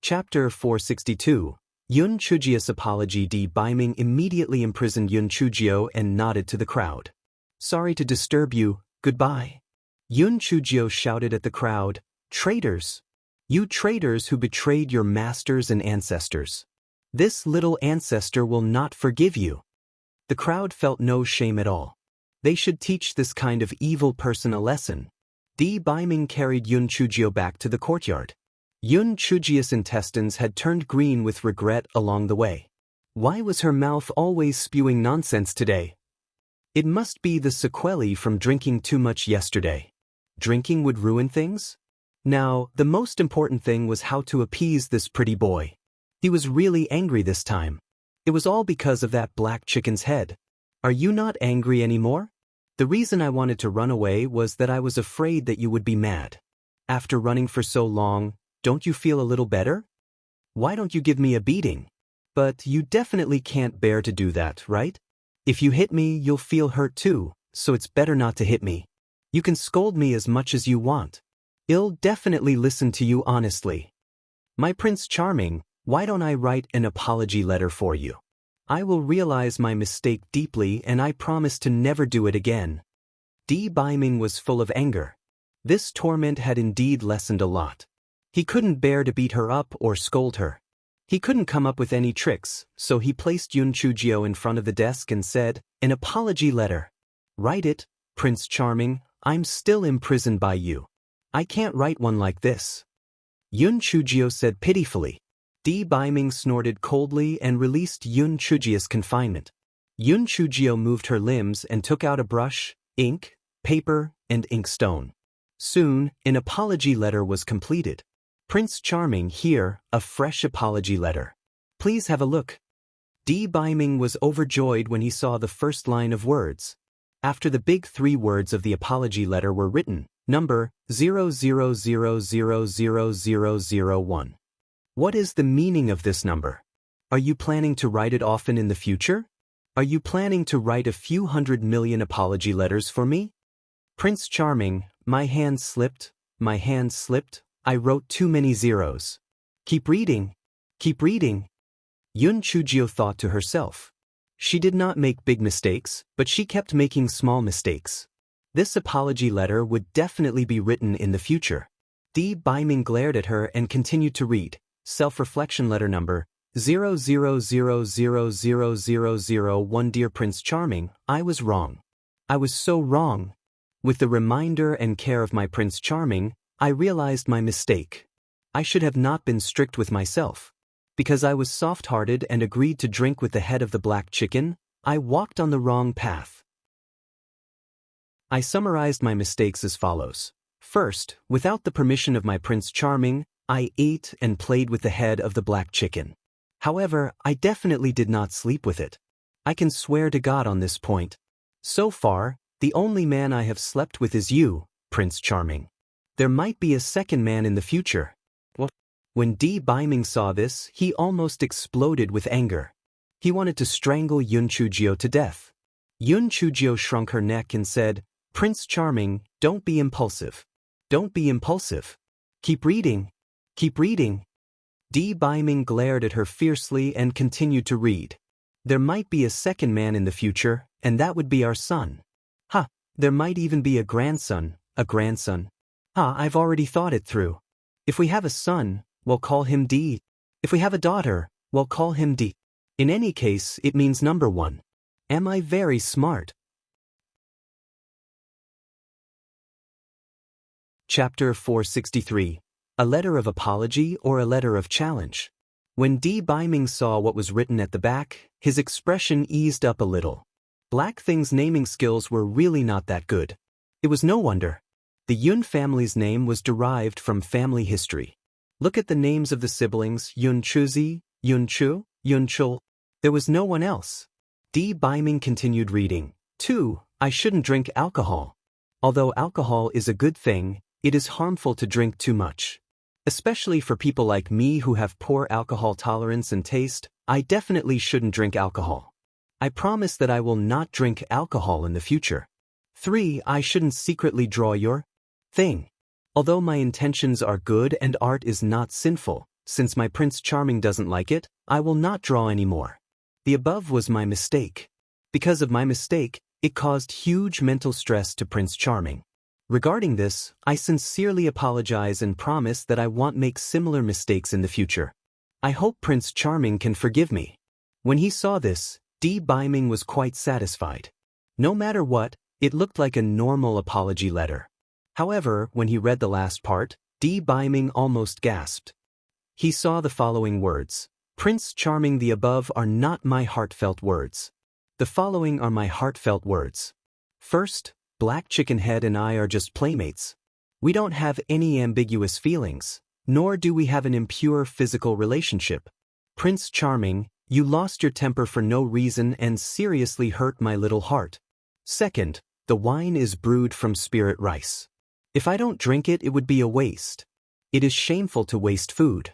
Chapter 462. Yun Chujio's apology. Di Baiming immediately imprisoned Yun Chujio and nodded to the crowd. Sorry to disturb you, goodbye. Yun Chujio shouted at the crowd, traitors! You traitors who betrayed your masters and ancestors. This little ancestor will not forgive you. The crowd felt no shame at all. They should teach this kind of evil person a lesson. Di Baiming carried Yun Chujio back to the courtyard. Yun Chujio's intestines had turned green with regret along the way. Why was her mouth always spewing nonsense today? It must be the sequelae from drinking too much yesterday. Drinking would ruin things? Now, the most important thing was how to appease this pretty boy. He was really angry this time. It was all because of that black chicken's head. Are you not angry anymore? The reason I wanted to run away was that I was afraid that you would be mad. After running for so long, don't you feel a little better? Why don't you give me a beating? But you definitely can't bear to do that, right? If you hit me, you'll feel hurt too, so it's better not to hit me. You can scold me as much as you want. I'll definitely listen to you honestly. My Prince Charming, why don't I write an apology letter for you? I will realize my mistake deeply and I promise to never do it again. Di Baiming was full of anger. This torment had indeed lessened a lot. He couldn't bear to beat her up or scold her. He couldn't come up with any tricks, so he placed Yun Chujio in front of the desk and said, an apology letter. Write it, Prince Charming, I'm still imprisoned by you. I can't write one like this. Yun Chujio said pitifully. Di Baiming snorted coldly and released Yun Chujio's confinement. Yun Chujio moved her limbs and took out a brush, ink, paper, and inkstone. Soon, an apology letter was completed. Prince Charming, here, a fresh apology letter. Please have a look. Bai Ming was overjoyed when he saw the first line of words. After the big 3 words of the apology letter were written, number 00000001. What is the meaning of this number? Are you planning to write it often in the future? Are you planning to write a few 100 million apology letters for me? Prince Charming, my hand slipped, I wrote too many zeros. Keep reading. Keep reading. Yun Chujio thought to herself. She did not make big mistakes, but she kept making small mistakes. This apology letter would definitely be written in the future. Bai Ming glared at her and continued to read. Self-reflection letter number 00000001. Dear Prince Charming, I was wrong. I was so wrong. With the reminder and care of my Prince Charming, I realized my mistake. I should have not been strict with myself. Because I was soft-hearted and agreed to drink with the head of the black chicken, I walked on the wrong path. I summarized my mistakes as follows. First, without the permission of my Prince Charming, I ate and played with the head of the black chicken. However, I definitely did not sleep with it. I can swear to God on this point. So far, the only man I have slept with is you, Prince Charming. There might be a second man in the future. What? When Bai Ming saw this, he almost exploded with anger. He wanted to strangle Yun Chujio to death. Yun Chujio shrunk her neck and said, Prince Charming, don't be impulsive. Don't be impulsive. Keep reading. Keep reading. Bai Ming glared at her fiercely and continued to read. There might be a second man in the future, and that would be our son. Ha, there might even be a grandson. I've already thought it through. If we have a son, we'll call him D. If we have a daughter, we'll call him D. In any case, it means number 1. Am I very smart? Chapter 463. A letter of apology or a letter of challenge? When Bai Ming saw what was written at the back, his expression eased up a little. Black Thing's naming skills were really not that good. It was no wonder. The Yun family's name was derived from family history. Look at the names of the siblings Yun Chuzi, Yun Chu, Yun Chul. There was no one else. Bai Ming continued reading. 2. I shouldn't drink alcohol. Although alcohol is a good thing, it is harmful to drink too much. Especially for people like me who have poor alcohol tolerance and taste, I definitely shouldn't drink alcohol. I promise that I will not drink alcohol in the future. 3. I shouldn't secretly draw your thing. Although my intentions are good and art is not sinful, since my Prince Charming doesn't like it, I will not draw anymore. The above was my mistake. Because of my mistake, it caused huge mental stress to Prince Charming. Regarding this, I sincerely apologize and promise that I won't make similar mistakes in the future. I hope Prince Charming can forgive me. When he saw this, Bai Ming was quite satisfied. No matter what, it looked like a normal apology letter. However, when he read the last part, Bai Ming almost gasped. He saw the following words. Prince Charming, the above are not my heartfelt words. The following are my heartfelt words. First, Black Chicken Head and I are just playmates. We don't have any ambiguous feelings, nor do we have an impure physical relationship. Prince Charming, you lost your temper for no reason and seriously hurt my little heart. Second, the wine is brewed from spirit rice. If I don't drink it, it would be a waste. It is shameful to waste food.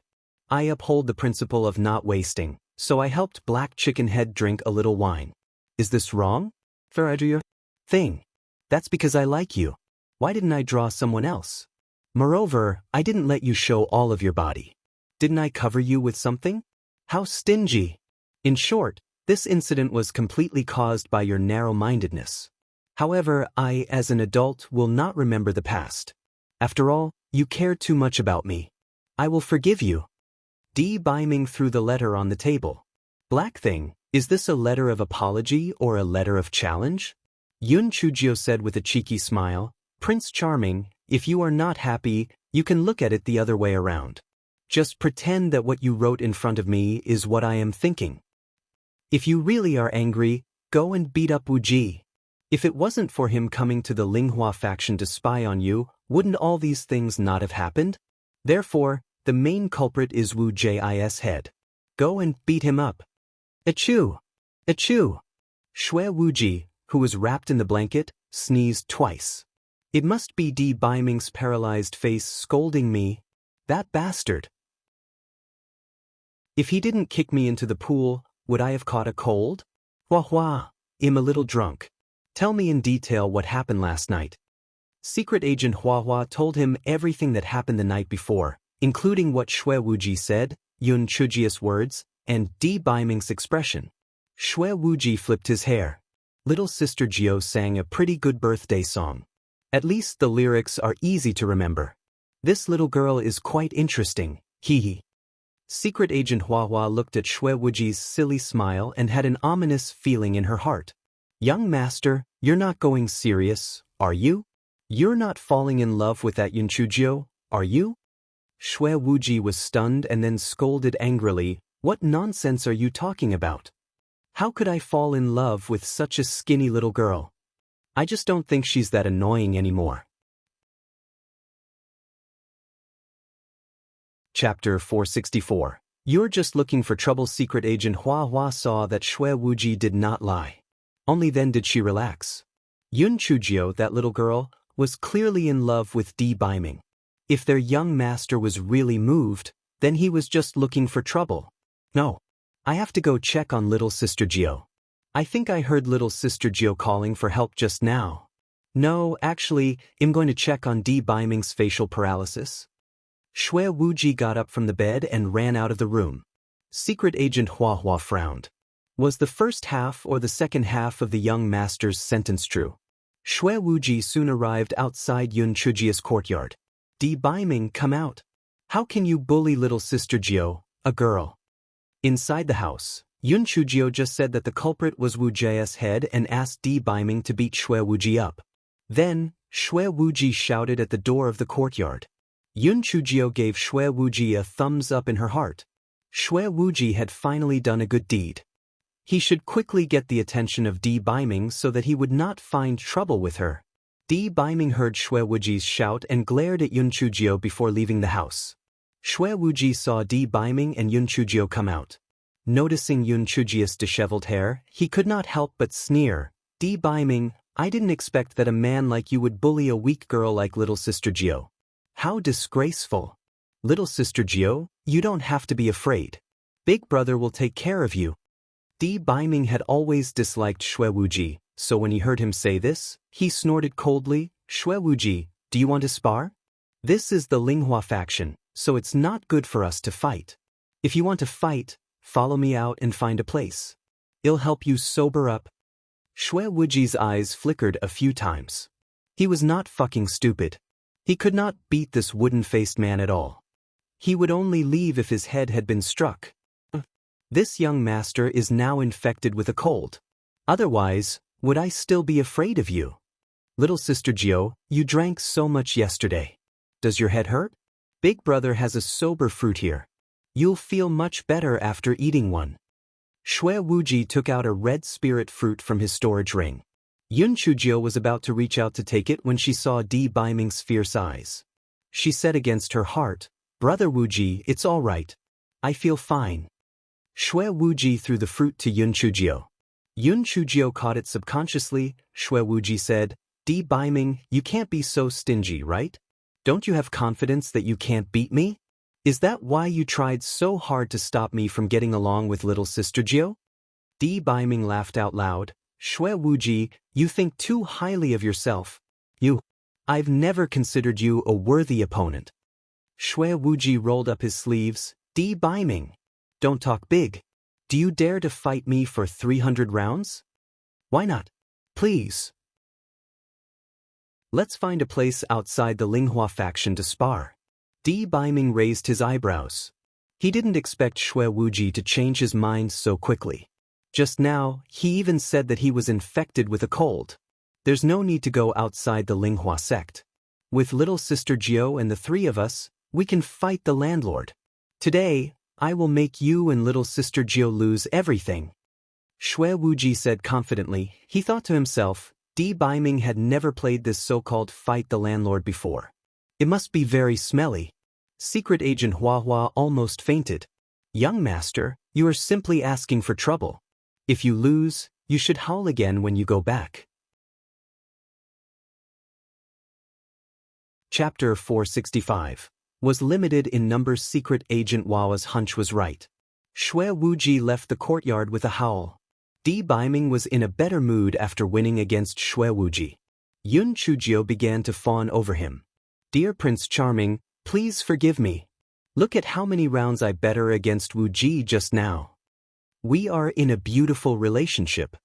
I uphold the principle of not wasting, so I helped Black Chicken Head drink a little wine. Is this wrong? Fair idea? Thing. That's because I like you. Why didn't I draw someone else? Moreover, I didn't let you show all of your body. Didn't I cover you with something? How stingy. In short, this incident was completely caused by your narrow-mindedness. However, I, as an adult, will not remember the past. After all, you care too much about me. I will forgive you. Bai Ming threw the letter on the table. Black Thing, is this a letter of apology or a letter of challenge? Yun Chujio said with a cheeky smile, Prince Charming, if you are not happy, you can look at it the other way around. Just pretend that what you wrote in front of me is what I am thinking. If you really are angry, go and beat up Wu Ji. If it wasn't for him coming to the Linghua faction to spy on you, wouldn't all these things not have happened? Therefore, the main culprit is Wu Ji's head. Go and beat him up. Achoo! Achoo! Shui Wuji, who was wrapped in the blanket, sneezed twice. It must be Di Baiming's paralyzed face scolding me. That bastard. If he didn't kick me into the pool, would I have caught a cold? Hua hua, I'm a little drunk. Tell me in detail what happened last night. Secret Agent Hua Hua told him everything that happened the night before, including what Shui Wuji said, Yun Chujia's words, and Di Baiming's expression. Shui Wuji flipped his hair. Little Sister Jiao sang a pretty good birthday song. At least the lyrics are easy to remember. This little girl is quite interesting, hee hee. Secret Agent Hua Hua looked at Shui Wuji's silly smile and had an ominous feeling in her heart. Young master, you're not going serious, are you? You're not falling in love with that Yun Chujio, are you? Shui Wuji was stunned and then scolded angrily, what nonsense are you talking about? How could I fall in love with such a skinny little girl? I just don't think she's that annoying anymore. Chapter 464. You're just looking for trouble. Secret Agent Hua Hua saw that Shui Wuji did not lie. Only then did she relax. Yun Chujio, that little girl, was clearly in love with Di Baiming. If their young master was really moved, then he was just looking for trouble. No. I have to go check on little Sister Jiao. I think I heard little Sister Jiao calling for help just now. No, actually, I'm going to check on Di Baiming's facial paralysis. Shui Wuji got up from the bed and ran out of the room. Secret Agent Hua Hua frowned. Was the first half or the second half of the young master's sentence true? Shui Wuji soon arrived outside Yun Chujia's courtyard. Di Baiming, come out. How can you bully little Sister Jiao, a girl? Inside the house, Yun Chujio just said that the culprit was Wu Ji's head and asked Di Baiming to beat Shui Wuji up. Then, Shui Wuji shouted at the door of the courtyard. Yun Chujio gave Shui Wuji a thumbs up in her heart. Shui Wuji had finally done a good deed. He should quickly get the attention of Di Baiming so that he would not find trouble with her. Di Baiming heard Shui Wuji's shout and glared at Yun Chujio before leaving the house. Shui Wuji saw Di Baiming and Yun Chujio come out. Noticing Yun Chujia's disheveled hair, he could not help but sneer. Di Baiming, I didn't expect that a man like you would bully a weak girl like little Sister Jiao. How disgraceful. Little Sister Jiao, you don't have to be afraid. Big brother will take care of you. Di Baiming had always disliked Shui Wuji, so when he heard him say this, he snorted coldly, Shui Wuji, do you want to spar? This is the Linghua faction, so it's not good for us to fight. If you want to fight, follow me out and find a place. It'll help you sober up. Shui Wuji's eyes flickered a few times. He was not fucking stupid. He could not beat this wooden-faced man at all. He would only leave if his head had been struck. This young master is now infected with a cold. Otherwise, would I still be afraid of you? Little Sister Jiao, you drank so much yesterday. Does your head hurt? Big brother has a sober fruit here. You'll feel much better after eating one. Shui Wuji took out a red spirit fruit from his storage ring. Yun Chujio was about to reach out to take it when she saw Di Baiming's fierce eyes. She said against her heart, Brother Wuji, it's all right. I feel fine. Shui Wuji threw the fruit to Yun Chujio. Yun Chujio caught it subconsciously. Shui Wuji said, Di Baiming, you can't be so stingy, right? Don't you have confidence that you can't beat me? Is that why you tried so hard to stop me from getting along with little Sister Jiao? Di Baiming laughed out loud. Shui Wuji, you think too highly of yourself. I've never considered you a worthy opponent. Shui Wuji rolled up his sleeves. Di Baiming, don't talk big. Do you dare to fight me for 300 rounds? Why not? Please. Let's find a place outside the Linghua faction to spar. Di Baiming raised his eyebrows. He didn't expect Shui Wuji to change his mind so quickly. Just now, he even said that he was infected with a cold. There's no need to go outside the Linghua sect. With little Sister Jiao and the three of us, we can fight the landlord. Today, I will make you and little Sister Jiao lose everything. Shui Wuji said confidently. He thought to himself, Di Baiming had never played this so-called fight the landlord before. It must be very smelly. Secret Agent Hua Hua almost fainted. Young master, you are simply asking for trouble. If you lose, you should howl again when you go back. Chapter 465. Was limited in numbers. Secret Agent Hua's hunch was right. Xue Wuji left the courtyard with a howl. Di Baiming was in a better mood after winning against Xue Wuji. Yun Chujio began to fawn over him. Dear Prince Charming, please forgive me. Look at how many rounds I bet her against Wuji just now. We are in a beautiful relationship.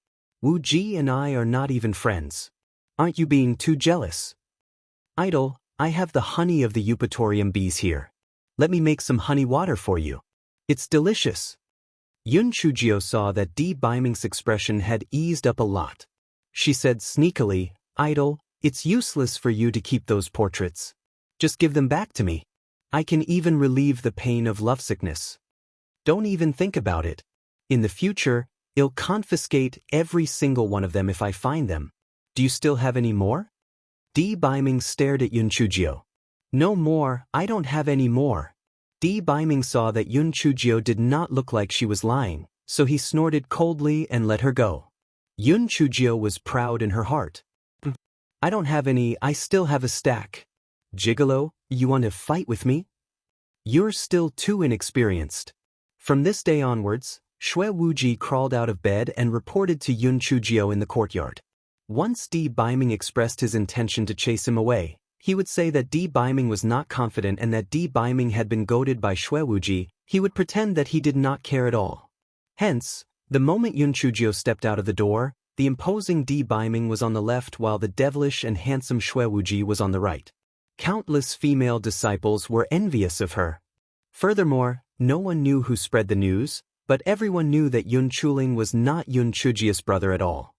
Wuji and I are not even friends. Aren't you being too jealous? Idol, I have the honey of the eupatorium bees here. Let me make some honey water for you. It's delicious. Yun Chujio saw that Di Baiming's expression had eased up a lot. She said sneakily, Idol, it's useless for you to keep those portraits. Just give them back to me. I can even relieve the pain of lovesickness. Don't even think about it. In the future, I'll confiscate every single one of them if I find them. Do you still have any more? Di Baiming stared at Yun Chujio. No more, I don't have any more. Di Baiming saw that Yun Chujio did not look like she was lying, so he snorted coldly and let her go. Yun Chujio was proud in her heart. I don't have any, I still have a stack. Gigolo, you want to fight with me? You're still too inexperienced. From this day onwards, Xue Wuji crawled out of bed and reported to Yun Chujio in the courtyard. Once Di Baiming expressed his intention to chase him away, he would say that Di Baiming was not confident and that Di Baiming had been goaded by Xue Wuji. He would pretend that he did not care at all. Hence, the moment Yun Chujio stepped out of the door, the imposing Di Baiming was on the left while the devilish and handsome Xue Wuji was on the right. Countless female disciples were envious of her. Furthermore, no one knew who spread the news, but everyone knew that Yun Chuling was not Yun Chujio's brother at all.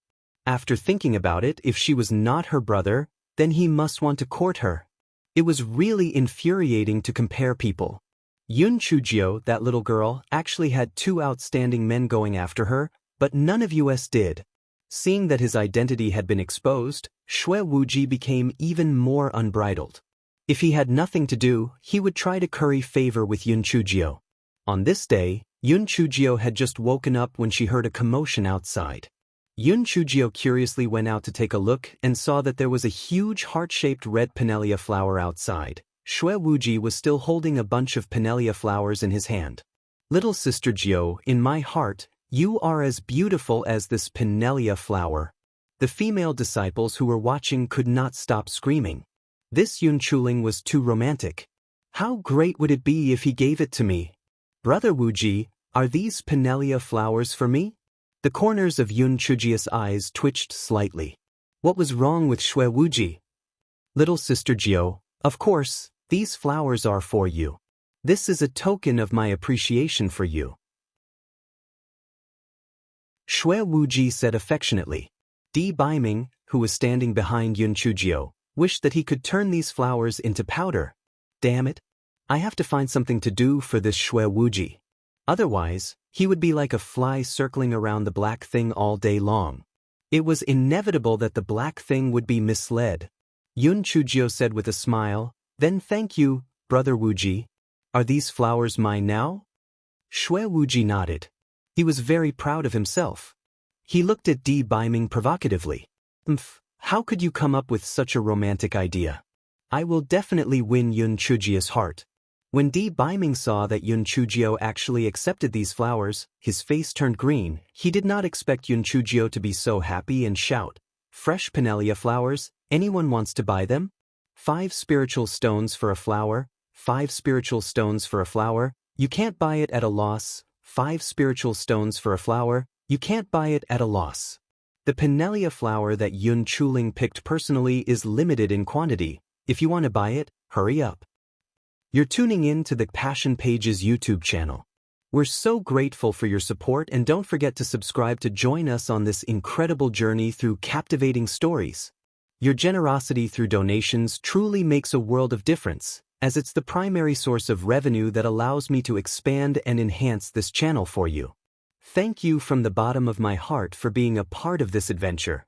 After thinking about it, if she was not her brother, then he must want to court her. It was really infuriating to compare people. Yun Chujio, that little girl, actually had 2 outstanding men going after her, but none of us did. Seeing that his identity had been exposed, Xue Wuji became even more unbridled. If he had nothing to do, he would try to curry favor with Yun Chujio. On this day, Yun Chujio had just woken up when she heard a commotion outside. Yun Chujio curiously went out to take a look and saw that there was a huge heart-shaped red pinelia flower outside. Xue Wuji was still holding a bunch of pinelia flowers in his hand. Little sister Jiao, in my heart, you are as beautiful as this pinelia flower. The female disciples who were watching could not stop screaming. This Yun Chuling was too romantic. How great would it be if he gave it to me? Brother Wuji, are these pinelia flowers for me? The corners of Yun Chujio's eyes twitched slightly. What was wrong with Xue Wuji? Little sister Jiao, of course, these flowers are for you. This is a token of my appreciation for you. Xue Wuji said affectionately. Di Baiming, who was standing behind Yun Chujio, wished that he could turn these flowers into powder. Damn it. I have to find something to do for this Xue Wuji. Otherwise, he would be like a fly circling around the black thing all day long. It was inevitable that the black thing would be misled. Yun Chujio said with a smile, then thank you, Brother Wuji. Are these flowers mine now? Xue Wuji nodded. He was very proud of himself. He looked at Di Baiming provocatively. How could you come up with such a romantic idea? I will definitely win Yun Chujio's heart. When Di Baiming saw that Yun Chujio actually accepted these flowers, his face turned green. He did not expect Yun Chujio to be so happy and shout, fresh pinelia flowers, anyone wants to buy them? 5 spiritual stones for a flower, 5 spiritual stones for a flower, you can't buy it at a loss, 5 spiritual stones for a flower, you can't buy it at a loss. The pinelia flower that Yun Chuling picked personally is limited in quantity. If you want to buy it, hurry up. You're tuning in to the Passion Pages YouTube channel. We're so grateful for your support and don't forget to subscribe to join us on this incredible journey through captivating stories. Your generosity through donations truly makes a world of difference, as it's the primary source of revenue that allows me to expand and enhance this channel for you. Thank you from the bottom of my heart for being a part of this adventure.